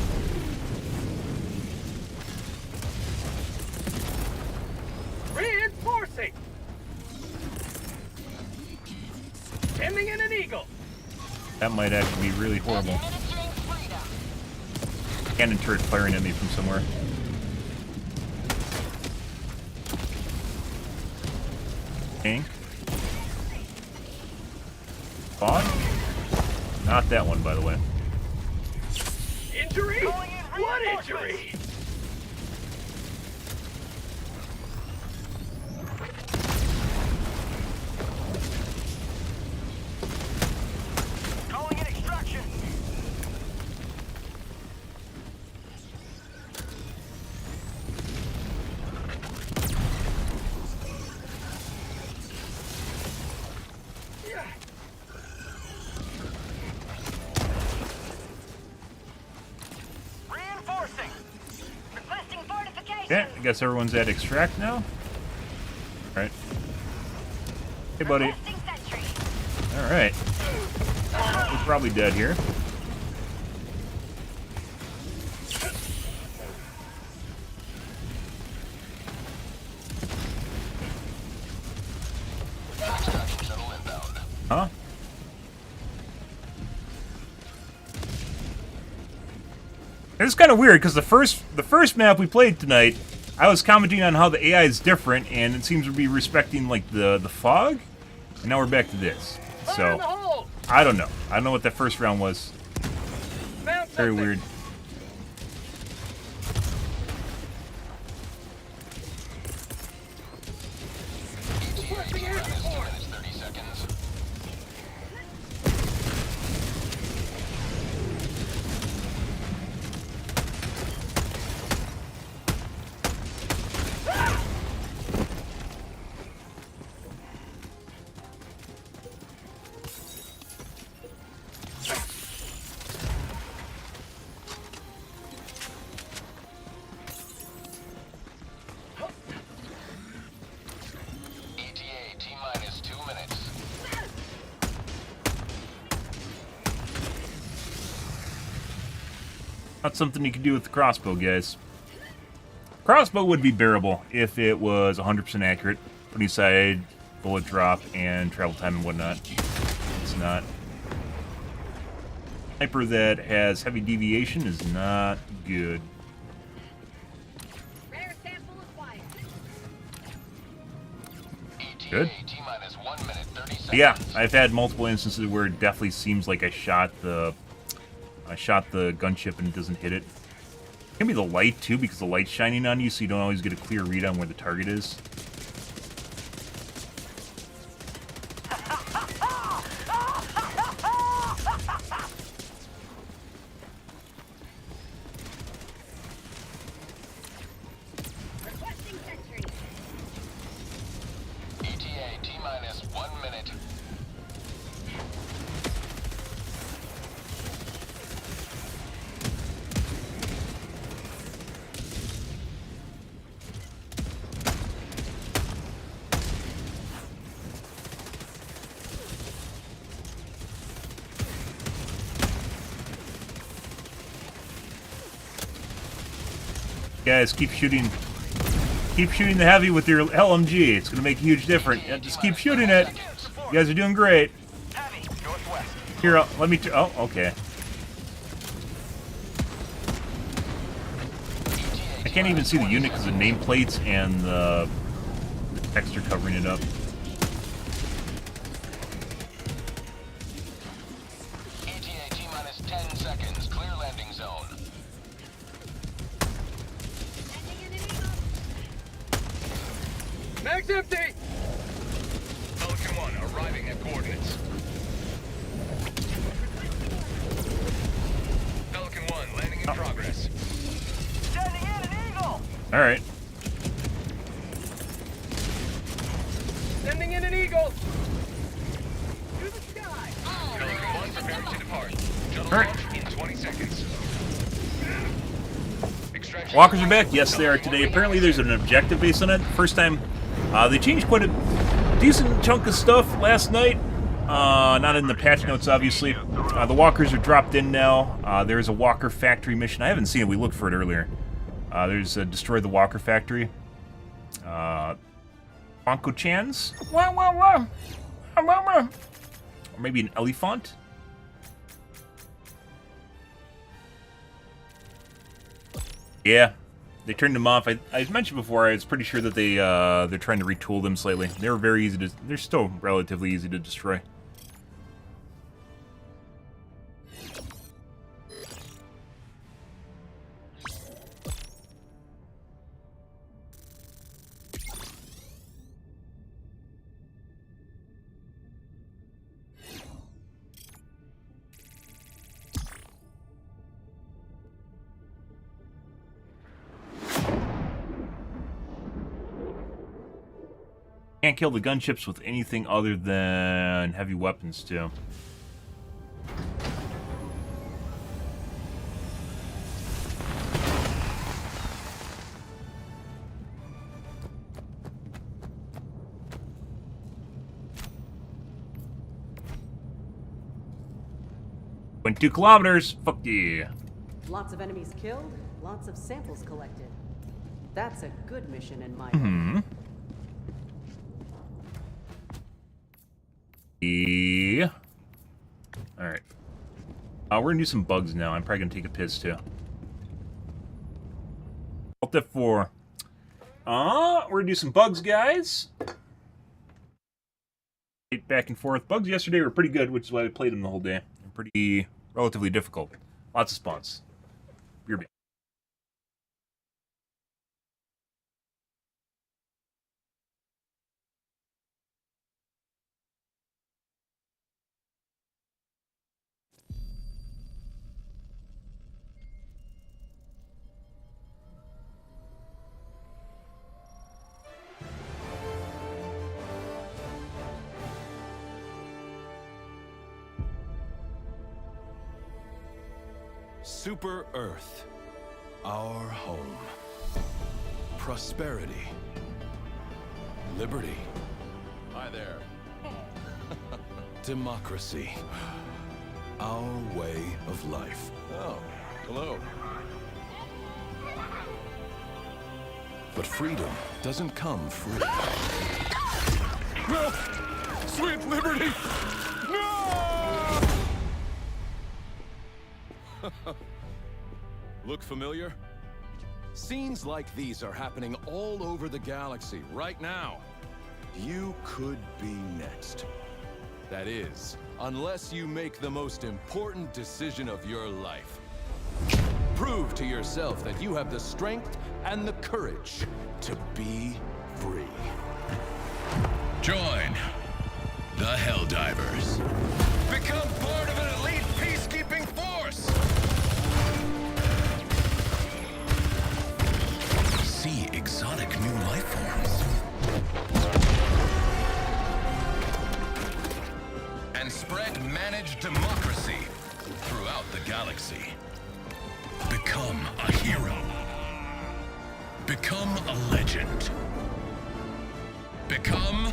Reinforcing. Sending in an eagle. That might actually be really horrible. Administering freedom. Cannon turret firing at me from somewhere. Tank. Bot? Not that one, by the way. Injury? What injury? Calling in extraction. Reinforcing. Requesting fortification. Yeah, I guess everyone's at extract now. Alright. Hey, buddy. Requesting sentry. Alright. We're probably dead here. It's kind of weird because the first map we played tonight, I was commenting on how the AI is different, and it seems to be respecting like the fog. And now we're back to this. Fire in the So hole! I don't know. I don't know what that first round was. Found Very something. weird. Requesting air Minus 2 support. minutes, 30 seconds. ETA, T-minus 2 minutes. Not something you can do with the crossbow, guys. Crossbow would be bearable if it was 100% accurate, putting aside bullet drop and travel time and whatnot. It's not. Sniper that has heavy deviation is not good. Rare sample acquired. ETA, Good. T-minus 1 minute, 30 seconds. But yeah, I've had multiple instances where it definitely seems like I shot the gunship and it doesn't hit it. It can be the light too, because the light's shining on you, so you don't always get a clear read on where the target is. Requesting sentry. ETA, T-minus 1 minute. Guys, keep shooting. Keep shooting the heavy with your LMG. It's gonna make a huge difference. Yeah, just keep shooting it. You guys are doing great. Heavy, northwest. Here, let me. Oh, okay. I can't even see the unit because of nameplates and the texture covering it up. ETA, T-minus 10 seconds. Clear landing zone. Mag's empty! Pelican 1 arriving at coordinates. Pelican 1 landing in progress. Sending in an eagle! All right. Sending in an eagle! Through the sky. Pelican 1 preparing to depart. Shuttle All right. launch in 20 seconds. Extraction. Walkers are back. Yes, they are today. Apparently, there's an objective based on it. First time, they changed quite a decent chunk of stuff last night. Not in the patch notes, obviously. The walkers are dropped in now. There's a walker factory mission. I haven't seen it. We looked for it earlier. There's destroy the walker factory. Bonko Chan's. Or maybe an elephant. Yeah, they turned them off. I mentioned before, I was pretty sure that they're trying to retool them slightly. They were very easy to. They're still relatively easy to destroy. Can't kill the gunships with anything other than heavy weapons, too. Went 2 kilometers. Fuck yeah. Lots of enemies killed, lots of samples collected. That's a good mission in my Hmm. Yeah. Alright. We're gonna do some bugs now. I'm probably gonna take a piss too. Alt F4. We're gonna do some bugs, guys. Back and forth. Bugs yesterday were pretty good, which is why I played them the whole day. They're pretty relatively difficult. Lots of spawns. You're back. Super Earth, our home. Prosperity. Liberty. Hi there. Democracy. Our way of life. Oh, hello. But freedom doesn't come free. No! Sweet liberty! No! Look familiar? Scenes like these are happening all over the galaxy right now. You could be next. That is, unless you make the most important decision of your life. Prove to yourself that you have the strength and the courage to be free. Join the Helldivers. Become part of an elite peacekeeping force! See exotic new life forms. And spread managed democracy throughout the galaxy. Become a hero. Become a legend. Become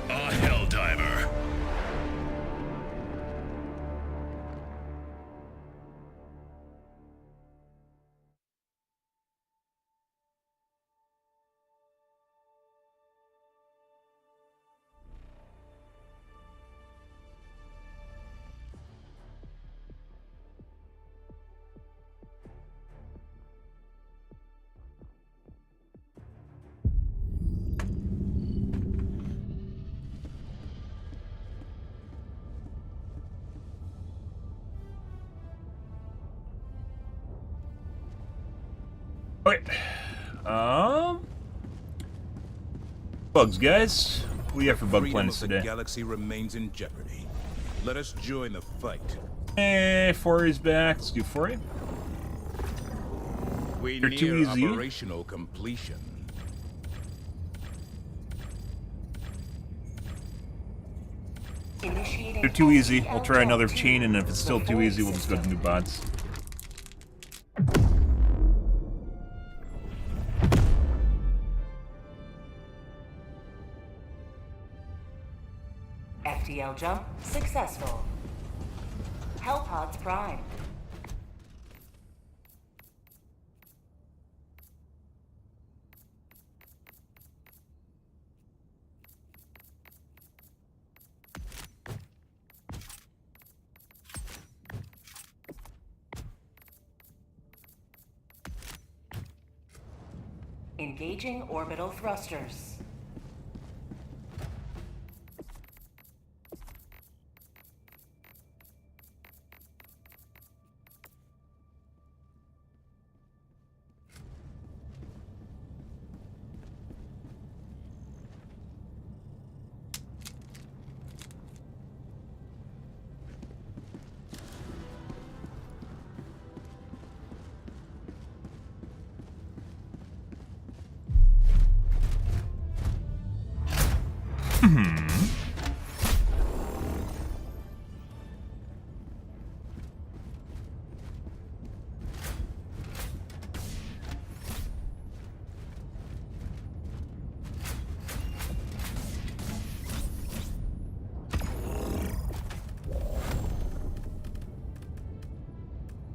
a Helldiver. Okay. Bugs, guys. What do you have for bug Freedom plans of the today? galaxy remains in jeopardy. Let us join the fight. Fory's back. Let's do Fory. We You're too near easy. operational completion. Initiating They're too easy. LT2. We'll try another chain, and if it's still too easy, we'll just go to new bots. FTL jump successful. Hellpods prime. Engaging orbital thrusters.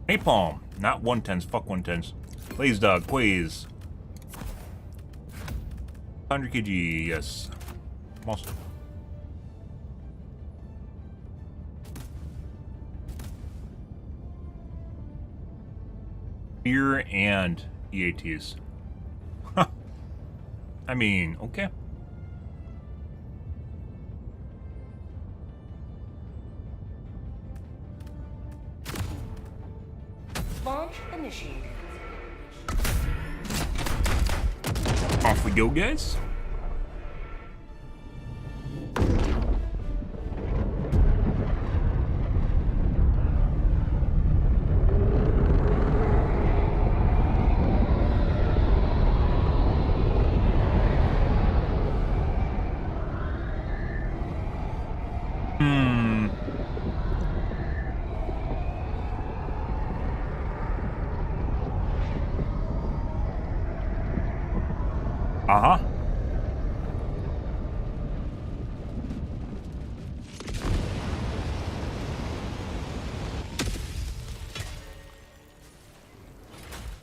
Napalm, not 110s. Fuck 110s. Blaze Dog, Quaze. 100 kg, yes. Most. Beer and EATs. I mean, okay. Launch initiated. Off we go, guys. Uh-huh.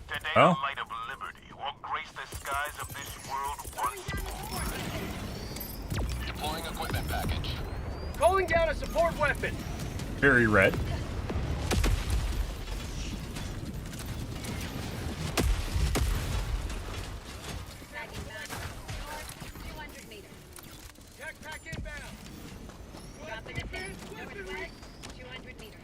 Today, Oh. the light of liberty will grace the skies of this world once more. Deploying equipment package. Calling down a support weapon. Very red. Backpack inbound. Dropping a pin. Northwest, 200 meters.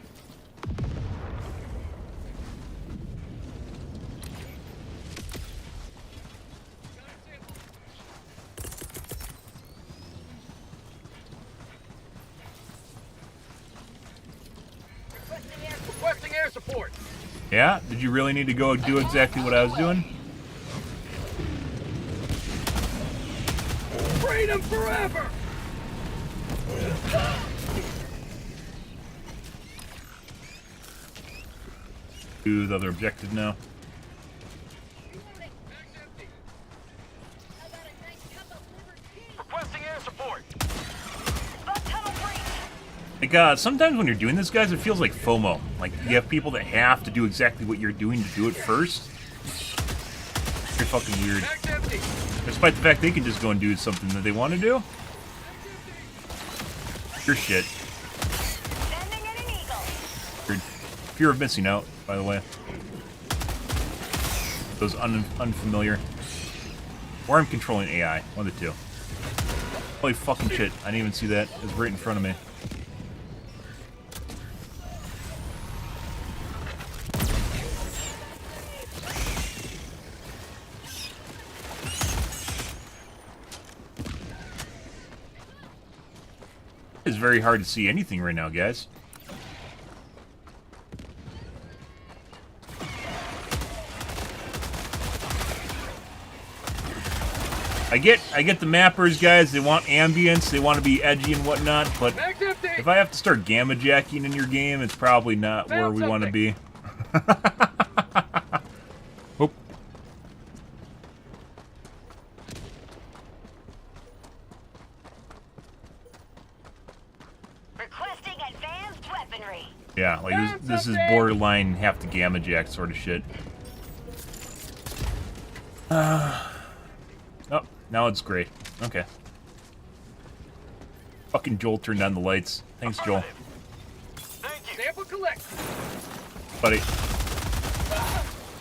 Requesting air support. Yeah? Did you really need to go do exactly what I was doing? Freedom forever! Do the other objective now. Requesting air support. Like, sometimes when you're doing this, guys, it feels like FOMO. Like, you have people that have to do exactly what you're doing to do it first. You're fucking weird. Bag's empty. Despite the fact they can just go and do something that they want to do. Your shit. Sending in an eagle. Weird. Fear of missing out, by the way. Those unfamiliar. Or I'm controlling AI. One of the two. Holy fucking shit. I didn't even see that. It was right in front of me. It's very hard to see anything right now, guys. I get the mappers, guys. They want ambience. They want to be edgy and whatnot. But Bag's empty. if I have to start gamma jacking in your game, it's probably not where we want to be. Oop. Requesting advanced weaponry. Yeah, like this is borderline have to gamma jack sort of shit. Oh, now it's great. Okay. Fucking Joel turned on the lights. Thanks, Joel. Thank you. Sample collect. Buddy.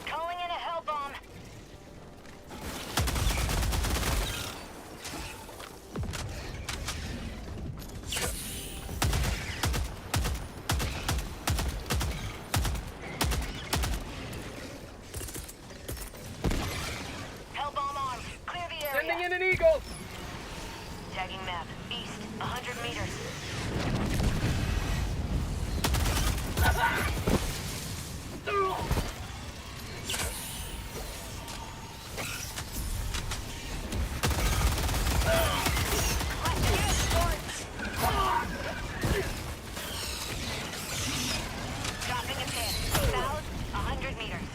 Calling in a hell bomb. Hell bomb armed. Clear the area. Sending in an eagle. Tagging map. East, 100 meters. Dropping a pin. South, 100 meters.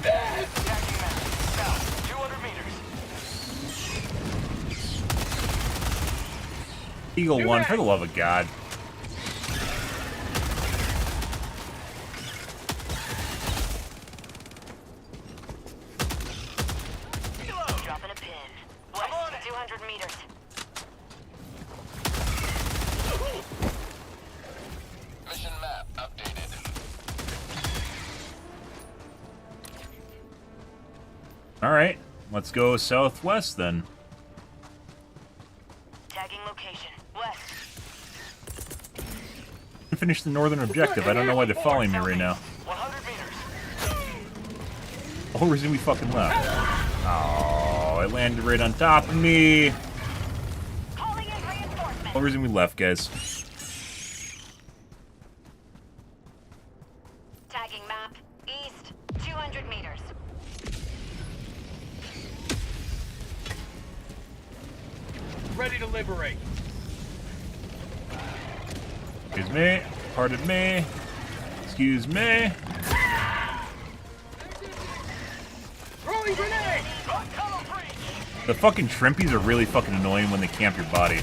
Tagging map. South, 200 meters. Eagle 1, for the love of God. Dropping a pin. West, 200 meters. Mission map updated. Let's go southwest then. Tagging location. West. Finish the northern objective. I don't know why they're following me right now. 100 meters. The whole reason we fucking left. Oh, it landed right on top of me. Calling in The reinforcement. whole reason we left, guys. Tagging map. East. 200 meters. Ready to liberate. Excuse me. Pardon me. Excuse me. Throwing grenade! The fucking shrimpies are really fucking annoying when they camp your body.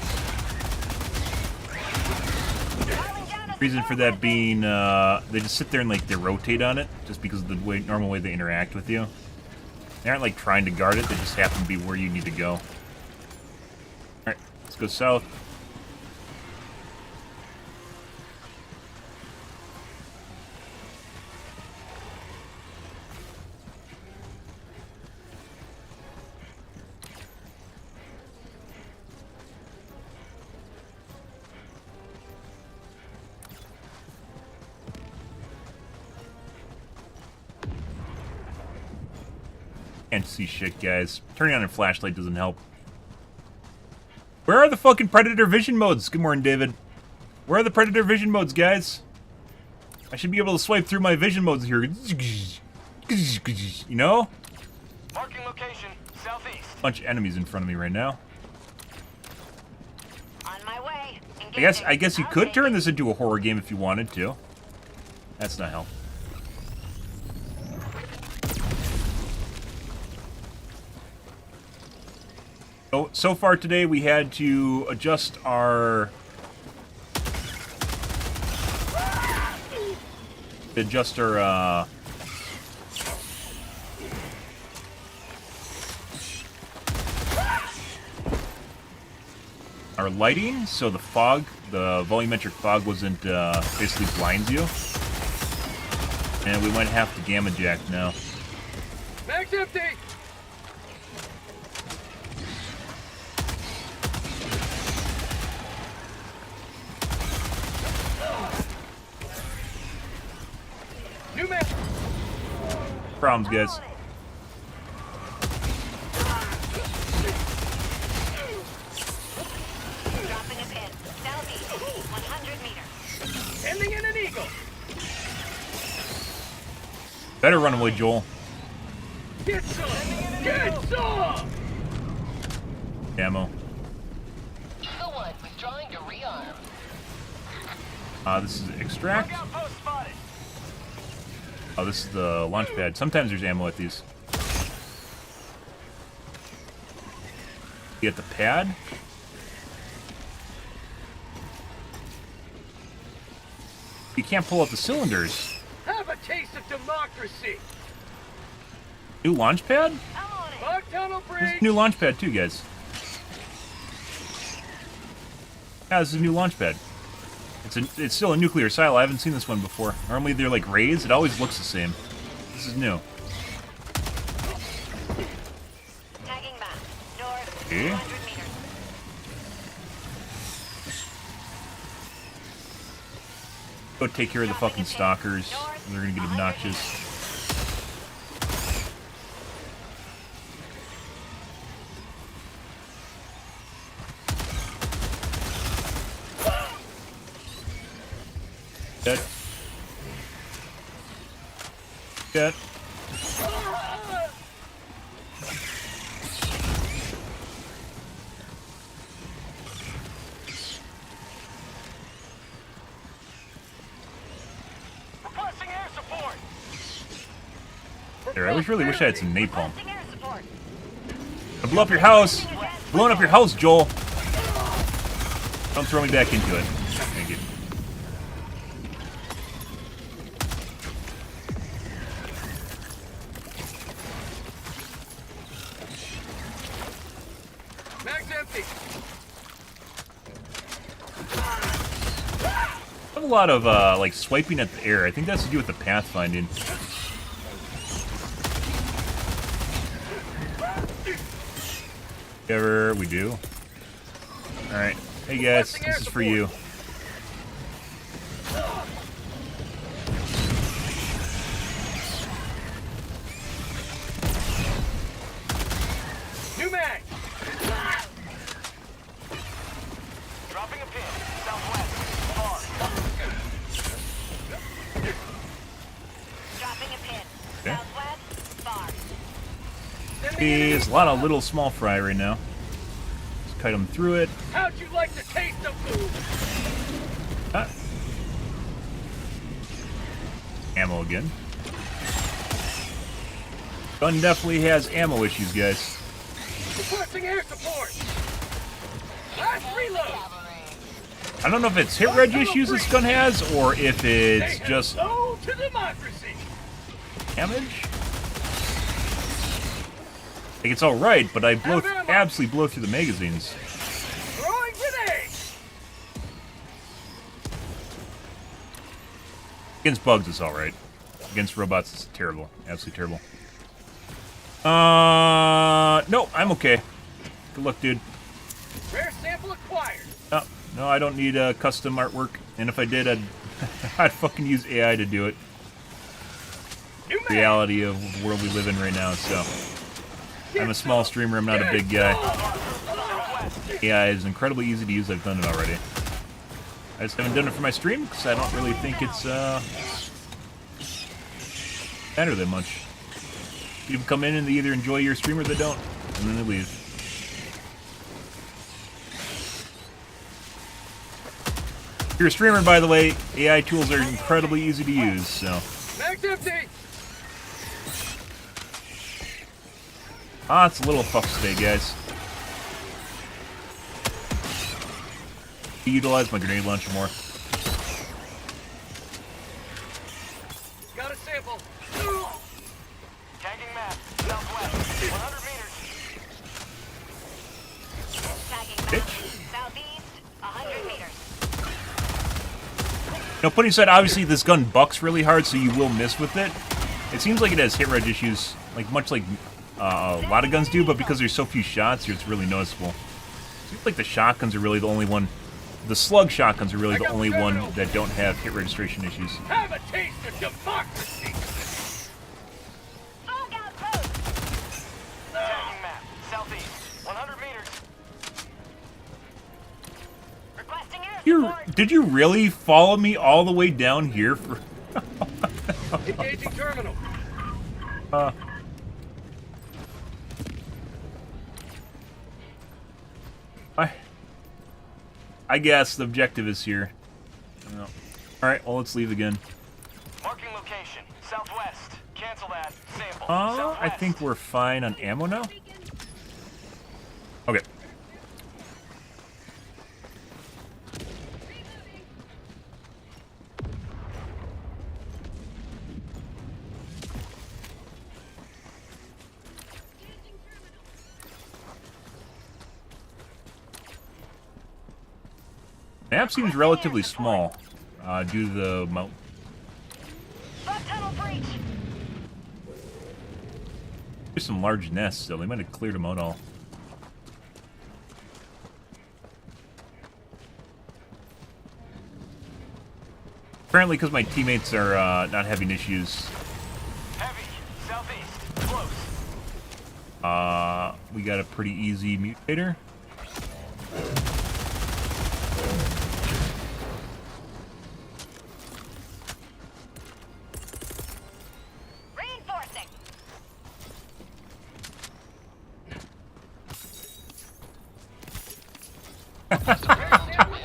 Reason for that being, they just sit there and like they rotate on it, just because of the way, normal way they interact with you. They aren't like trying to guard it; they just happen to be where you need to go. All right, let's go south. Can't see shit, guys. Turning on a flashlight doesn't help. Where are the fucking Predator vision modes? Good morning, David. Where are the Predator vision modes, guys? I should be able to swipe through my vision modes here. You know? Marking location, southeast. Bunch of enemies in front of me right now. On my way. I guess you could turn this into a horror game if you wanted to. That's not helpful. So far today, we had to adjust our lighting, so the fog, the volumetric fog wasn't basically blinds you. And we went half the gamma jack now. Mag's empty! New mag! Problems, guys. Dropping a pin. Southeast. 100 meters. Ending in an eagle! Better run away, Joel. Get some! Get some! Ammo. The one withdrawing to rearm. This is extract. Outpost spotted. Oh, this is the launch pad. Sometimes there's ammo at these. You get the pad. You can't pull out the cylinders. Have a taste of democracy! New launch pad? Bug tunnel This breach! is a new launch pad too, guys. Yeah, this is a new launch pad. It's still a nuclear silo. I haven't seen this one before. Normally they're like raised. It always looks the same. This is new. Tagging map. North. Okay. 200 meters. Go take care of the fucking stalkers. They're gonna get obnoxious. Dead. Dead. Requesting air support. There, I really wish I had some napalm. Requesting air support. I blew up your house! Blowing up your house, Joel! Don't throw me back into it. Thank you. Mag's empty! I have a lot of, like, swiping at the air. I think that's to do with the pathfinding. Ever we do. Alright. Hey guys, this is for you. New mag! Dropping a pin. Southwest. Far. Dropping a pin. Okay. Southwest, far. There's a lot of little small fry right now. Just kite them through it. How'd you like the taste of food? Ah. Ammo again. Gun definitely has ammo issues, guys. Requesting air support! Last reload! I don't know if it's hit reg issues this gun has, or if it's just Hello to democracy! damage. Like, it's alright, but I absolutely blow through the magazines. Throwing grenade! Against bugs, it's alright. Against robots, it's terrible. Absolutely terrible. No, I'm okay. Good luck, dude. Rare sample acquired. No, I don't need custom artwork. And if I did, I'd fucking use AI to do it. Reality of the world we live in right now, so. I'm a small streamer, I'm not a big guy. AI is incredibly easy to use, I've done it already. I just haven't done it for my stream, because I don't really think it's, matter that much. People come in and they either enjoy your stream or they don't, and then they leave. If you're a streamer, by the way, AI tools are incredibly easy to use, so. Mag's empty! Ah, it's a little fuck today, guys. Utilize my grenade launcher more. Got a sample. Tagging map. Southwest. 100 meters. Tagging map. Bitch. Southeast, 100 meters. Now, putting aside, obviously this gun bucks really hard, so you will miss with it. It seems like it has hit reg issues, like much like a lot of guns do, but because there's so few shots, it's really noticeable. It seems like the shotguns are really the only one. The slug shotguns are really the only one that don't have hit registration issues. Have a taste of democracy! Fog outpost. Tagging map. Southeast. 100 meters. Requesting air support. Did you really follow me all the way down here for? Engaging terminal. I guess the objective is here. No. Alright, well, let's leave again. Marking location. Southwest. Cancel that. Sample. I Southwest. think we're fine on ammo now. Okay. Map seems relatively small due to the mountain. Bug tunnel breach. There's some large nests, so they might have cleared them out all. Apparently, because my teammates are not having issues. Heavy. Southeast. Close. We got a pretty easy mutator. Reinforcing.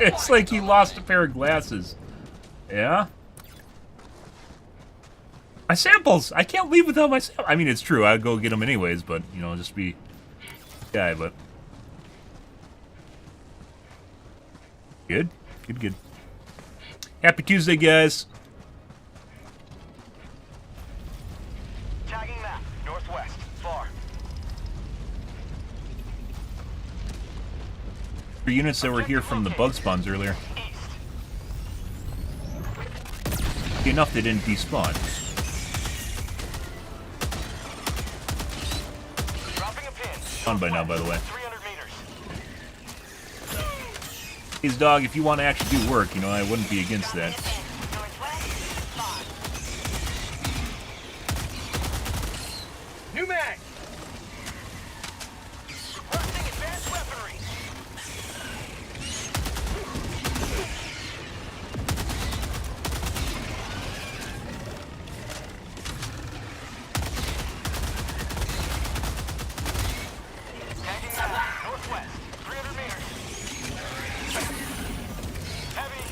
It's like he lost a pair of glasses. Yeah? My samples! I can't leave without my samples. I mean, it's true. I'd go get them anyways, but, you know, just be... guy, but... Good? Good, good. Happy Tuesday, guys. Tagging map. Northwest. Far. For units that were here from the bug spawns earlier. East. Enough they didn't despawn. Dropping a pin. On by now, by the way. 300 meters. His dog, if you want to actually do work, you know, I wouldn't be against that. New mag. Requesting advanced weaponry. Tagging out. Northwest. 300 meters. Heavy.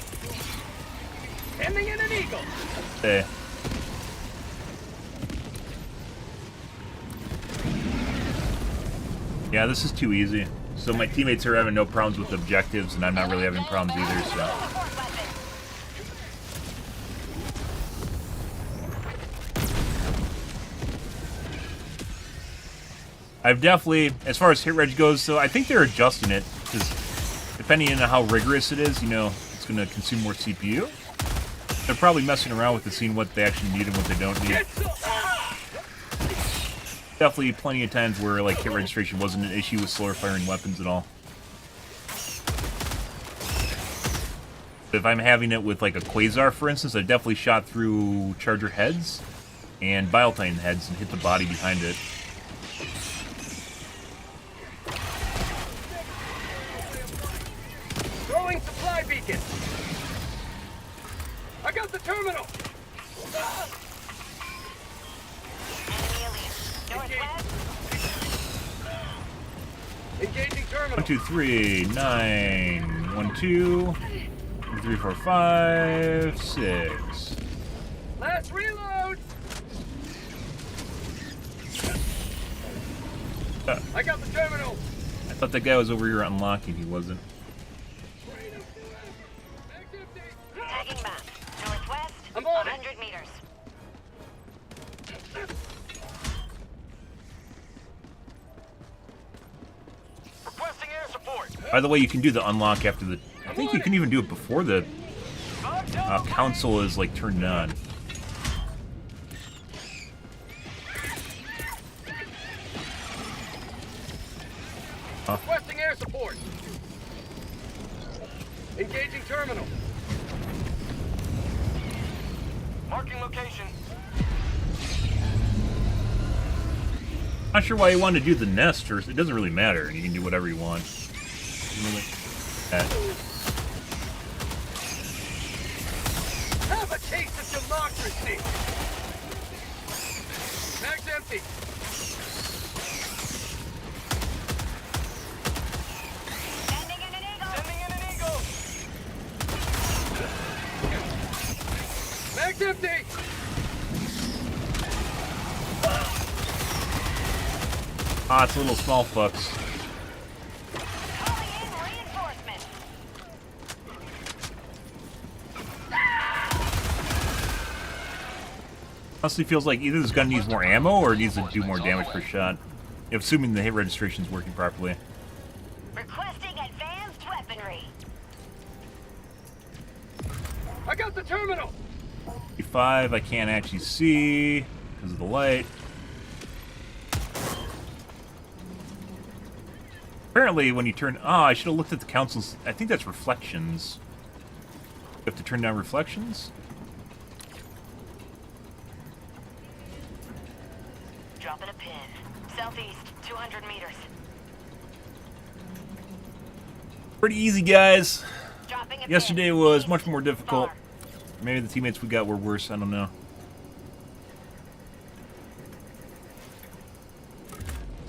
Ending in an eagle. Hey. Yeah, this is too easy. So my teammates are having no problems with objectives, and I'm not really having problems either, so... I've definitely, as far as hit reg goes, so I think they're adjusting it, because depending on how rigorous it is, you know, it's going to consume more CPU. They're probably messing around with it, seeing what they actually need and what they don't need. Definitely plenty of times where, like, hit registration wasn't an issue with slower firing weapons at all. If I'm having it with, like, a Quasar, for instance, I definitely shot through Charger heads and Biotine heads and hit the body behind it. Throwing supply beacon. I got the terminal. Engaging terminal. 1, 2, 3, 9, 1, 2, 3, 4, 5, 6. Last reload. I got the terminal. I thought that guy was over here unlocking. He wasn't. Tagging map. Northwest, I'm on it. 100 meters. Requesting air support. By the way, you can do the unlock after the... I think you can even do it before the console is, like, turned on. Requesting air support. Engaging terminal. Marking location. Not sure why you wanted to do the nest first. It doesn't really matter. You can do whatever you want. Have a taste of democracy. Mag's empty. Sending in an eagle. Sending in an eagle. Mag's empty. Ah, it's a little small fucks. Calling in reinforcements. Honestly, feels like either this gun needs more ammo or it needs to do more damage per shot. Assuming the hit registration is working properly. Requesting advanced weaponry. I got the terminal. 5, I can't actually see because of the light. Apparently, when you turn... Oh, I should have looked at the consoles. I think that's reflections. You have to turn down reflections? Dropping a pin. Southeast, 200 meters. Pretty easy, guys. Dropping a Yesterday pin. was much more difficult. Far. Maybe the teammates we got were worse. I don't know.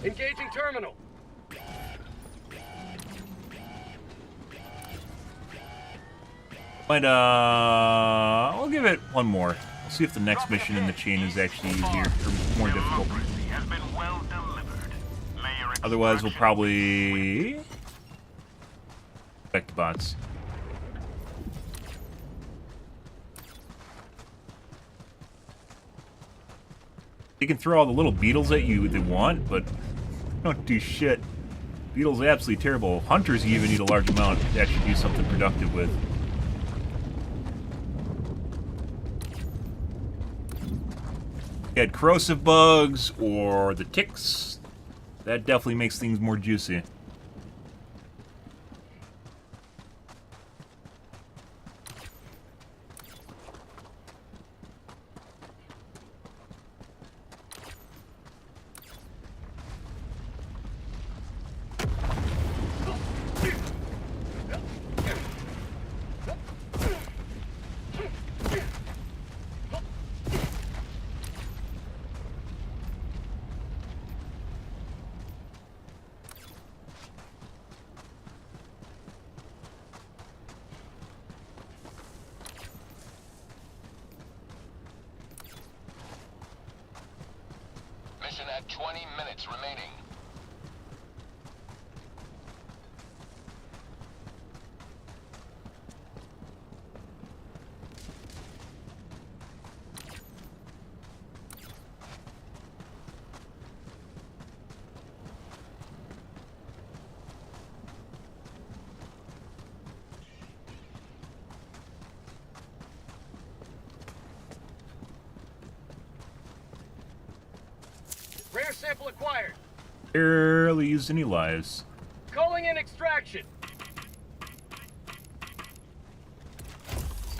Engaging terminal. But, I'll give it one more. We'll see if the next mission in the chain is actually easier or more difficult. Democracy has been well delivered. May your Otherwise, we'll extraction probably... Back to bots. They can throw all the little beetles at you they want, but don't do shit. Beetles are absolutely terrible. Hunters, you even need a large amount to actually do something productive with. You had corrosive bugs or the ticks. That definitely makes things more juicy. extraction at 20 minutes remaining. Rare sample acquired. Barely used any lives. Calling in extraction.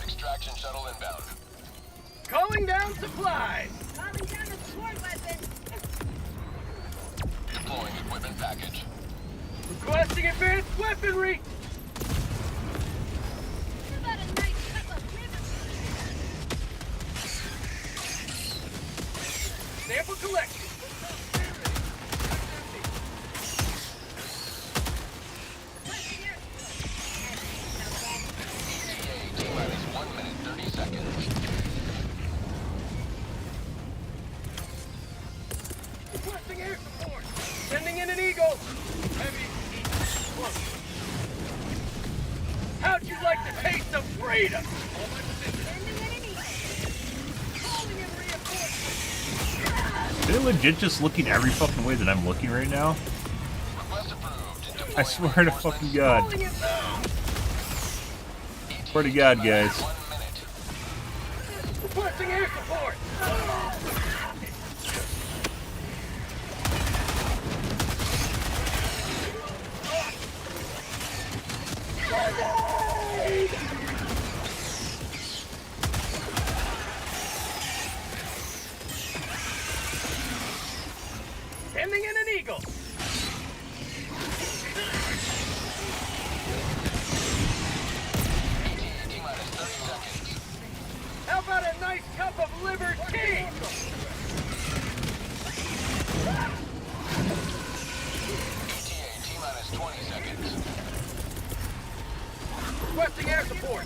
Extraction shuttle inbound. Calling down supplies. Calling down a support weapon. Deploying equipment package. Requesting advanced weaponry. How about a nice cup of liver? Sample collection. T-minus 1 minute, 30 seconds. Requesting air support. Sending in an eagle. Heavy heat. Close. How'd you like the taste of freedom? All my positions. Sending in an eagle. Calling in reinforcements. Are they legit just looking every fucking way that I'm looking right now? Request approved. I swear to fucking God. Calling in Swear to God, guys. 1 minute. Requesting air support. Sending in an eagle. T-minus 30 seconds. How about a nice cup of liver tea? ETA T-minus 20 seconds. Requesting air support.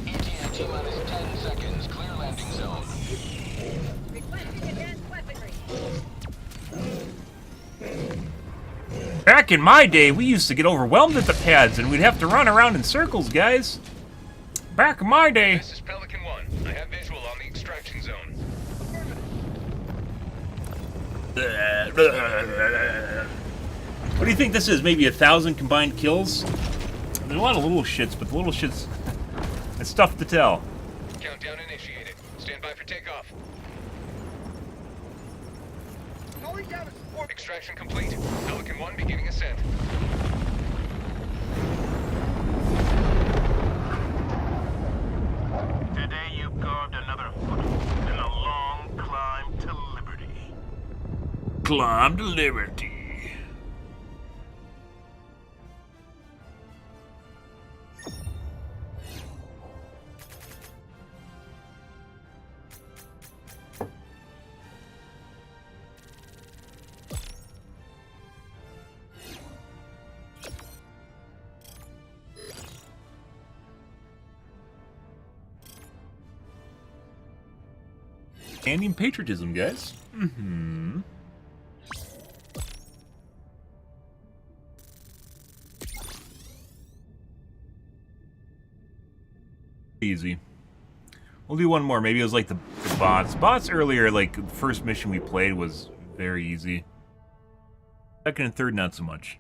ETA T-minus 10 seconds. Clear landing zone. Requesting advanced weaponry. Back in my day, we used to get overwhelmed at the pads and we'd have to run around in circles, guys. Back in my day. This is Pelican 1. I have visual on the extraction zone. What do you think this is? Maybe 1,000 combined kills? There's a lot of little shits, but the little shits... It's tough to tell. Countdown initiated. Stand by for takeoff. Calling down a support. Extraction complete. Pelican 1 beginning ascent. Today you carved another foot in a long climb to liberty. Climb to liberty. Standing patriotism, guys. Mm-hmm. Easy. We'll do one more. Maybe it was like the bots. Bots earlier, like the first mission we played was very easy. Second and third, not so much.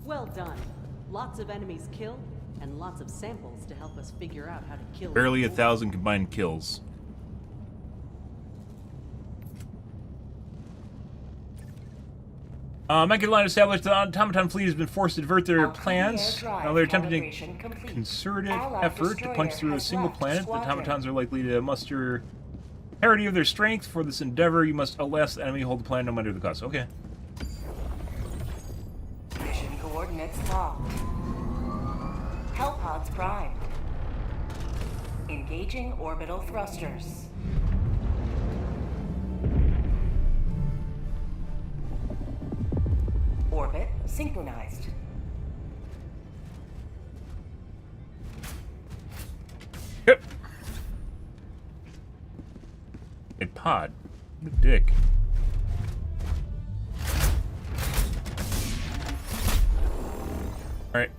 Well done. Lots of enemies killed, and lots of samples to help us figure out how to kill. Barely people. 1,000 combined kills. Mega Line established the automaton fleet has been forced to divert their plans. Now they're attempting a concerted effort to punch through a single planet. The automatons are likely to muster parity of their strength. For this endeavor, you must outlast the enemy, hold the planet no matter the cost. Okay. Mission coordinates locked. Hellpods primed. Engaging orbital thrusters. Orbit synchronized. Yep. A pod. What a dick. Alright.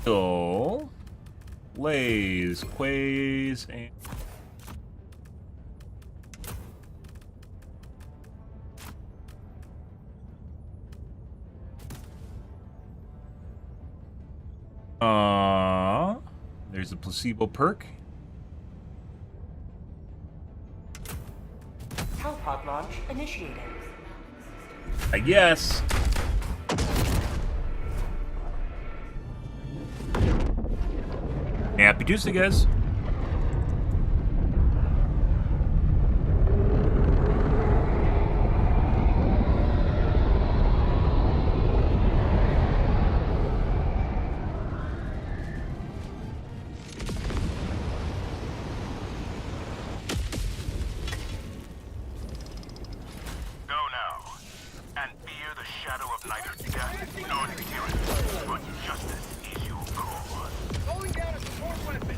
So, Lays, Quays, and... There's a placebo perk. Hellpod launch initiated. I guess. Happy Tuesday, guys. Go now, and fear the shadow of night or death. No experience, but justice is your cause. Calling down a support weapon.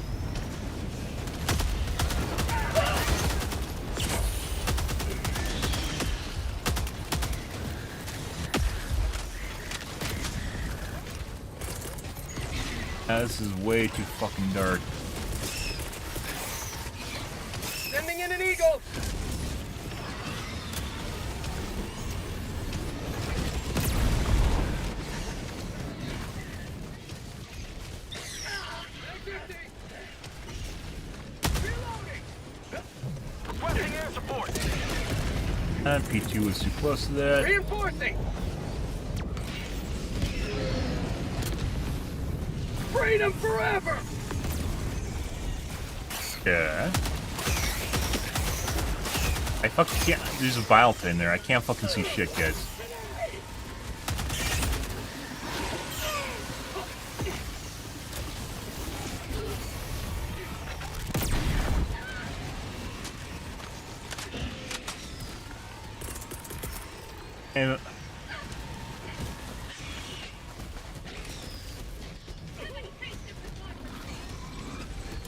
This is way too fucking dark. Sending in an eagle. Requesting air support. And P2 was too close to that. Reinforcing. Freedom forever. Yeah. I fucking can't. There's a Violta in there. I can't fucking see shit, guys. And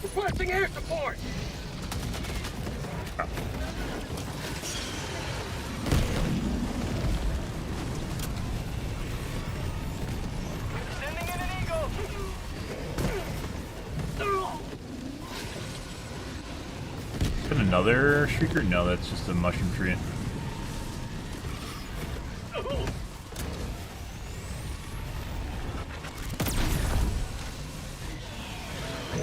Requesting air support. Sending in an eagle. is that another shrieker? No, that's just a mushroom tree.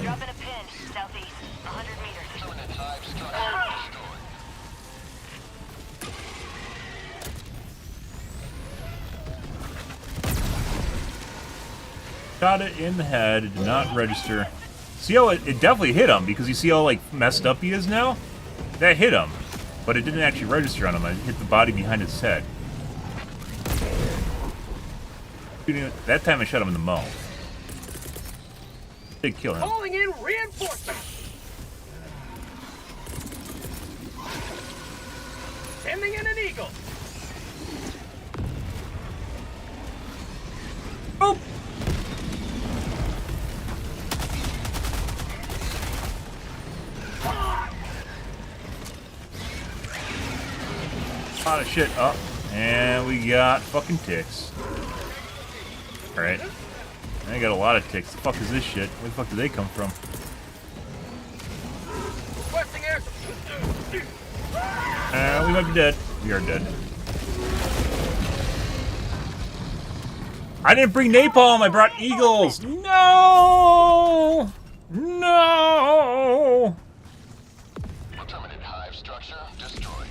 Dropping a pin, southeast, 100 meters. Permanent hive structure destroyed. Shot it in the head. It did not register. See how it definitely hit him, because you see how like messed up he is now? That hit him, but it didn't actually register on him. It hit the body behind his head. That time I shot him in the mouth. Did kill him. Calling in reinforcements. Sending in an eagle. Oh! A lot of shit up, and we got fucking ticks. Alright. I got a lot of ticks. The fuck is this shit? Where the fuck did they come from? Requesting air support. We might be dead. We are dead. I didn't bring napalm, I brought eagles! No! No! Permanent hive structure destroyed.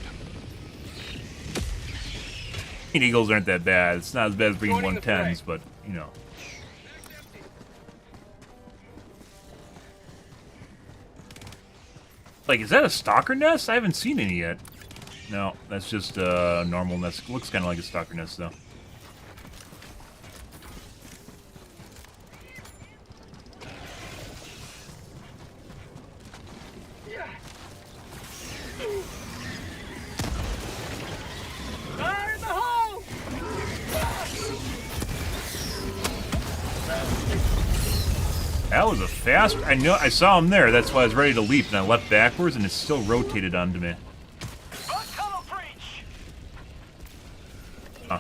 Eagles aren't that bad. It's not as bad as bringing 110s, but, you know. Like, is that a stalker nest? I haven't seen any yet. No, that's just a normal nest. Looks kind of like a stalker nest, though. That was a fast... I know, I saw him there. That's why I was ready to leap, and I leapt backwards, and it still rotated onto me. Huh.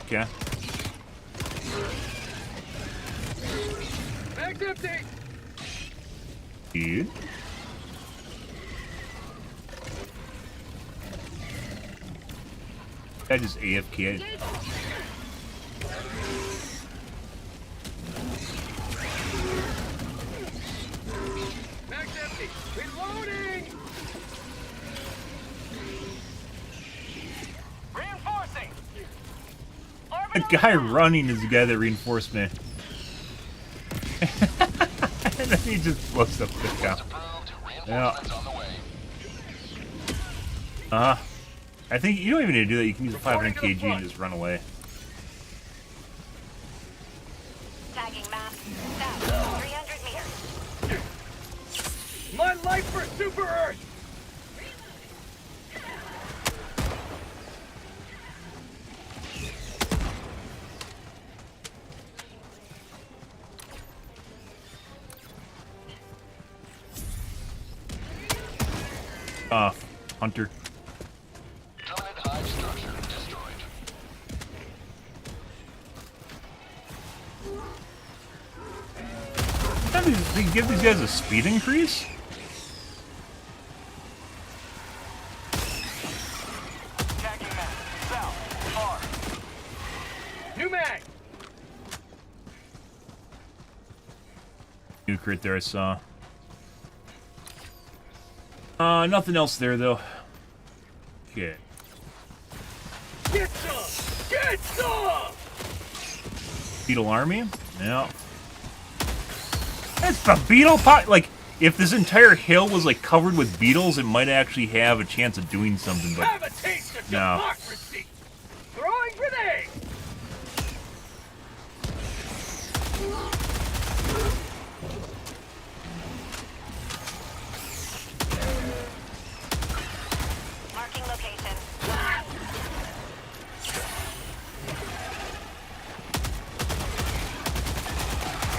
Okay. Bag's empty. Dude. I just AFK. Bag's empty. Reloading. Reinforcing. The guy running is the guy that reinforced me. And then he just blows up the cow. Yeah. I think you don't even need to do that. You can use a 500 kg and just run away. Tagging map. South, 300 meters. My life for Super Earth. Hunter. Terminate hive structure destroyed. They give these guys a speed increase? Tagging map. South. Far. New mag. Nuke right there, I saw. Nothing else there, though. Okay. Get some! Get some! Beetle army? Yeah. It's the beetle pot. Like, if this entire hill was, like, covered with beetles, it might actually have a chance of doing something, but... Have a taste of no. democracy! Throwing grenade! Marking location.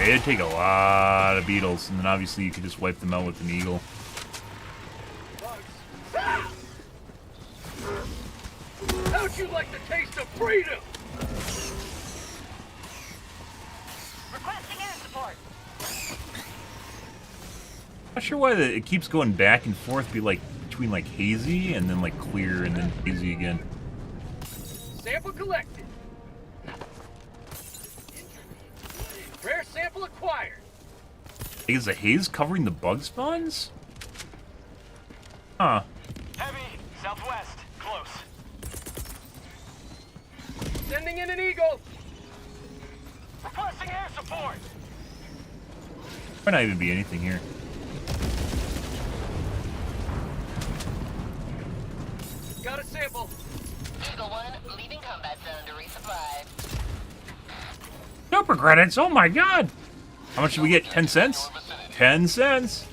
It'd take a lot of beetles, and then obviously you could just wipe them out with an eagle. How'd you like the taste of freedom? Requesting air support. Not sure why it keeps going back and forth, between like hazy and then like clear and then hazy again. Sample collected. Rare sample acquired. Is the haze covering the bug spawns? Huh. Heavy, southwest, close. Sending in an eagle. Requesting air support. Might not even be anything here. Got a sample. Eagle 1, leaving combat zone to resupply. Super credits, oh my god! How much did we get? 10 cents? 10 cents!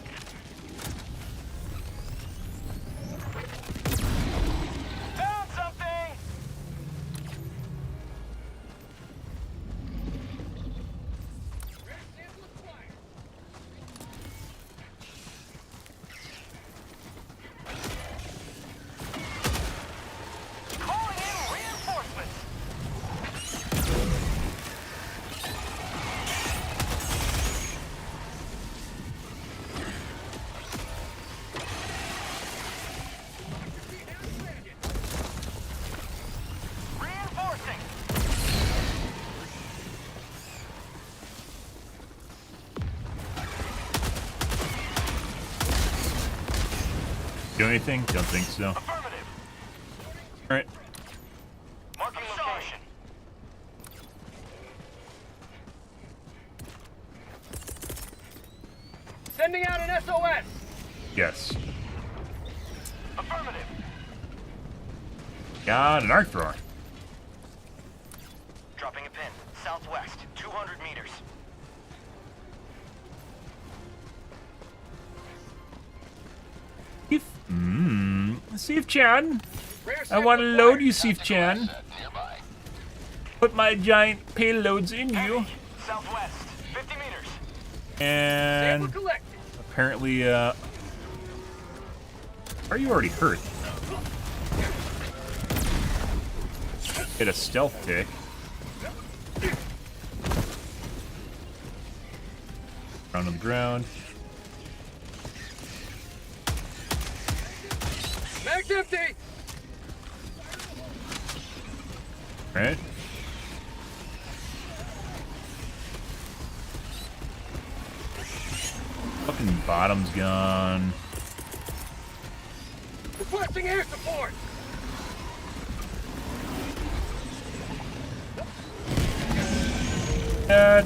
Found something! Rare sample acquired. Calling in reinforcements! Reinforcing! Do anything? Don't think so. Affirmative. Alright. Marking location. Sending out an SOS. Yes. Affirmative. Got an arc thrower. Dropping a pin. Southwest, 200 meters. Steve Chan. Rare I want to load you, sample Steve Chan. Nearby. Put my giant payloads in you. Southwest, 50 meters. And Sample collected. apparently, are you already hurt? Get a stealth tick. Down on the ground. Mag's empty. Right. Fucking bottom's gone. Requesting air support. They're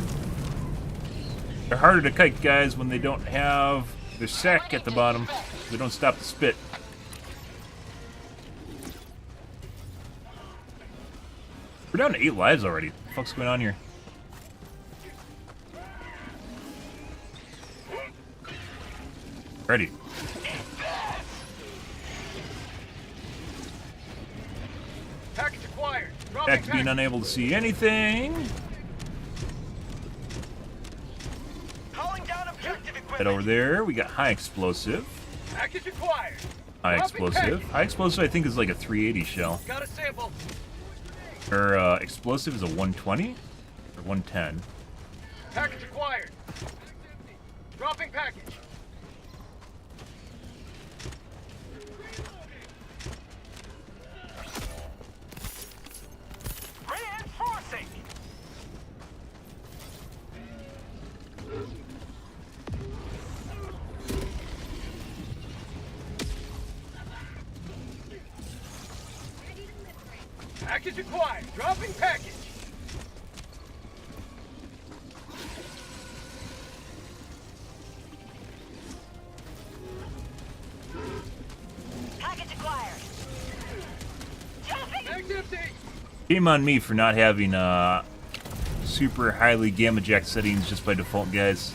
harder to kite, guys, when they don't have their sack at the bottom. They don't stop the spit. We're down to 8 lives already. What the fuck's going on here? Ready. Package acquired. Dropping Back to being package. unable to see anything. Calling down objective equipment. Head over there. We got high explosive. Package acquired. High Dropping explosive. package. High explosive, I think, is like a 380 shell. Got a sample. Or explosive is a 120 or 110. Package acquired. Dropping package. Reinforcing. Package acquired. Dropping package. Package acquired. Jumping! Mag's empty. Shame on me for not having super highly gamma jack settings just by default, guys.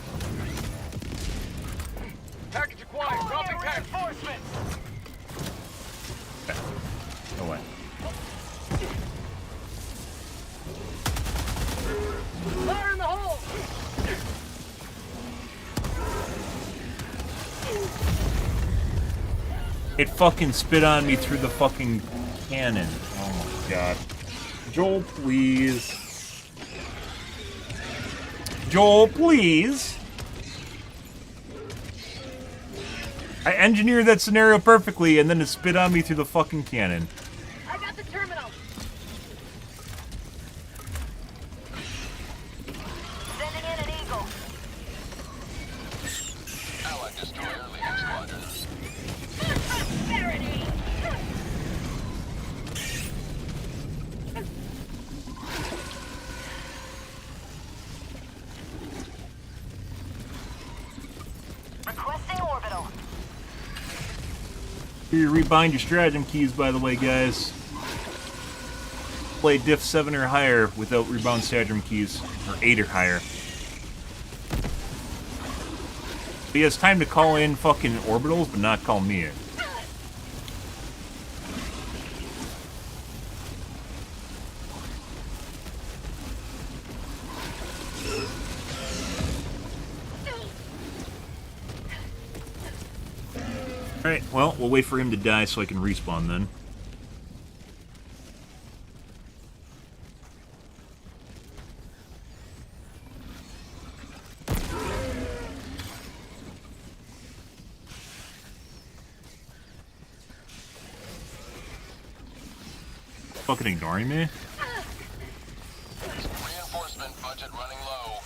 Package acquired. Dropping package. Reinforcements. No way. Fire in the hole. It fucking spit on me through the fucking cannon. Oh my god. Joel, please. Joel, please. I engineered that scenario perfectly, and then it spit on me through the fucking cannon. I got the terminal. Sending in an eagle. Allied destroyer leaving squadron. Prosperity! Requesting orbital. You rebind your stratagem keys, by the way, guys. Play diff 7 or higher without rebound stratagem keys, or 8 or higher. He has time to call in fucking orbitals, but not call me in. Alright, well, we'll wait for him to die so I can respawn then. Fucking ignoring me? Reinforcement budget running low.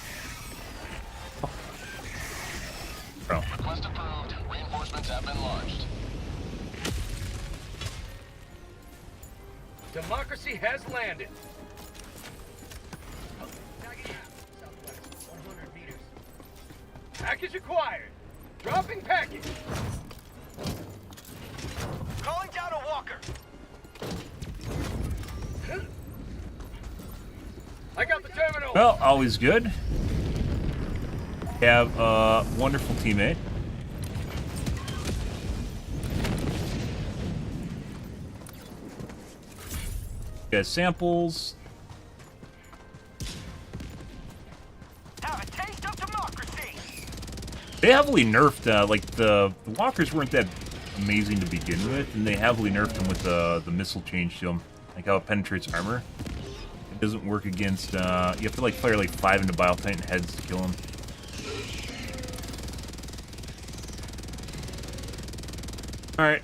Bro. Request approved. Reinforcements have been launched. Democracy has landed. Southwest, 100 meters. Package acquired. Dropping package. Calling down a walker. I got the terminal. Well, always good. Have a wonderful teammate. Got samples. Have a taste of democracy. They heavily nerfed, like, the walkers weren't that amazing to begin with, and they heavily nerfed them with the missile change to them. Like how it penetrates armor. It doesn't work against, you have to, like, fire, like, 5 into Bile Titan heads to kill them. Alright,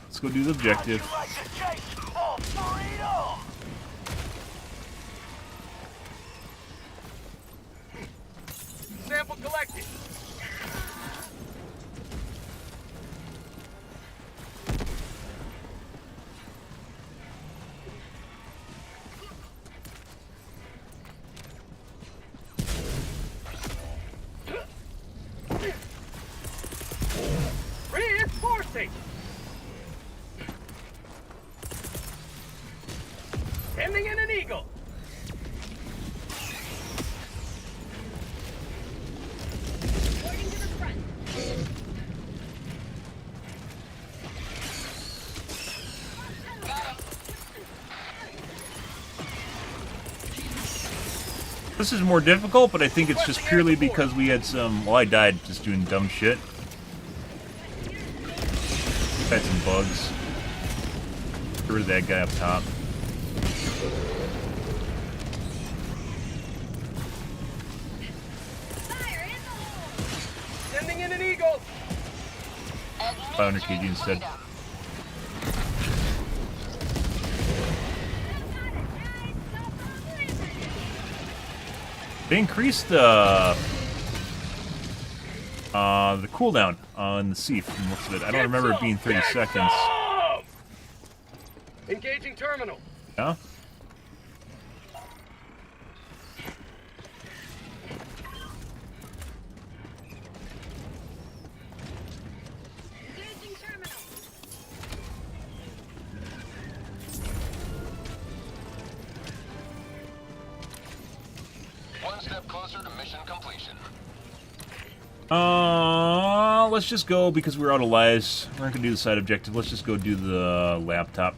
let's go do the objective. Sample collected. Reinforcing. Sending in an eagle. Reporting to the front. This is more difficult, but I think it's just purely because we had some... Well, I died just doing dumb shit. Had some bugs. Get rid of that guy up top. Fire in the hole. Sending in an eagle. 500 kg instead. They increased the cooldown on the Siege from looks of it. I don't remember it being 30 seconds. Engaging terminal. Yeah? Engaging terminal. One step closer to mission completion. Let's just go because we're out of lives. We're not gonna do the side objective. Let's just go do the laptop.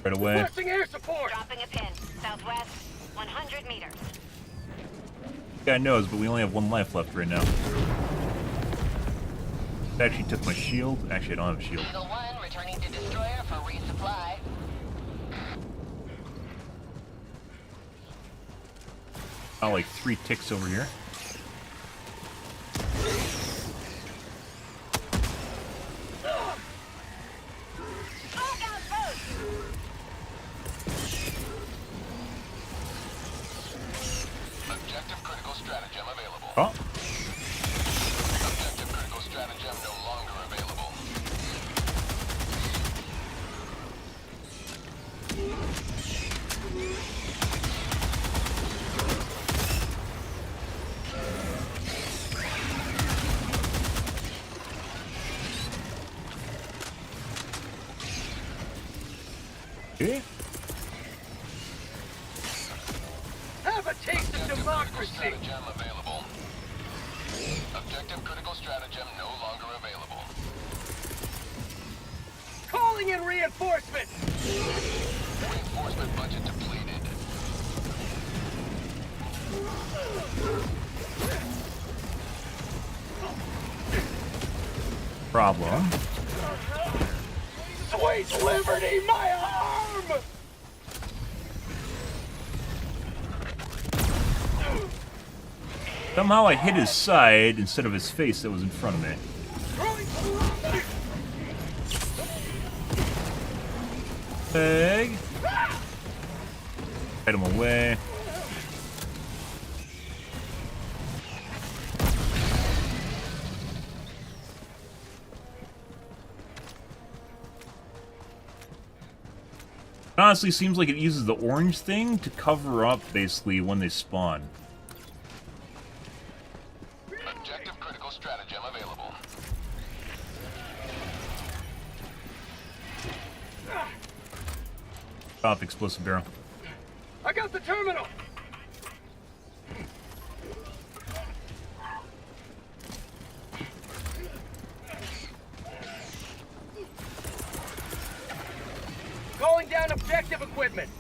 Right away. Requesting air support. Dropping a pin. Southwest, 100 meters. Guy knows, but we only have 1 life left right now. I actually took my shield. Actually, I don't have a shield. Eagle 1 returning to destroyer for resupply. Got like 3 ticks over here. Objective critical stratagem available. Oh. Objective critical stratagem no longer available. Okay. Have a taste of democracy. Stratagem available. Objective critical stratagem no longer available. Calling in reinforcements. Reinforcement budget depleted. Problem. Sweet liberty, my arm! Somehow I hit his side instead of his face that was in front of me. Peg. Hit him away. honestly seems like it uses the orange thing to cover up, basically, when they spawn. Objective critical stratagem available. Stop explosive barrel. I got the terminal! Calling down objective equipment!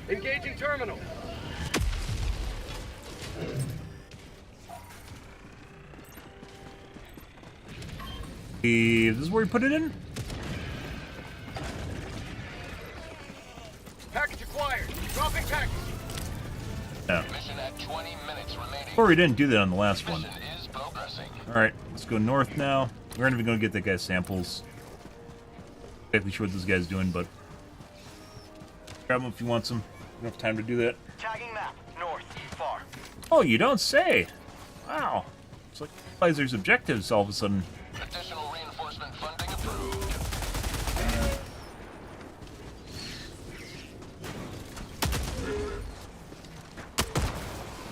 Engaging terminal! This is where we put it in? Package acquired! Dropping package! No. Mission at 20 minutes remaining. Or we didn't do that on the last one. Mission is progressing. Alright, let's go north now. We're not even going to get that guy's samples. Exactly sure what this guy's doing, but... grab him if he wants them. We don't have time to do that. Tagging map. North. Far. Oh, you don't say! Wow. It's like there's objectives all of a sudden. Additional reinforcement funding approved.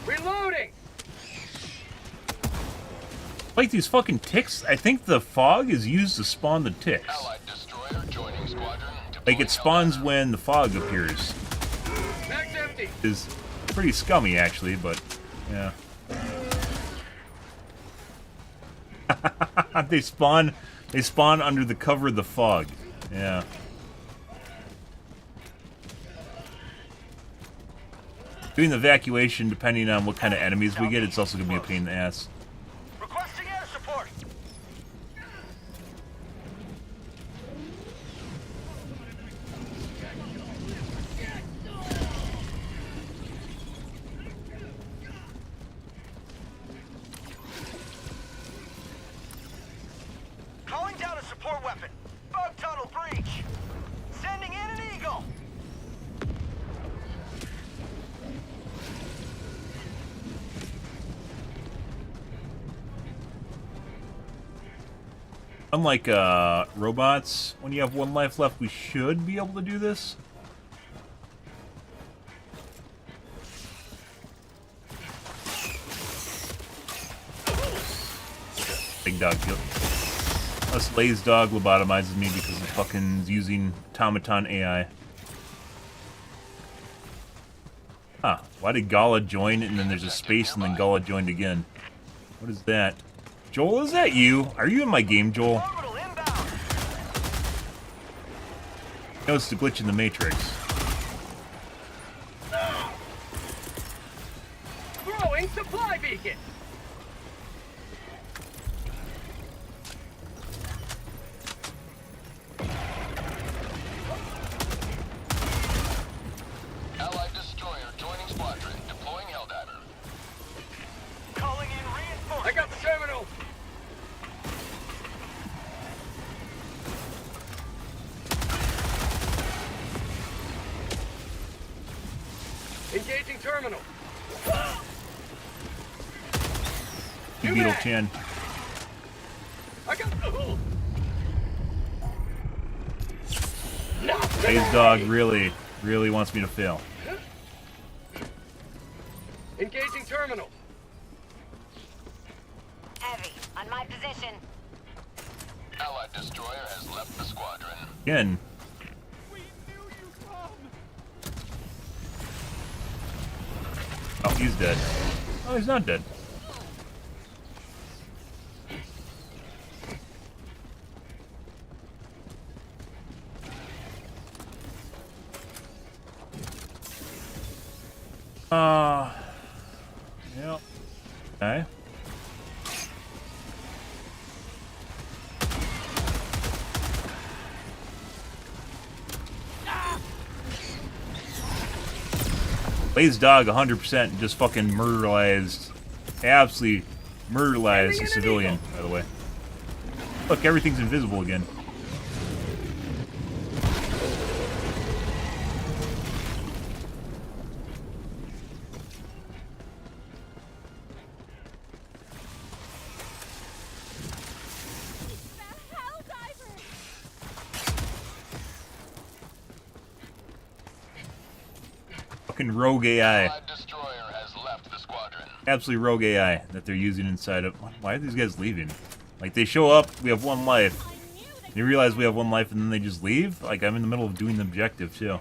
Reloading! Like these fucking ticks, I think the fog is used to spawn the ticks. Allied destroyer joining squadron. Like it spawns when the fog appears. Mag's empty! Is pretty scummy actually, but yeah. they spawn under the cover of the fog. Yeah. Doing the evacuation, depending on what kind of enemies we get, it's also gonna be a pain in the ass. Requesting air support. Calling down a support weapon. Bug tunnel breach. Sending in an eagle. Unlike robots, when you have one life left, we should be able to do this. Big dog kill. Unless Lay's dog lobotomizes me because the fucking using automaton AI. Huh. Why did Gala join and then there's a space and then Gala joined again? What is that? Joel, is that you? Are you in my game, Joel? No, it's the glitch in the Matrix. Throwing supply beacon! Allied destroyer joining squadron. Deploying Helldiver. Calling in reinforcements. I got the terminal! Engaging terminal. Beetle Chan. I got the Lay's dog really wants me to fail. Engaging terminal. Heavy, on my position. Allied destroyer has left the squadron. Again. Oh, he's dead. Oh, he's not dead. Yep. Okay. Lay's dog 100% just fucking murderized, absolutely murderized a civilian, by the way. Look, everything's invisible again. fucking rogue AI. Allied destroyer has left the squadron. Absolutely rogue AI that they're using inside of... Why are these guys leaving? Like, they show up, we have 1 life. They realize we have 1 life and then they just leave? Like, I'm in the middle of doing the objective, too.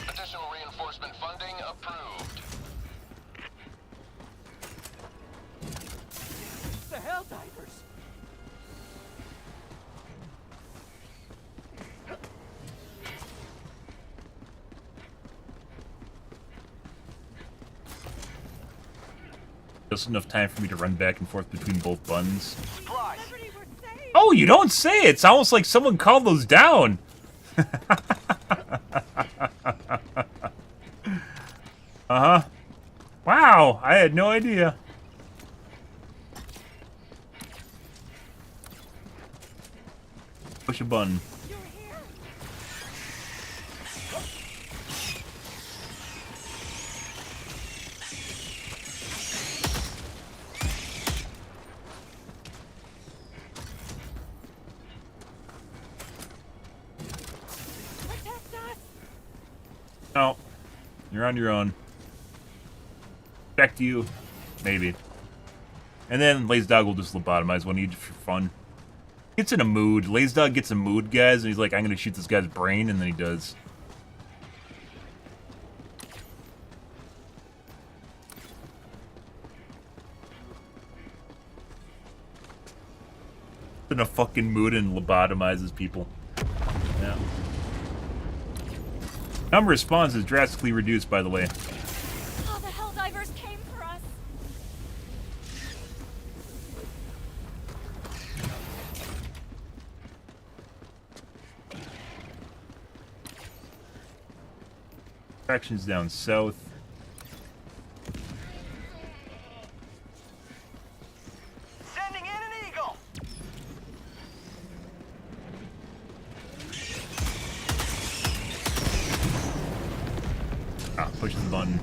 Additional reinforcement funding approved. The Helldivers! Just enough time for me to run back and forth between both buttons. Supplies. Oh, you don't say! It's almost like someone called those down! Uh-huh. Wow, I had no idea. Push a button. No. You're on your own. Back to you. Maybe. And then LazeDog will just lobotomize one of you for fun. Gets in a mood. LazeDog gets a mood, guys, and he's like, I'm gonna shoot this guy's brain, and then he does. In a fucking mood and lobotomizes people. Yeah. Number of spawns is drastically reduced, by the way. Oh, the Helldivers came for us. Traction's down south. Sending in an eagle. Ah, push the button.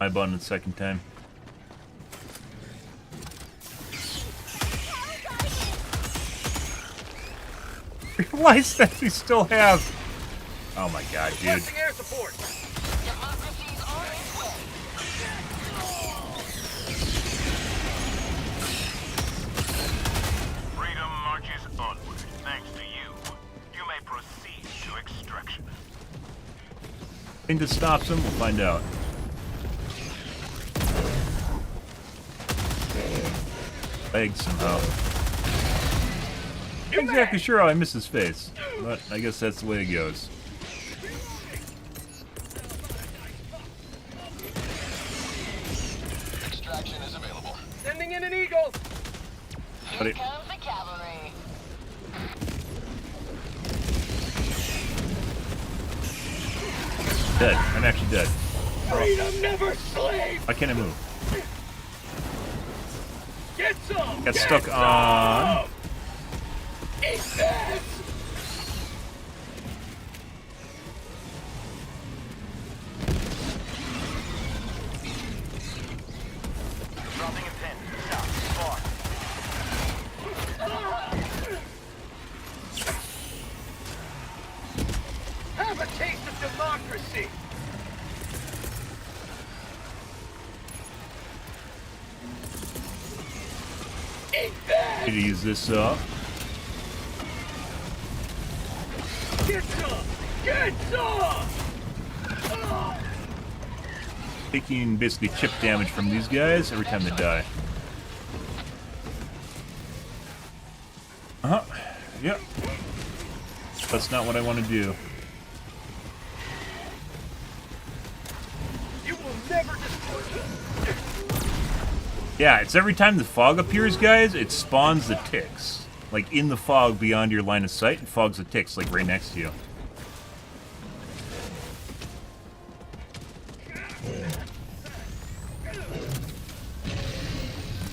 My button the second time. Realize that we still have. Oh my god, dude. Requesting air support! Democracy's on its way. Freedom marches onward. Thanks to you. You may proceed to extraction. Thing that stops him, we'll find out. Legs somehow. Not exactly sure how I missed his face, but I guess that's the way it goes. Extraction is available. Sending in an eagle! But Here it, comes the cavalry. dead. I'm actually dead. Freedom never sleeps! Why can't I move? Get some! Got Get stuck some! on. Eat this! Dropping a pin. South. Far. Have a taste of democracy! Eat that! Need to use this up. Get some! Get some! Taking basically chip damage from these guys every time they die. Uh-huh. Yep. That's not what I want to do. You will never destroy me! Yeah, it's every time the fog appears, guys, it spawns the ticks. Like, in the fog beyond your line of sight, it fogs the ticks, like, right next to you.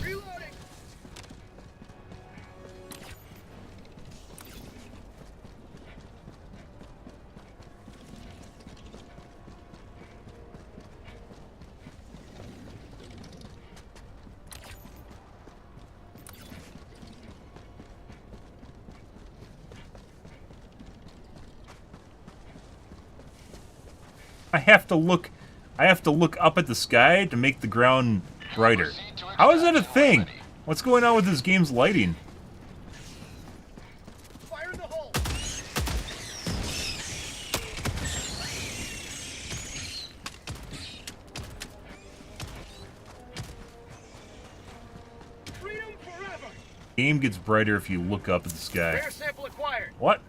Reloading! I have to look up at the sky to make the ground brighter. How is that a thing? What's going on with this game's lighting? Fire in the hole. Freedom forever. Game gets brighter if you look up at the sky. Rare sample acquired. What?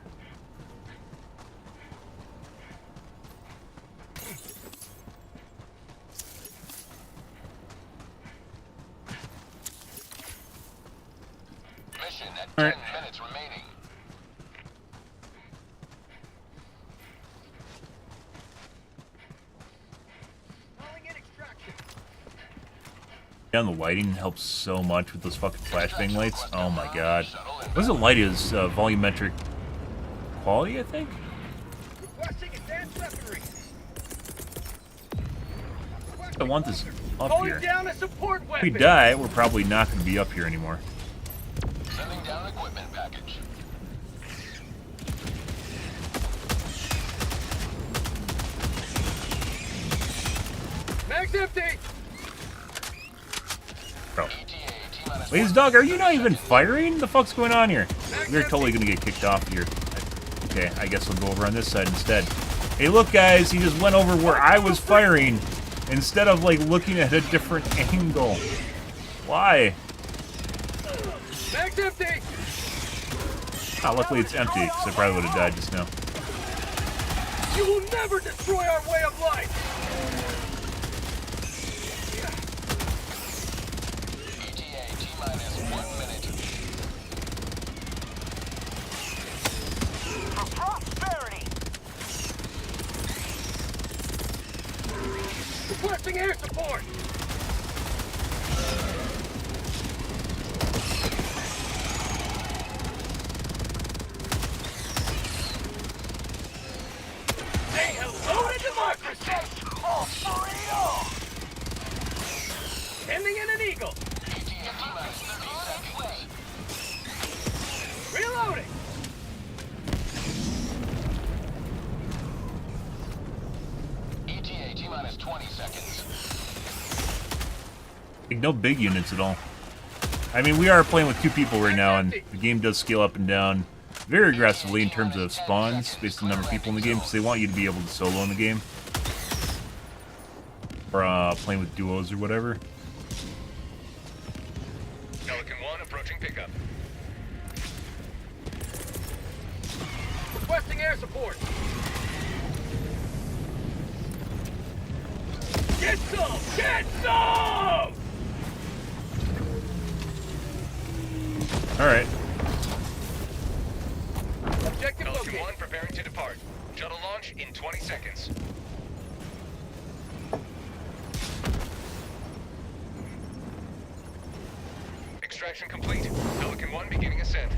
Mission at 10 minutes remaining. Calling in extraction. Yeah, the lighting helps so much with those fucking flashbang lights. Oh my god. Wasn't light is volumetric quality, I think? Requesting advanced weaponry. I want this up Calling here. down a support If weapon. we die, we're probably not going to be up here anymore. Sending down equipment package. Mag's empty. Bro. ETA T-minus Ladies dog, are you not even firing? The fuck's going on here? We're totally going to get kicked off here. Okay, I guess we'll go over on this side instead. Hey, look, guys, he just went over where I was firing instead of, like, looking at a different angle. Why? Mag's empty. Ah, luckily it's empty, because I probably would have died just now. You will never destroy our way of life. ETA T-minus 1 minute. For prosperity! Requesting air support. Say hello to democracy. Oh, burrito! Sending in an eagle. ETA T-minus 30 seconds. Reloading. ETA T-minus 20 seconds. Like, no big units at all. I mean, we are playing with 2 people right now, and the game does scale up and down very aggressively in terms of spawns based on the number of people in the game, because they want you to be able to solo in the game. Or playing with duos or whatever. Pelican 1 approaching pickup. Requesting air support. Get some! Get some! Alright. Objective Pelican located. 1 preparing to depart. Shuttle launch in 20 seconds. Extraction complete. Pelican 1 beginning ascent.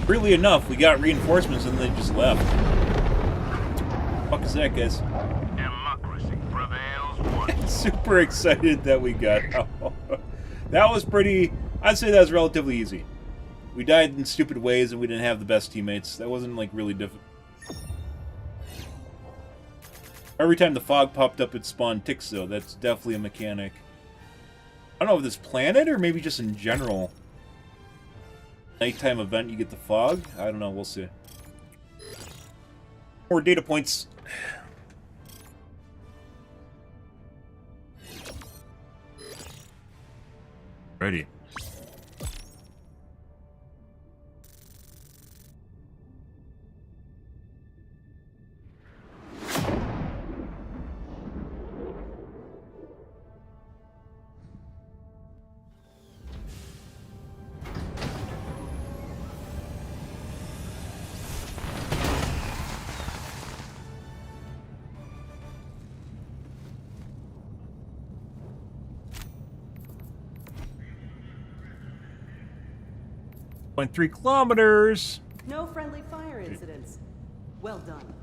Weirdly enough, we got reinforcements and they just left. Fuck is that, guys? Democracy prevails once. Super excited that we got out. That was pretty... I'd say that was relatively easy. We died in stupid ways and we didn't have the best teammates. That wasn't, like, really difficult. Every time the fog popped up, it spawned ticks, though. That's definitely a mechanic. I don't know if this planet or maybe just in general. Nighttime event, you get the fog? I don't know, we'll see. More data points. Ready. .3 kilometers. No friendly fire incidents. Well done.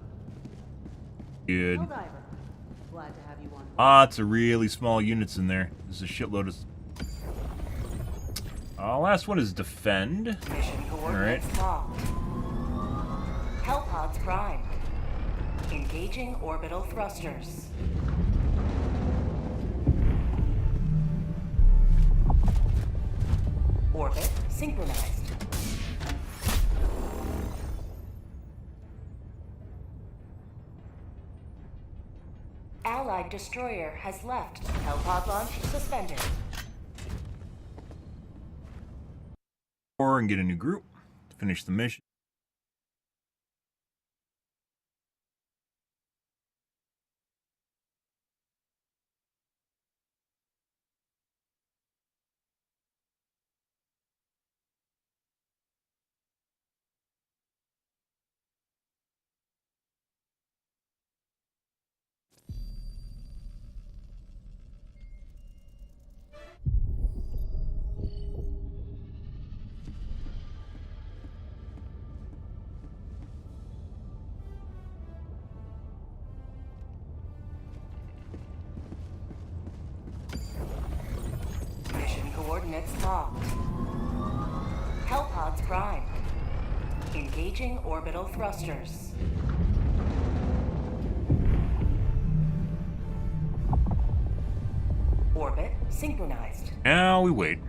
Good. Helldiver. Glad to have you on. Lots of really small units in there. There's a shitload of... last one is defend. Mission coordinates locked. Hellpods primed. Engaging orbital thrusters. Orbit synchronized. Allied destroyer has left. Hellpod launch suspended. Or and get a new group to finish the mission. Mission coordinates locked. Hellpods primed. Engaging orbital thrusters. Orbit synchronized. Now we wait.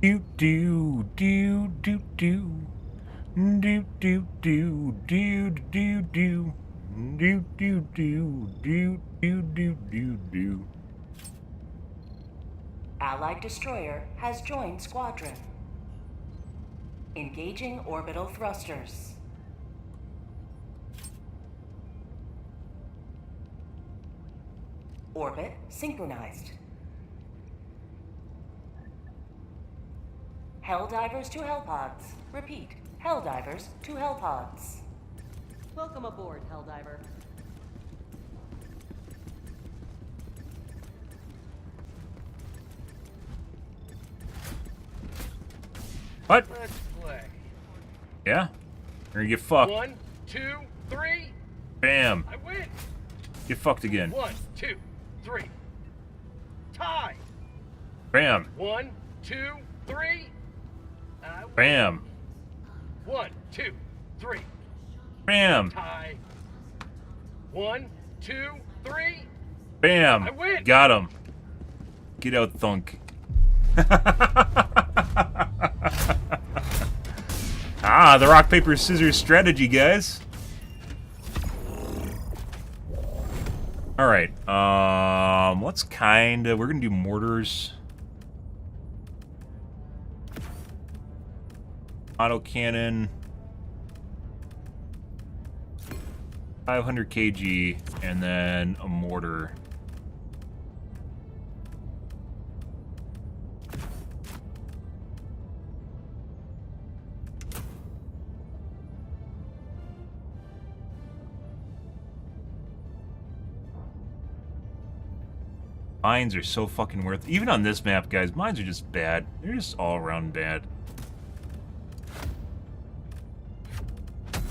Do do do do do do do do do do do do do do do do do do. Allied destroyer has joined squadron. Engaging orbital thrusters. Orbit synchronized. Helldivers to Hellpods. Repeat, Helldivers to Hellpods. Welcome aboard, Helldiver. What? Let's play. Yeah? You're gonna get fucked. 1, 2, 3. Bam. I win. Get fucked again. 1, 2, 3. Tie. Bam. 1, 2, 3. I win. Bam. 1, 2, 3. Bam. Tie. 1, 2, 3. Bam. I win. Got him. Get out, thunk. Ah, the rock, paper, scissors strategy, guys. Alright, let's kinda, we're gonna do mortars. Autocannon. 500 kg, and then a mortar. Mines are so fucking worth. Even on this map, guys, mines are just bad. They're just all around bad.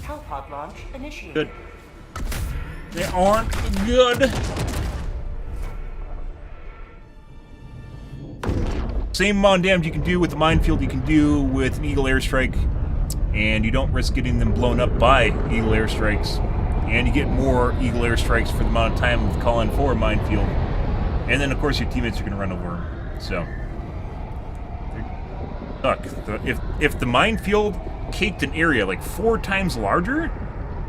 Hellpod launch initiated. Good. They aren't good. Same amount of damage you can do with the minefield you can do with an Eagle airstrike, and you don't risk getting them blown up by Eagle airstrikes, and you get more Eagle airstrikes for the amount of time of calling for a minefield. And then, of course, your teammates are going to run over them. So, look, if the minefield caked an area like 4 times larger,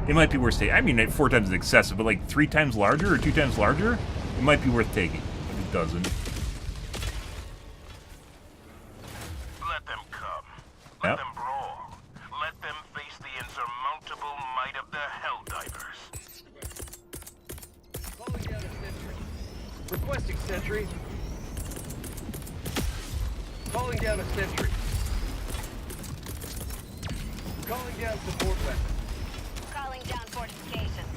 it might be worth taking. I mean, 4 times is excessive, but like 3 times larger or 2 times larger, it might be worth taking. If it doesn't. Let them come. Let them brawl. Let them face the insurmountable might of the Helldivers. Calling down a sentry. Requesting sentry. Calling down a sentry. Calling down support weapon. Calling down fortifications.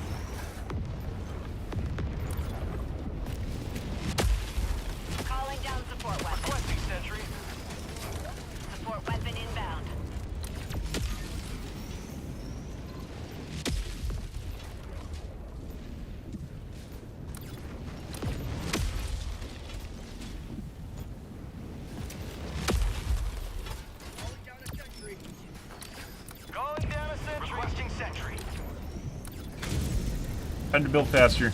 Calling down support weapon. Requesting sentry. Support weapon inbound. Time to build faster.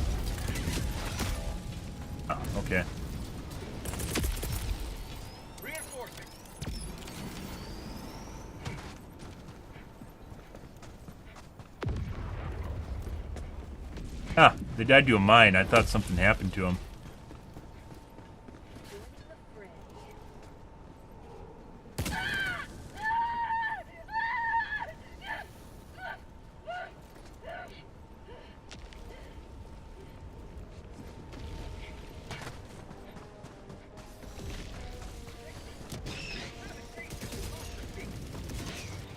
Oh, okay. Reinforcing. Ah, they died to a mine. I thought something happened to them.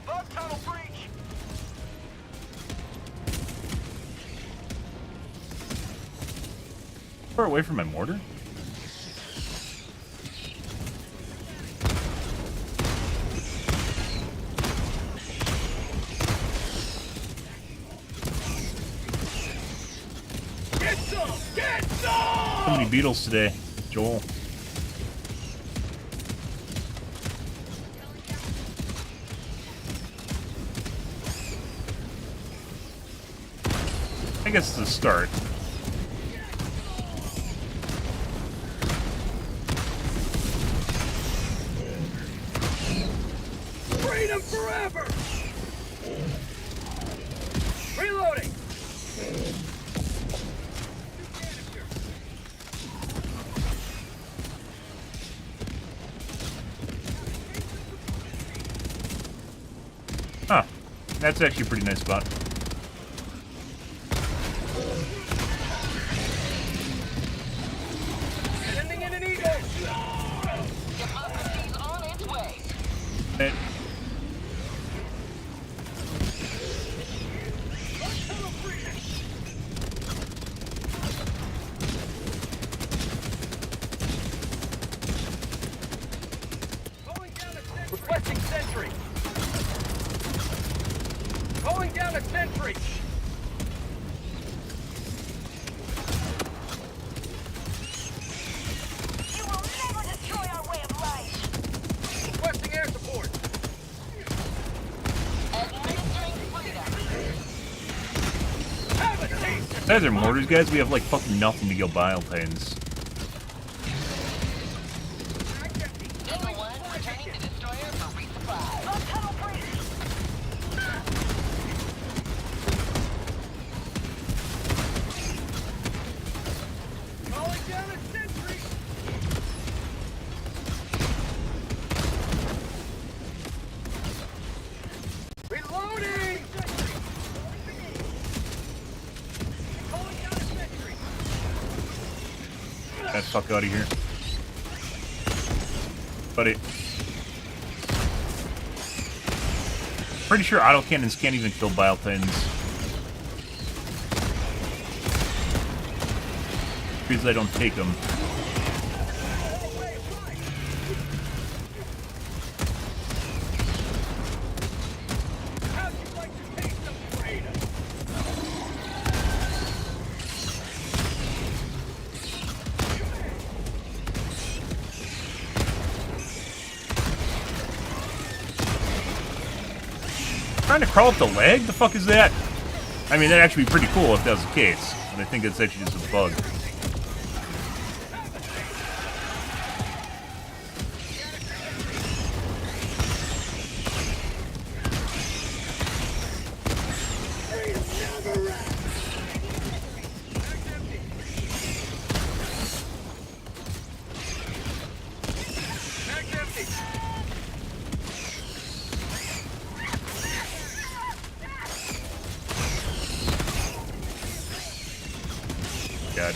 Bug tunnel breach! Far away from my mortar? Get some! Get some! So many beetles today, Joel. I guess it's a start. Freedom forever! Reloading! Huh. That's actually a pretty nice spot. Sending in an eagle! Democracy's on its way. Eh, Requesting sentry! Calling down a sentry! You will never destroy our way of life. Requesting air support! Administering freedom. Have a taste! Those are mortars, guys. We have like fucking nothing to kill Bile Titans. Eagle 1 returning to destroyer for resupply. Bug tunnel breach. Calling down a sentry! Reloading! Calling down a sentry! Get that fuck out of here. Buddy. Pretty sure autocannons can't even kill Bile Titans. Because I don't take them. How'd you like to taste some freedom? Trying to crawl up the leg? The fuck is that? I mean, that'd actually be pretty cool if that was the case. But I think that's actually just a bug. Mag's empty! God.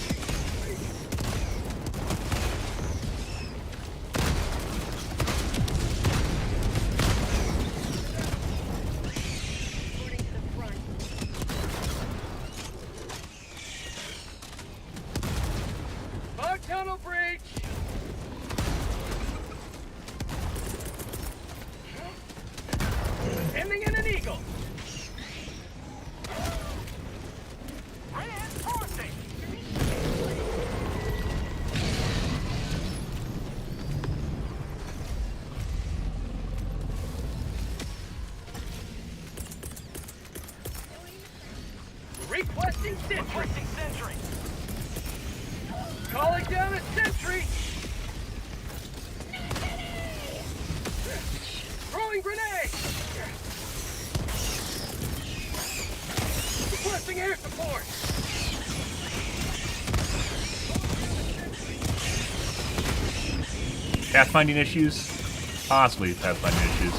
Bug tunnel breach! Sending in an eagle! Reinforcing! Requesting Requesting sentry. Calling down a sentry. Throwing grenade. Requesting air support. Pathfinding issues? Possibly pathfinding issues.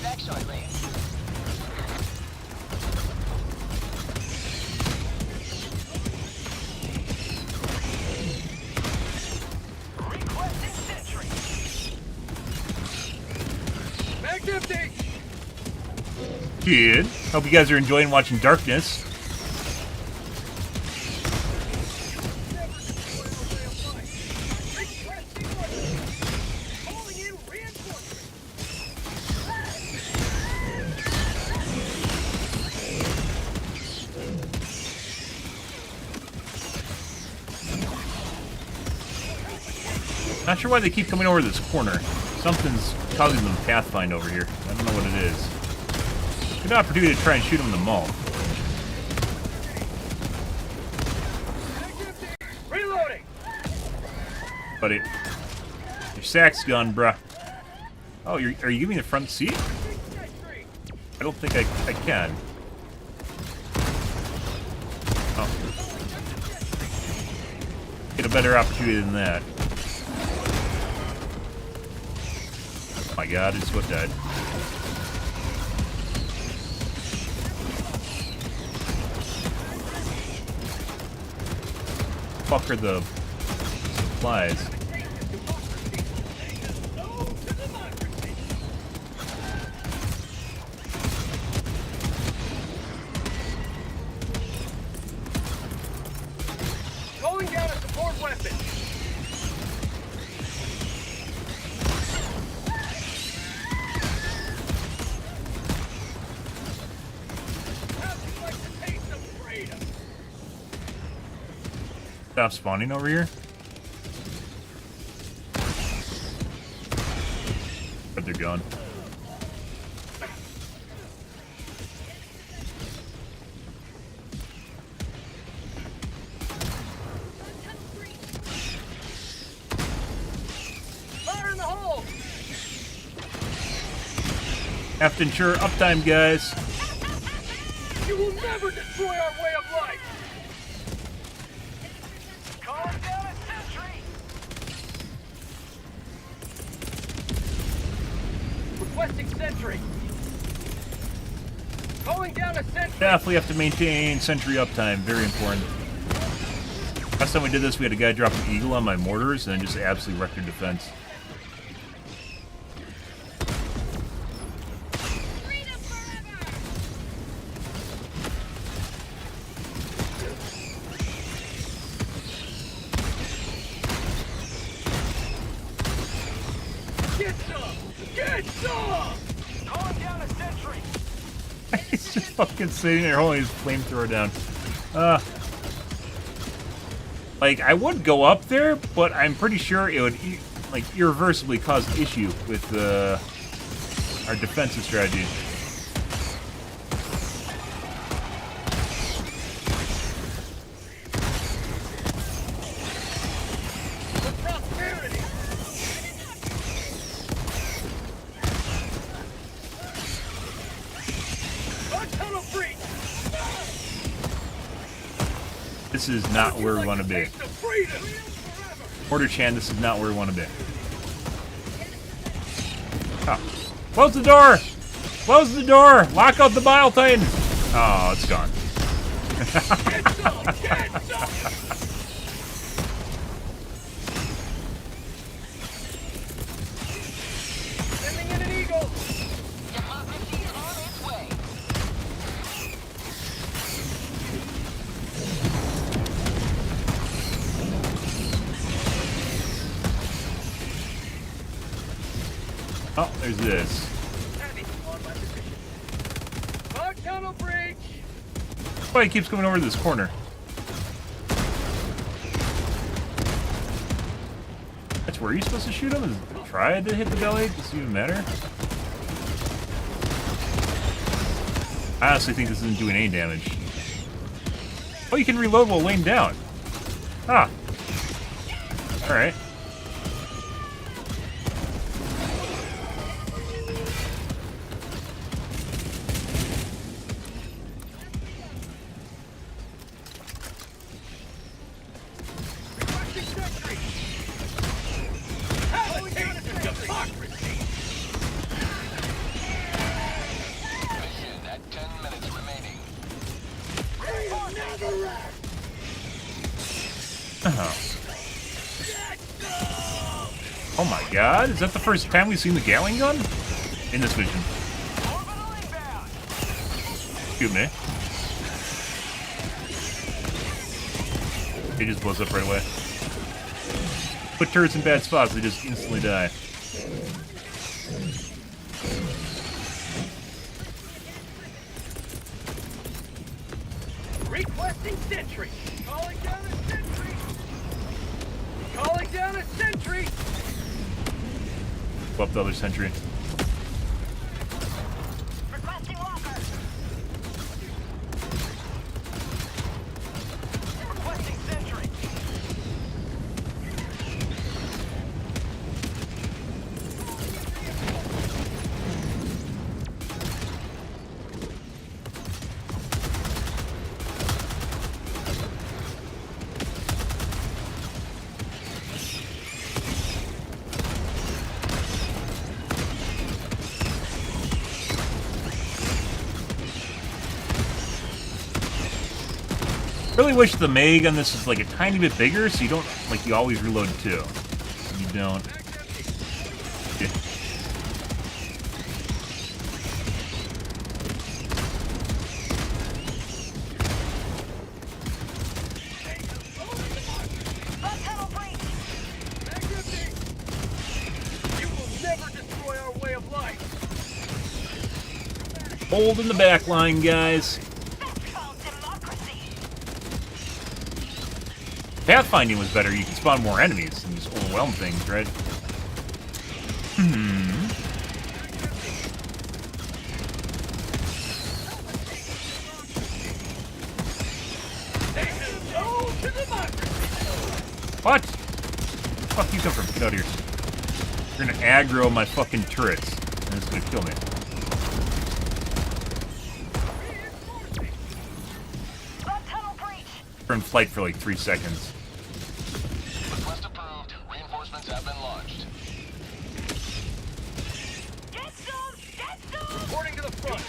Back shortly. Requesting sentry. Mag's empty. Good. Hope you guys are enjoying watching Darkness. Calling in reinforcements. Not sure why they keep coming over this corner. Something's causing them to pathfind over here. I don't know what it is. Good opportunity to try and shoot them in the mall. Reloading. But your sack's gone, bruh. Oh, are you giving me the front seat? I don't think I can. Oh. Get a better opportunity than that. Oh my god, it's what died. Fuck are the supplies? Calling down a support weapon. How'd you like the taste of freedom? Stop spawning over here. But they're gone. Fire in the hole. Have to ensure uptime, guys. You will never destroy our way of life. Calling down a sentry. Requesting sentry. Calling down a sentry. Definitely have to maintain sentry uptime. Very important. Last time we did this, we had a guy drop an eagle on my mortars and then just absolutely wrecked their defense. Get some! Get some! Calling down a sentry. He's just fucking sitting there holding his flamethrower down. Like, I would go up there, but I'm pretty sure it would, like, irreversibly cause an issue with our defensive strategy. For prosperity. A tunnel breach. This is not where we want to be. Taste of freedom. Order Chan, this is not where we want to be. Oh. Close the door! Close the door! Lock out the Bile Titan! Oh, it's gone. Get some! Get some! Sending in an eagle. Democracy is on its way. Oh, there's this. Heavy on my position. Bug tunnel breach. Why he keeps coming over to this corner? That's where you're supposed to shoot him? Is the triad to hit the belly? Does it even matter? I honestly think this isn't doing any damage. Oh, you can reload while laying down. Ah. Alright. Mission at 10 minutes remaining. Oh my god, is that the first time we've seen the Gatling gun? In this mission. Excuse me. It just blows up right away. Put turrets in bad spots, they just instantly die. Requesting sentry. Calling down a sentry. Calling down a sentry. Go up the other sentry. Requesting walker. Requesting sentry. Really wish the mag on this is like a tiny bit bigger, so you don't like you always reload too. You don't. Yeah. Bug tunnel breach. You will never destroy our way of life. Hold in the back line, guys. That's called democracy. Pathfinding was better. You can spawn more enemies and just overwhelm things, right? What? Where the fuck you come from? Get out of here. You're gonna aggro my fucking turrets, and it's gonna kill me. Bug tunnel breach. We're in flight for like 3 seconds. Request approved. Reinforcements have been launched. Get some. Get some. Reporting to the front.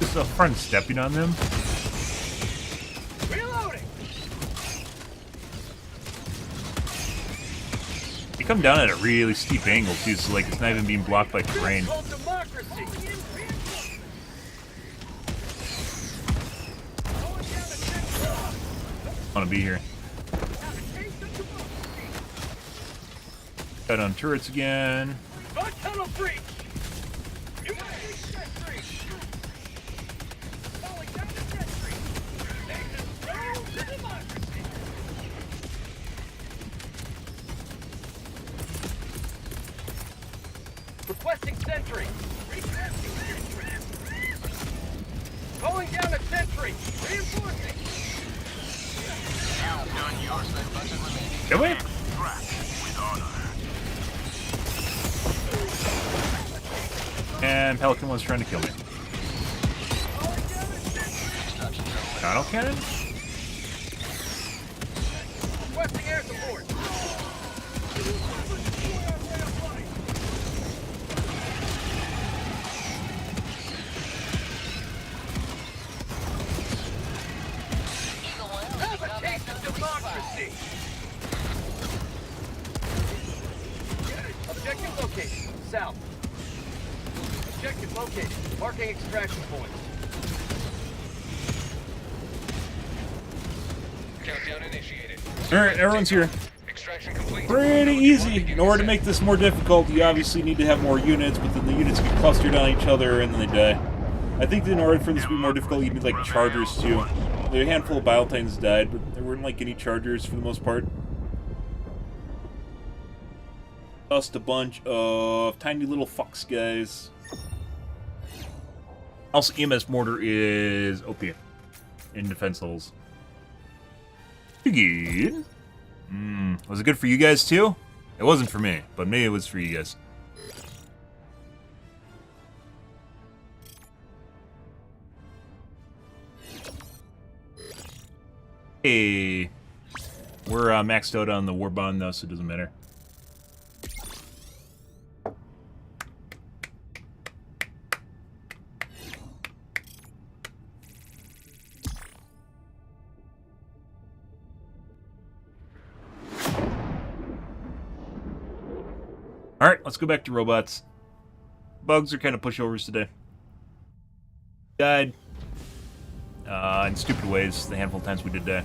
Just a front stepping on them. Reloading. They come down at a really steep angle too, so like it's not even being blocked by terrain. It's called democracy. I want to be here. Got on turrets again. Bug tunnel breach. You got a sentry. Calling down the sentry. Nation's road to democracy. Requesting sentry. Calling down a sentry. Reinforcing. You've done your spend budget remaining. Can we? Track with honor. And Pelican was trying to kill me. Auto cannon? Requesting air support. Have a taste of democracy. Objective located. South. Objective located. Marking extraction point. Countdown initiated. Alright, everyone's here. Extraction complete. Pretty easy. In order to make this more difficult, you obviously need to have more units, but then the units get clustered on each other and then they die. I think that in order for this to be more difficult, you need like chargers too. a handful of Bile Titans died, but there weren't like any chargers for the most part. Just a bunch of tiny little fucks, guys. Also, EMS Mortar is OP in defense levels. Good. Was it good for you guys too? It wasn't for me, but maybe it was for you guys. Hey, we're maxed out on the war bond though, so it doesn't matter. Alright, let's go back to robots. Bugs are kind of pushovers today. Died. In stupid ways, the handful of times we did die.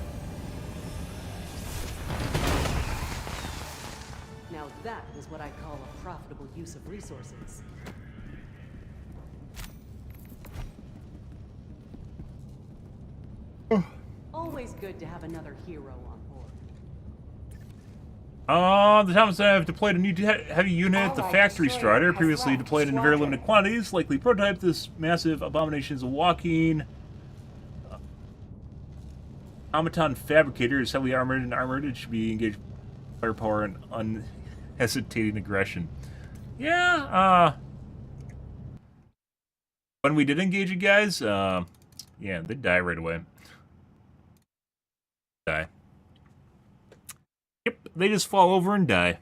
Now that is what I call a profitable use of resources. Always good to have another hero on board. The Thomas and I have deployed a new heavy unit, the Factory Strider, previously deployed in very limited quantities, likely prototype. This massive abomination is a walking automaton fabricator. Is heavily armored and armored. It should be engaged with firepower and unhesitating aggression. Yeah, when we did engage it, guys, yeah, they die right away. Die. Yep, they just fall over and die.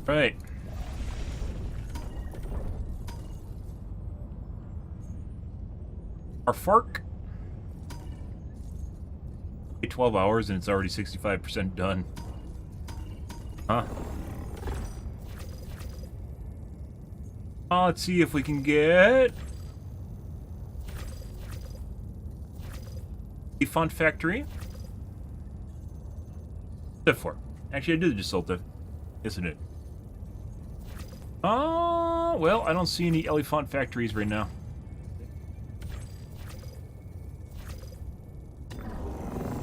Right. Our fork. 12 hours and it's already 65% done. Huh? Let's see if we can get a font factory. Diff for. Actually, I did just sold Diff. Yes, I did. Well, I don't see any elephant factories right now.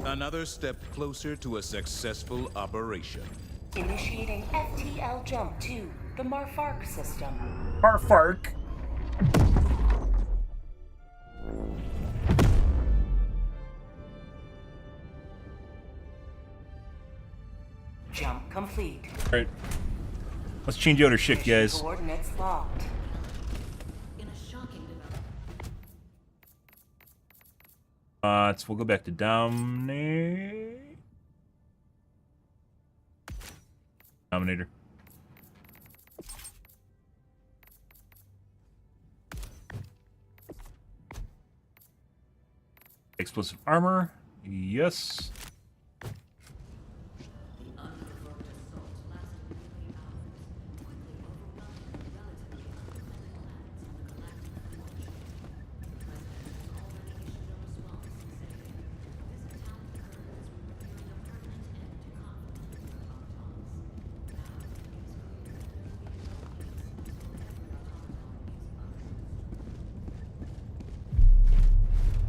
Another step closer to a successful operation. Initiating FTL jump to the Marfark system. Marfark? Jump complete. Alright. Let's change out our shit, guys. Coordinates locked. In a shocking development. So we'll go back to Dominator. Explosive armor. Yes.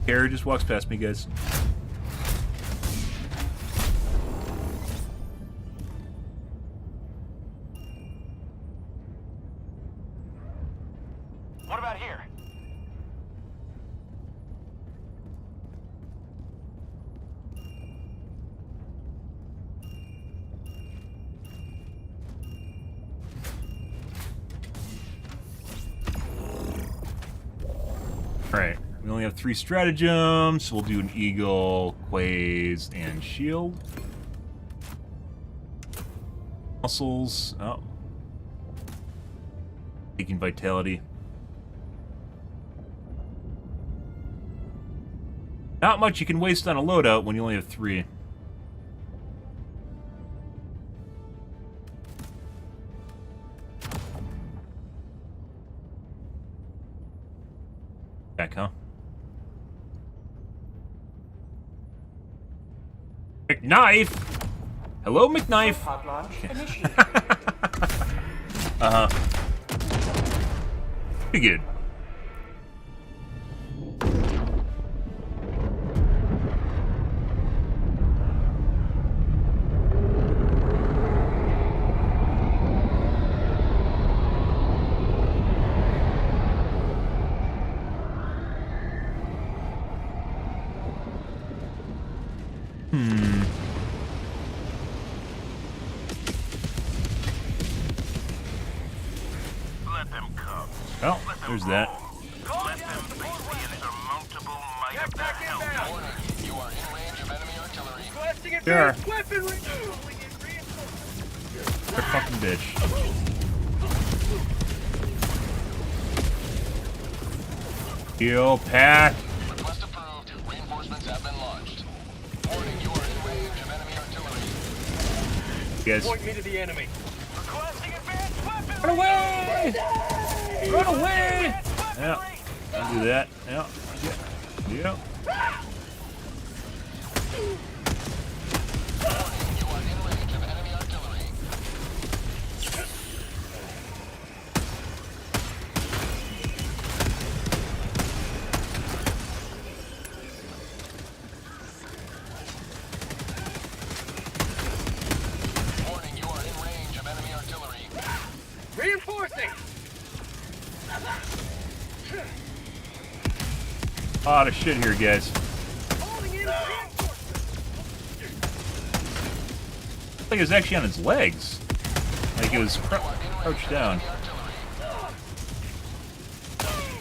Harry just walks past me, guys. What about here? Alright, we only have 3 stratagems, so we'll do an Eagle, Quaze, and Shield. Muscles. Oh. Taking vitality. Not much you can waste on a loadout when you only have 3. Back, huh? McKnife! Hello, McKnife! Pod launch initiated. Uh-huh. Pretty good. Let them come. Well, there's that. Let them face the insurmountable might of the Helldive. Warning, you are in range of enemy artillery. Requesting Sure. advanced weaponry. You're a fucking bitch. Heal pack. Request approved. Reinforcements have been launched. Warning, you are in range of enemy artillery. Yes. Point me to the enemy. Requesting advanced weaponry. Run away! Run away! Yeah. Don't do that. Yeah. Yeah. Warning, you are in range of enemy artillery. Warning, you are in range of enemy artillery. Reinforcing. A lot of shit here, guys. Holding in reinforcements. I think it was actually on his legs. Like it was crouched down.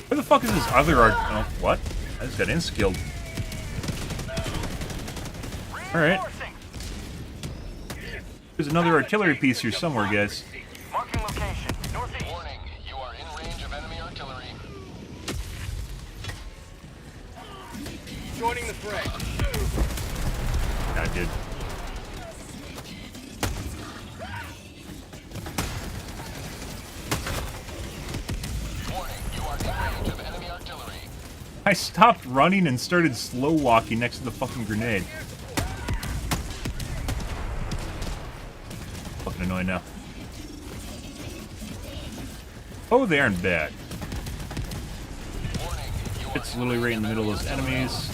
Where the fuck is this other art? Oh, what? I just got inskilled. Alright. There's another artillery piece here somewhere, guys. Marking location. Northeast. Warning, you are in range of enemy artillery. Joining the fray. I did. Warning, you are in range of enemy artillery. I stopped running and started slow walking next to the fucking grenade. Fucking annoying now. Oh, they aren't bad. Warning, you are It's literally right in the middle of those enemies.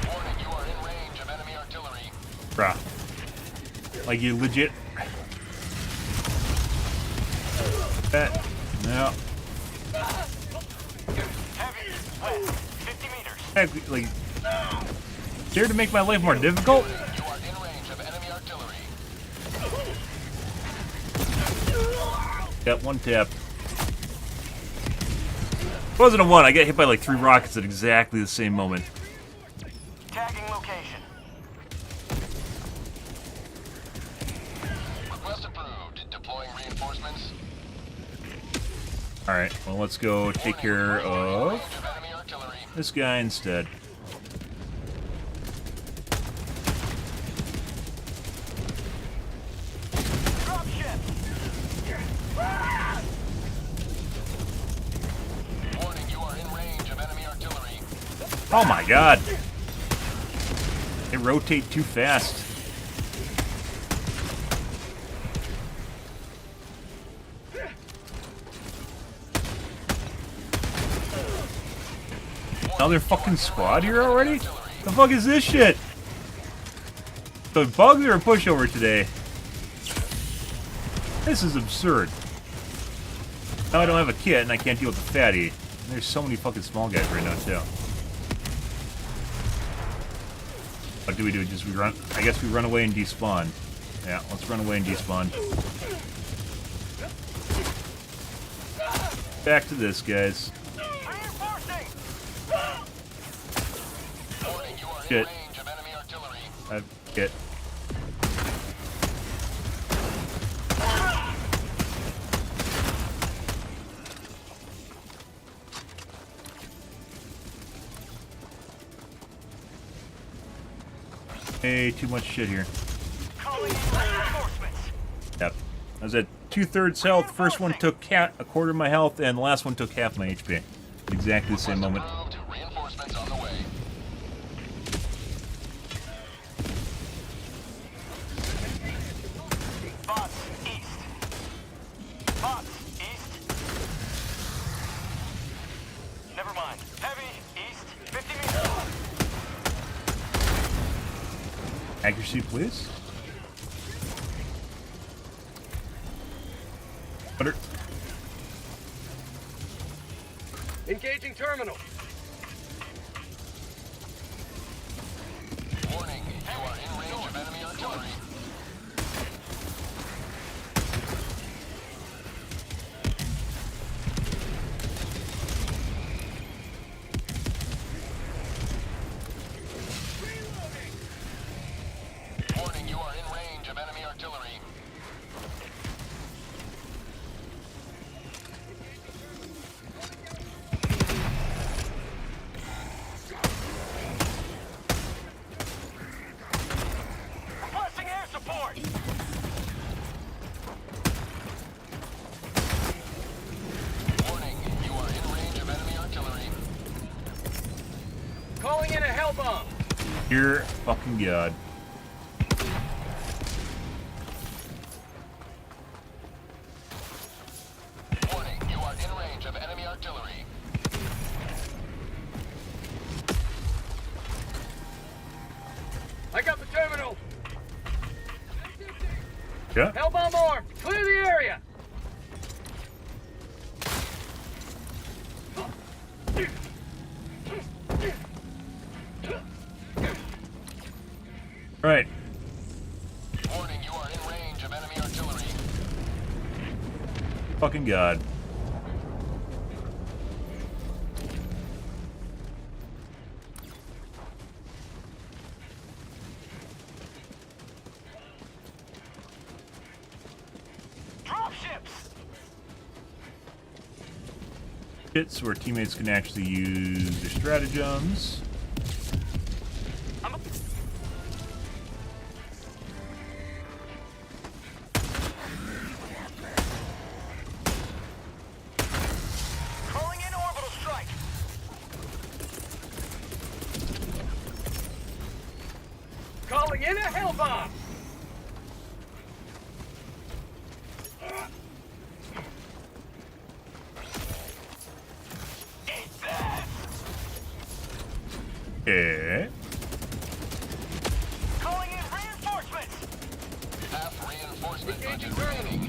Warning, you are in range of enemy artillery. Bruh. Like you legit. That. No. Heavy. West. 50 meters. Heck, like. Dare to make my life more difficult? You are in range of enemy artillery. Got one tap. It wasn't a one. I got hit by like 3 rockets at exactly the same moment. Tagging location. Request approved. Deploying reinforcements. Alright, well, let's go take care of Range of enemy artillery. this guy instead. Drop ship. Warning, you are in range of enemy artillery. Oh my god! They rotate too fast. Another fucking squad here already? The fuck is this shit? The bugs are a pushover today. This is absurd. Now I don't have a kit and I can't deal with the fatty. And there's so many fucking small guys right now too. What do we do? Just we run? I guess we run away and despawn. Yeah, let's run away and despawn. Back to this, guys. Shit. range of enemy artillery. Get. Hey, too much shit here. Calling in reinforcements. Yep. I was at 2/3 health. First one took a quarter of my health, and the last one took half my HP. Exactly the same moment. Approved. Reinforcements on the way. Bots east. Bots east. Never mind. Heavy east. 50 meters. Accuracy, please. Butter. Engaging terminal. Warning, you are in range of enemy artillery. Warning, you are in range of enemy artillery. Requesting air support. Warning, you are in range of enemy artillery. Calling in a hell bomb. Dear fucking god. Warning, you are in range of enemy artillery. I got the terminal. Yeah. Hell bomb armed. Clear the area. Right. Warning, you are in range of enemy artillery. Fucking god. Dropships. Hits where teammates can actually use their stratagems. Calling in orbital strike. Calling in a hell bomb. Okay. Calling in reinforcements. Half reinforcement budget remaining.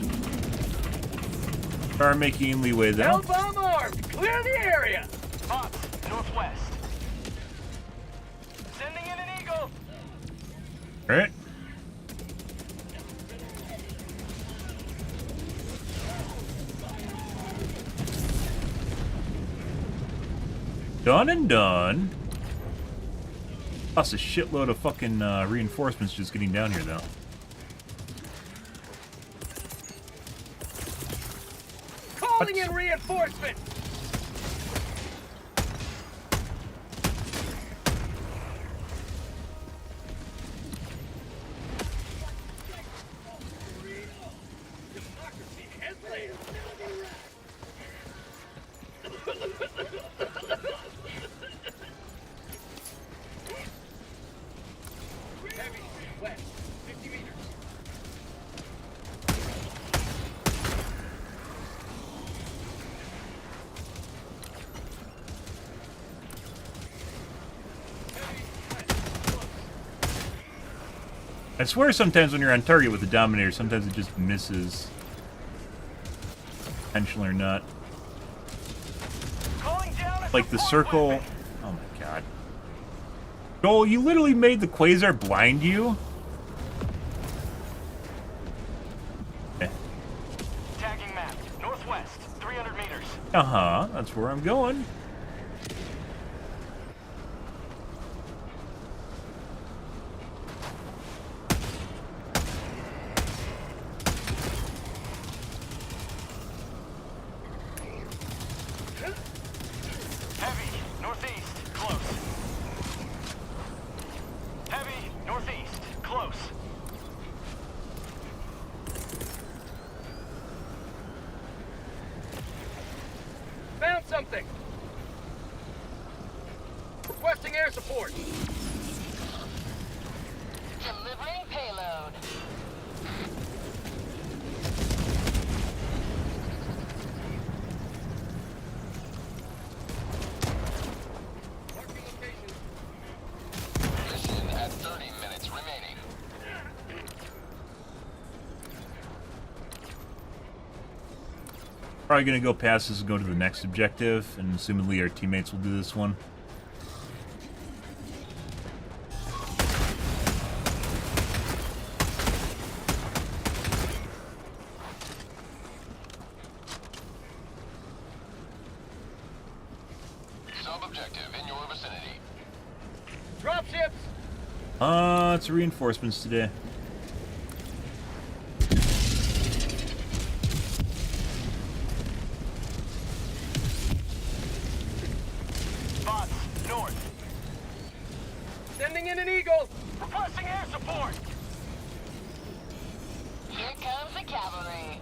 Are making leeway Hell though. bomb armed. Clear the area. Bots northwest. Sending in an eagle. Alright. Done and done. Plus a shitload of fucking reinforcements just getting down here though. Calling in reinforcement. Heavy west, 50 meters. I swear sometimes when you're on target with the Dominator, sometimes it just misses. Intentional or not. Calling down a Like the support circle. weapon. Oh my god. Joel, you literally made the Quasar blind you? Eh. Tagging map. Northwest. 300 meters. Uh-huh. That's where I'm going. support. Delivering payload. Marking location. Mission at 30 minutes remaining. Probably gonna go past this and go to the next objective, and assumedly our teammates will do this one. Sub-objective in your vicinity. Dropships. It's reinforcements today. Bots, north. Sending in an eagle. Requesting air support. Here comes the cavalry.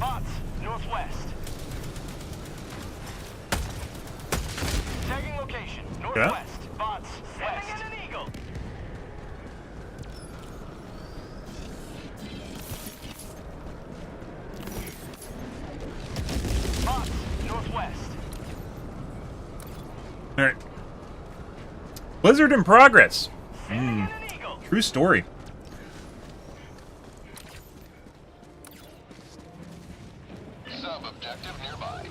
Bots, northwest. Tagging location, northwest. Bots, sending in an eagle. Bots, northwest. Alright. Blizzard in progress. Sending in an eagle. True story. Sub-objective nearby.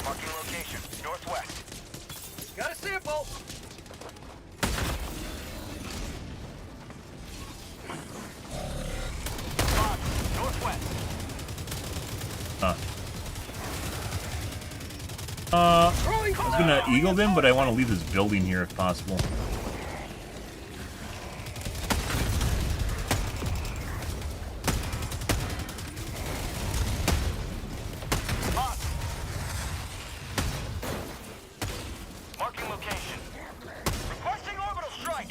Marking location, northwest. Got a sample. Bots, northwest. Throwing I was gonna eagle them, but I want to leave this building here if possible. Bots. Marking location. Requesting orbital strike.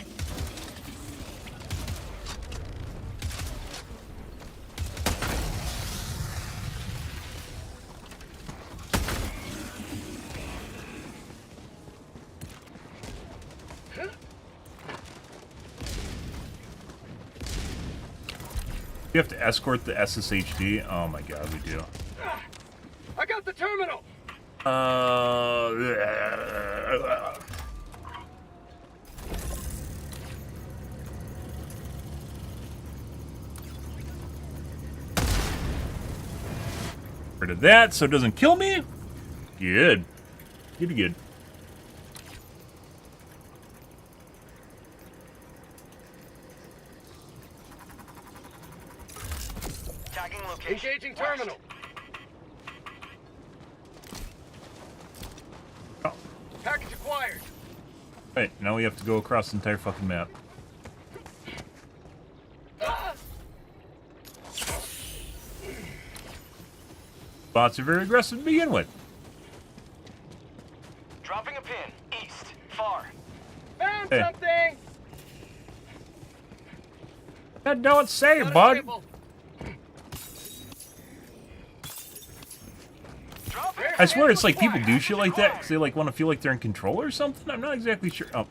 You have to escort the SSHD. Oh my god, we do. I got the terminal. Rid of that so it doesn't kill me. Good. Good. Tagging location. Engaging west. terminal. Oh. Package acquired. Right, now we have to go across the entire fucking map. Bots are very aggressive to begin with. Dropping a pin. East. Far. Found Hey. something. That don't say, Got a bud. sample. Dropping I swear it's like people do shit like that because they like want to feel like they're in control or something. I'm not exactly sure. Oh,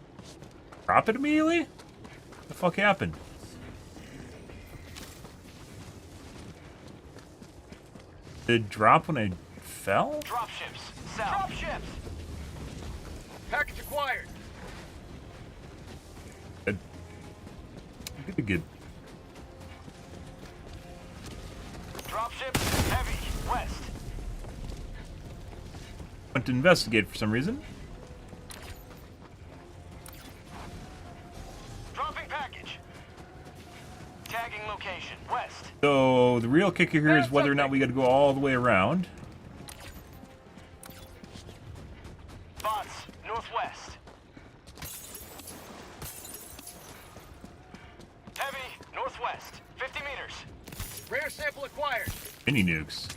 drop it immediately? What the fuck happened? Did it drop when I fell? Dropships. South. Dropships. Package acquired. Good. Dropships. Heavy. West. Went to investigate for some reason. Dropping package. Tagging location. West. So the real kicker here is whether or not we got to go all the way around. Bots. Northwest. Heavy. Northwest. 50 meters. Rare sample acquired. Mini nukes.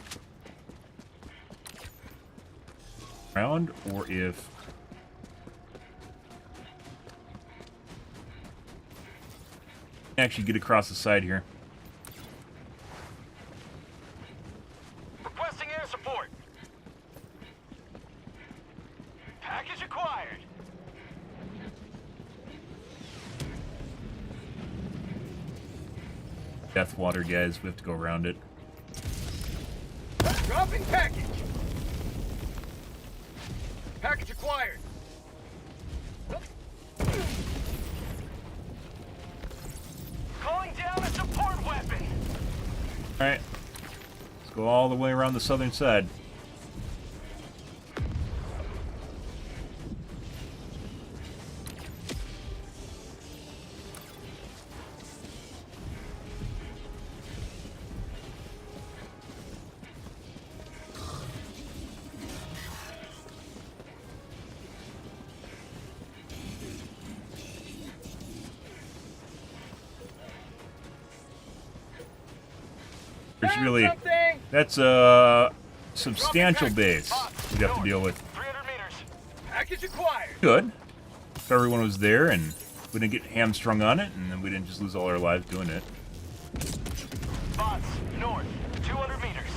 Around, or if actually get across the side here. Requesting air support. Package acquired. Death water, guys. We have to go around it. Dropping package. Package acquired. Calling down a support weapon. Alright. Let's go all the way around the southern side. There's really, that's a substantial base we have to deal with. 300 meters. Package acquired. Good. If everyone was there and we didn't get hamstrung on it, and then we didn't just lose all our lives doing it. Bots, north, 200 meters.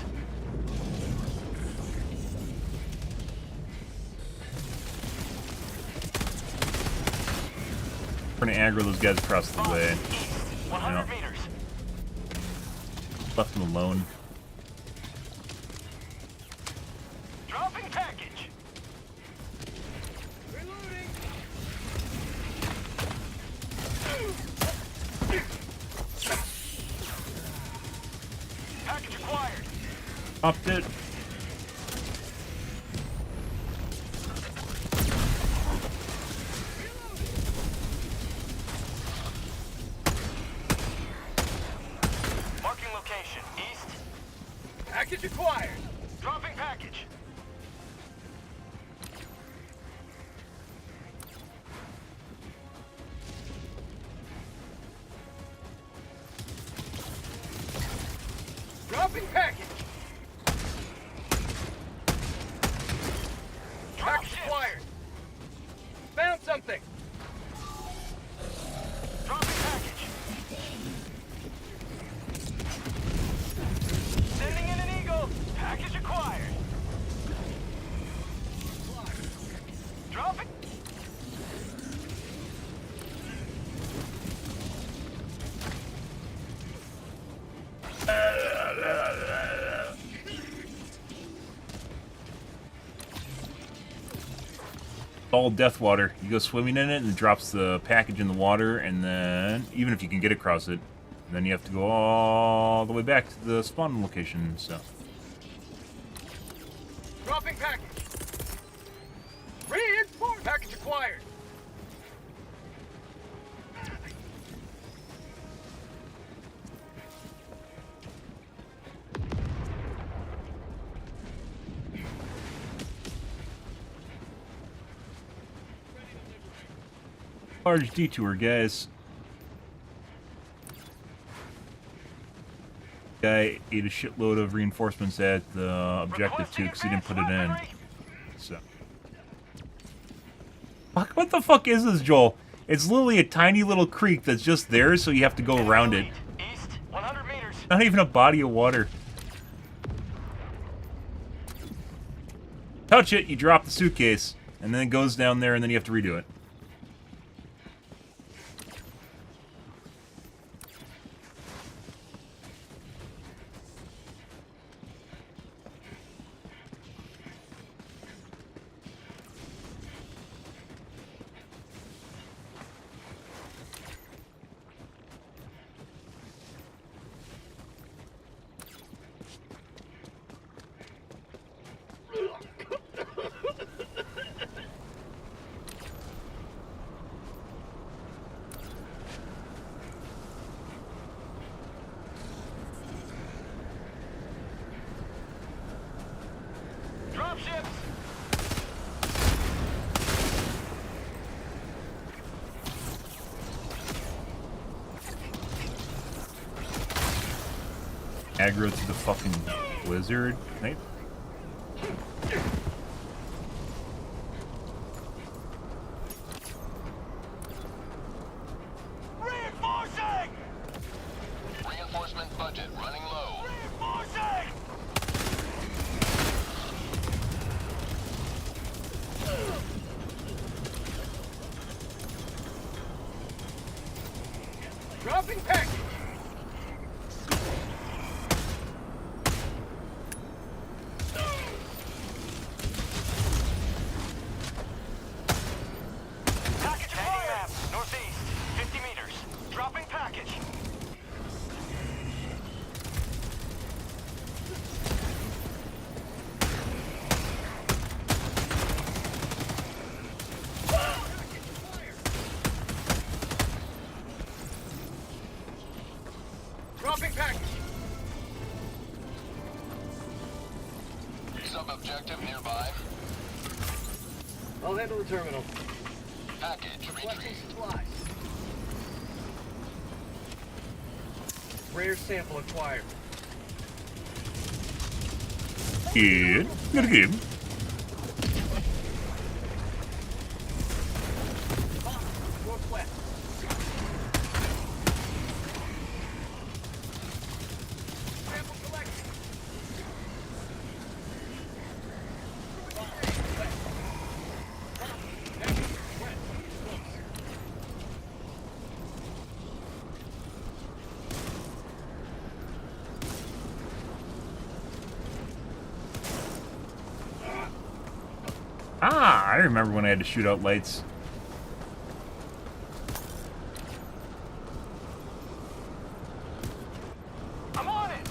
We're gonna aggro those guys across the way. East, 100 meters. Left them alone. Dropping package. Reloading. Package acquired. Popped it. Marking location. East. Package acquired. Dropping package. Dropping package. Package acquired. Found something. Dropping package. Sending in an eagle. Package acquired. Dropping. All death water. You go swimming in it and it drops the package in the water, and then even if you can get across it, then you have to go all the way back to the spawn location. So Dropping package. Reinforced. Package acquired. large detour, guys. Guy ate a shitload of reinforcements at the objective too, because he didn't put it in. So, fuck, what the fuck is this, Joel? It's literally a tiny little creek that's just there, so you have to go around it. East, 100 meters. Not even a body of water. Touch it, you drop the suitcase, and then it goes down there, and then you have to redo it. Dropships. Aggro to the fucking blizzard. Right? Dropping package. Package acquired. Map, northeast, 50 meters. Dropping package. Dropping package. Sub-objective nearby. I'll handle the terminal. Package Requesting retrieved. supplies. Rare sample acquired. Good. Good. Northwest. Sample collected. Ah, I remember when I had to shoot out lights. I'm on it.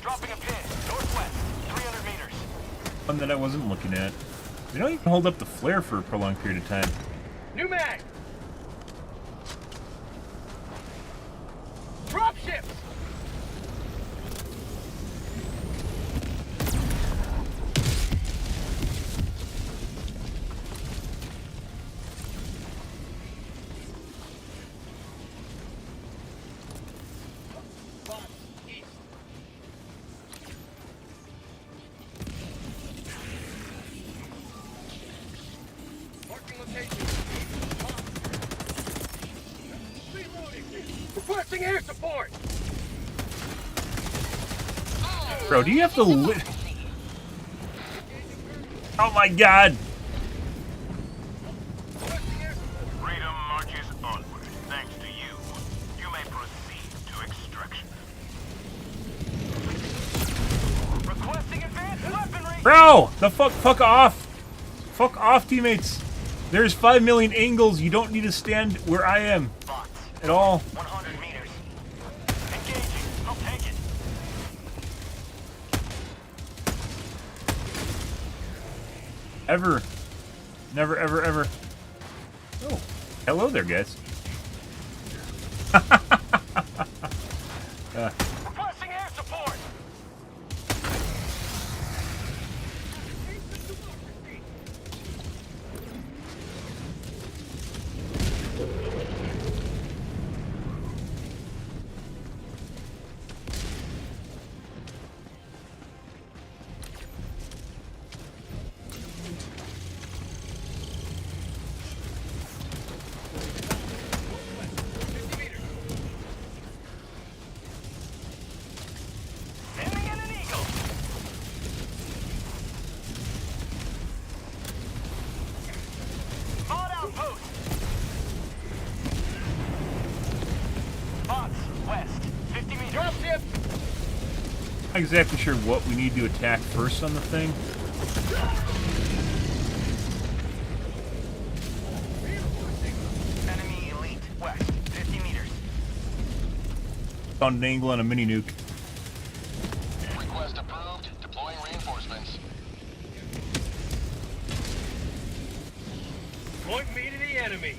Dropping a pin, northwest, 300 meters. One that I wasn't looking at. You don't even hold up the flare for a prolonged period of time. New mag. Drop ships. East. Marking location. Reloading. Requesting air support. Bro, do you have to Oh my god! Freedom marches onward. Thanks to you. You may proceed to extraction. Requesting advanced weaponry. Bro! The fuck off! Fuck off, teammates! There's 5 million angles. You don't need to stand where I am. Bots. At all. 100 meters. Engaging. I'll take it. Ever. Never, ever, ever. Oh. Hello there, guys. Requesting air support. Sending in an eagle. Mod outpost. Bots west, 50 meters. Drop ship. Not exactly sure what we need to attack first on the thing. Enemy elite west, 50 meters. Found an angle on a mini nuke. Request approved. Deploying reinforcements. Point me to the enemy.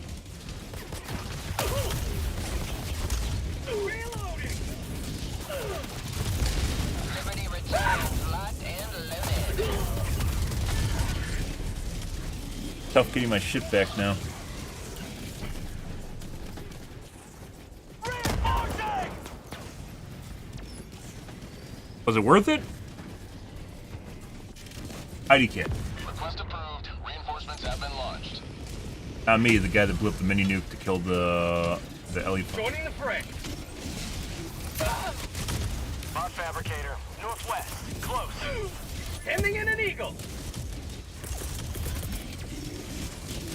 Reloading. Liberty returns locked and loaded. Tough getting my shit back now. Reinforcing! Was it worth it? ID kit. Request approved. Reinforcements have been launched. Not me, the guy that blew up the mini nuke to kill the LE. Joining the fray. Bot fabricator, northwest, close. Sending in an eagle.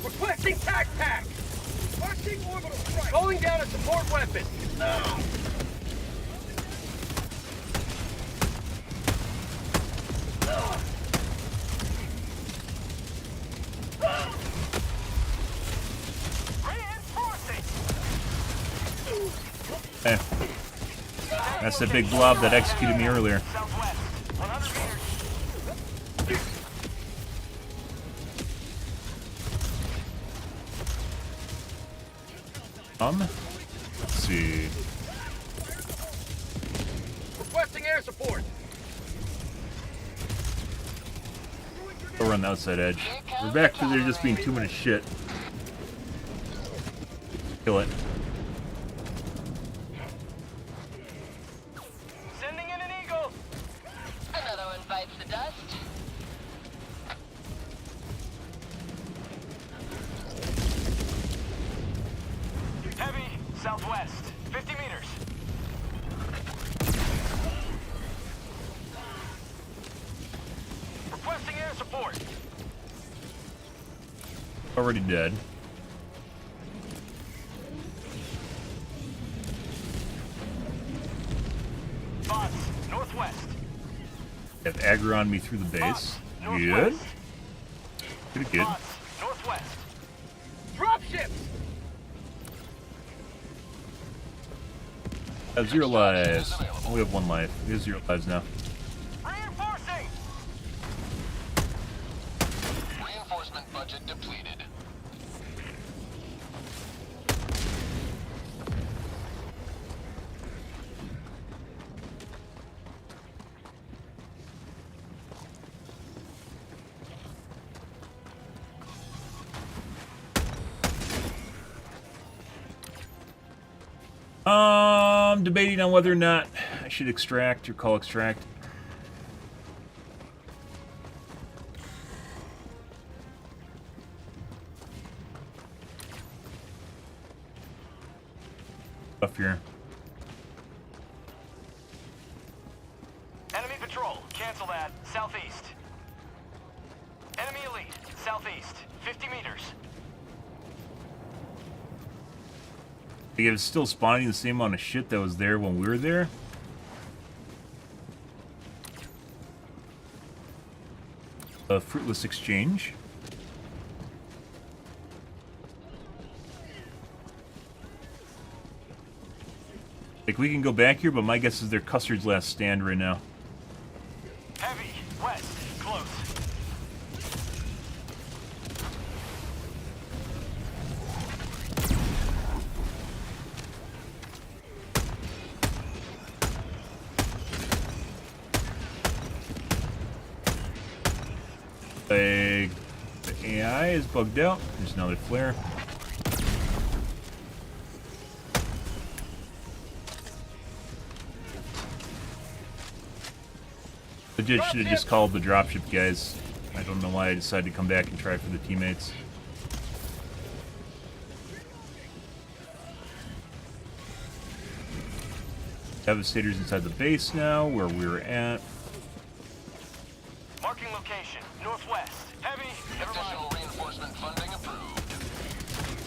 Requesting tac pack. Marching orbital strike. Calling down a support weapon. Hey. That's the big blob that executed me earlier. Southwest, 100 meters. Let's see. Requesting air support. Over on the outside edge. We're back to there just being too much shit. Kill it. Sending in an eagle. Another one bites the dust. Heavy, southwest, 50 meters. Requesting air support. Already dead. Bots, northwest. Have aggro on me through the base. Good. Northwest. Pretty good. Bots, northwest. Drop ships. I have 0 lives. We have 1 life. We have 0 lives now. Reinforcing. Reinforcement budget depleted. Debating on whether or not I should extract or call extract. Up here. Enemy patrol, cancel that. Southeast. Enemy elite, southeast, 50 meters. Like, it's still spawning the same amount of shit that was there when we were there. A fruitless exchange. Like, we can go back here, but my guess is they're Custard's last stand right now. Heavy, west, close. Like, the AI is bugged out. There's another flare. Legit should have just called the dropship guys. I don't know why I decided to come back and try for the teammates. Devastator's inside the base now, where we were at. Marking location, northwest. Heavy, never mind. Additional reinforcement funding approved.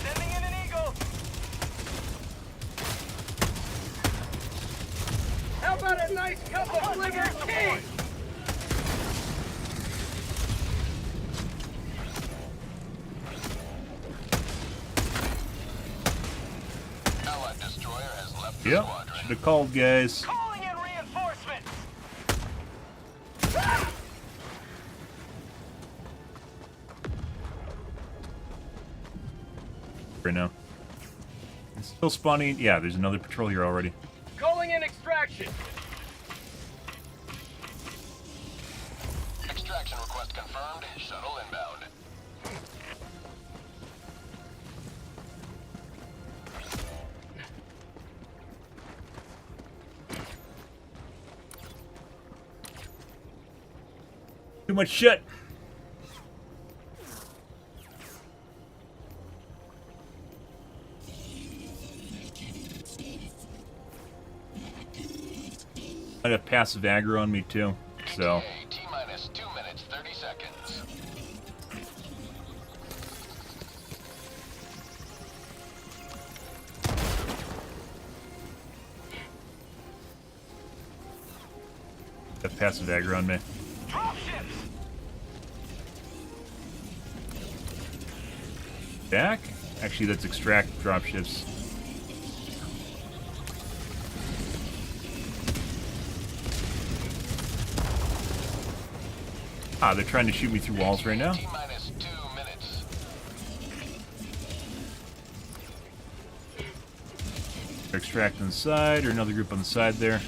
Sending in an eagle. How about a nice cup of liver tea? Allied destroyer has left the Yep, squadron. should have called, guys. Calling in reinforcements. Right now. It's still spawning. Yeah, there's another patrol here already. Calling in extraction. Extraction request confirmed. Shuttle inbound. Too much shit. I have passive aggro on me too, so. T-minus 2 minutes, 30 seconds. Have passive aggro on me. Back? Actually, that's extract dropships. Ah, they're trying to shoot me through walls right now. T-minus 2 minutes. They're extracting on the side, or another group on the side there.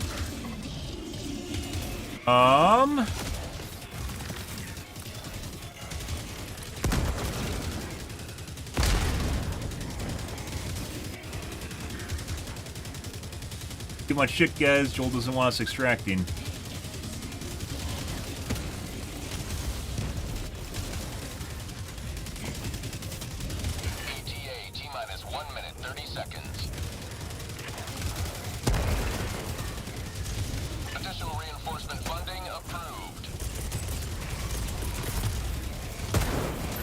Too much shit, guys. Joel doesn't want us extracting. ETA T-minus 1 minute, 30 seconds. Additional reinforcement funding approved.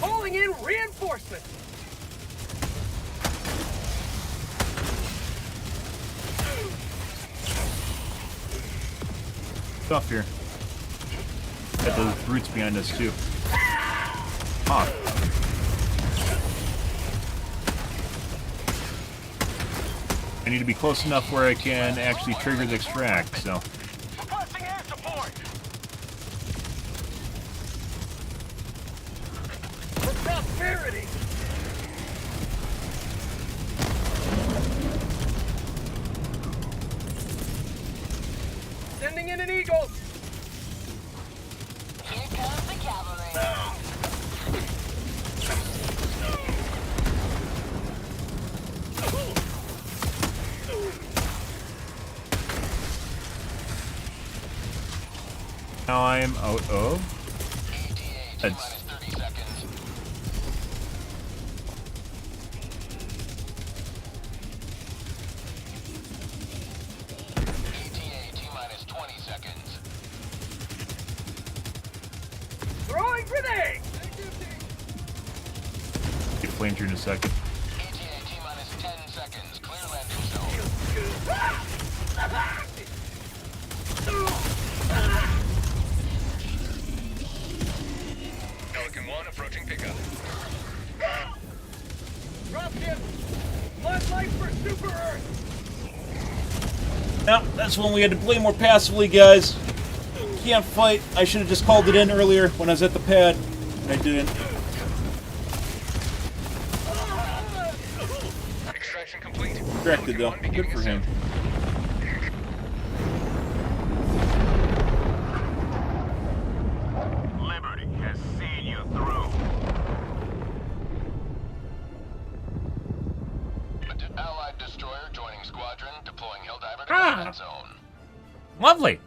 Calling in reinforcements! Tough here. Got those brutes behind us too. Ah. I need to be close enough where I can actually trigger the extract, so. Requesting air support! For prosperity! Sending in an eagle! Here comes the cavalry. Now I am out of. ETA T-minus 30 seconds. ETA T-minus 20 seconds. Throwing grenade! Get flamed here in a second. ETA T-minus 10 seconds. Clear landing zone. Pelican 1 approaching pickup. Dropship! Floodlight for Super Earth! Now, that's when we had to play more passively, guys. Can't fight. I should have just called it in earlier when I was at the pad. And I didn't. Extraction complete. Corrected, though. Good for him. Liberty has seen you through. Allied destroyer joining squadron, deploying Helldiver Ah. command zone. Lovely.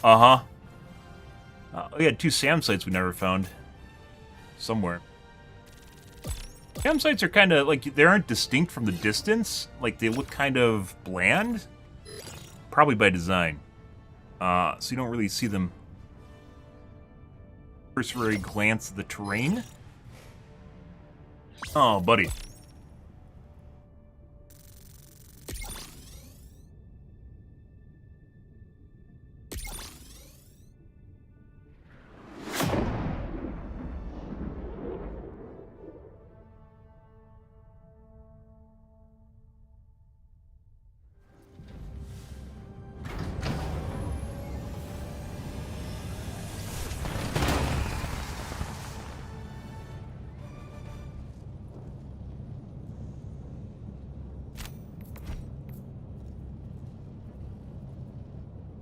Uh-huh. We had 2 SAM sites we never found. Somewhere. SAM sites are kind of, like, they aren't distinct from the distance. Like, they look kind of bland. Probably by design. So you don't really see them. Cursory glance at the terrain. Oh, buddy.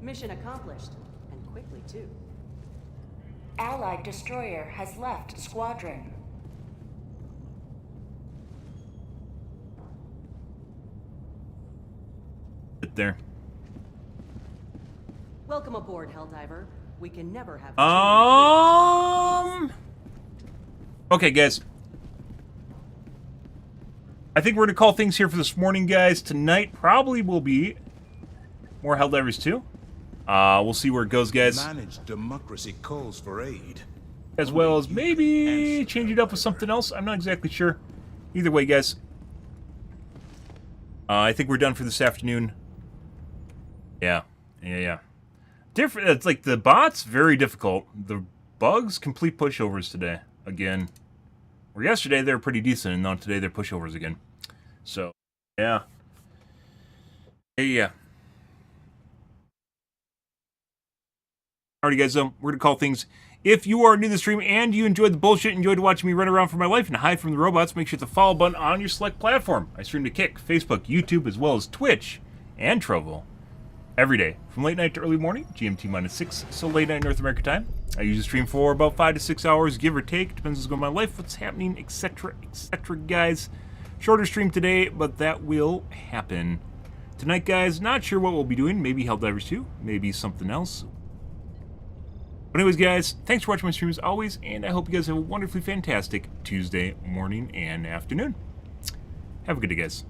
Mission accomplished, and quickly too. Allied destroyer has left squadron. Sit there. Welcome aboard, Helldiver. We can never have. Okay, guys. I think we're gonna call things here for this morning, guys. Tonight probably will be more Helldivers 2. We'll see where it goes, guys. Managed democracy calls for aid. As well as maybe change it up with something else. I'm not exactly sure. Either way, guys. I think we're done for this afternoon. Yeah. Different. It's like the bots, very difficult. The bugs, complete pushovers today. Again. Or yesterday, they were pretty decent, and now today they're pushovers again. So, yeah. Yeah. Alrighty, guys, we're going to call things. If you are new to the stream and you enjoyed the bullshit, enjoyed watching me run around for my life and hide from the robots, make sure to hit the follow button on your select platform. I stream to Kick, Facebook, YouTube, as well as Twitch and Trovo every day from late night to early morning, GMT -6, so late night North America time. I usually stream for about 5 to 6 hours, give or take. Depends what's going on in my life, what's happening, etc., etc., guys. Shorter stream today, but that will happen. Tonight, guys, not sure what we'll be doing. Maybe Helldivers 2, maybe something else. But anyways, guys, thanks for watching my stream as always, and I hope you guys have a wonderfully fantastic Tuesday morning and afternoon. Have a good day, guys.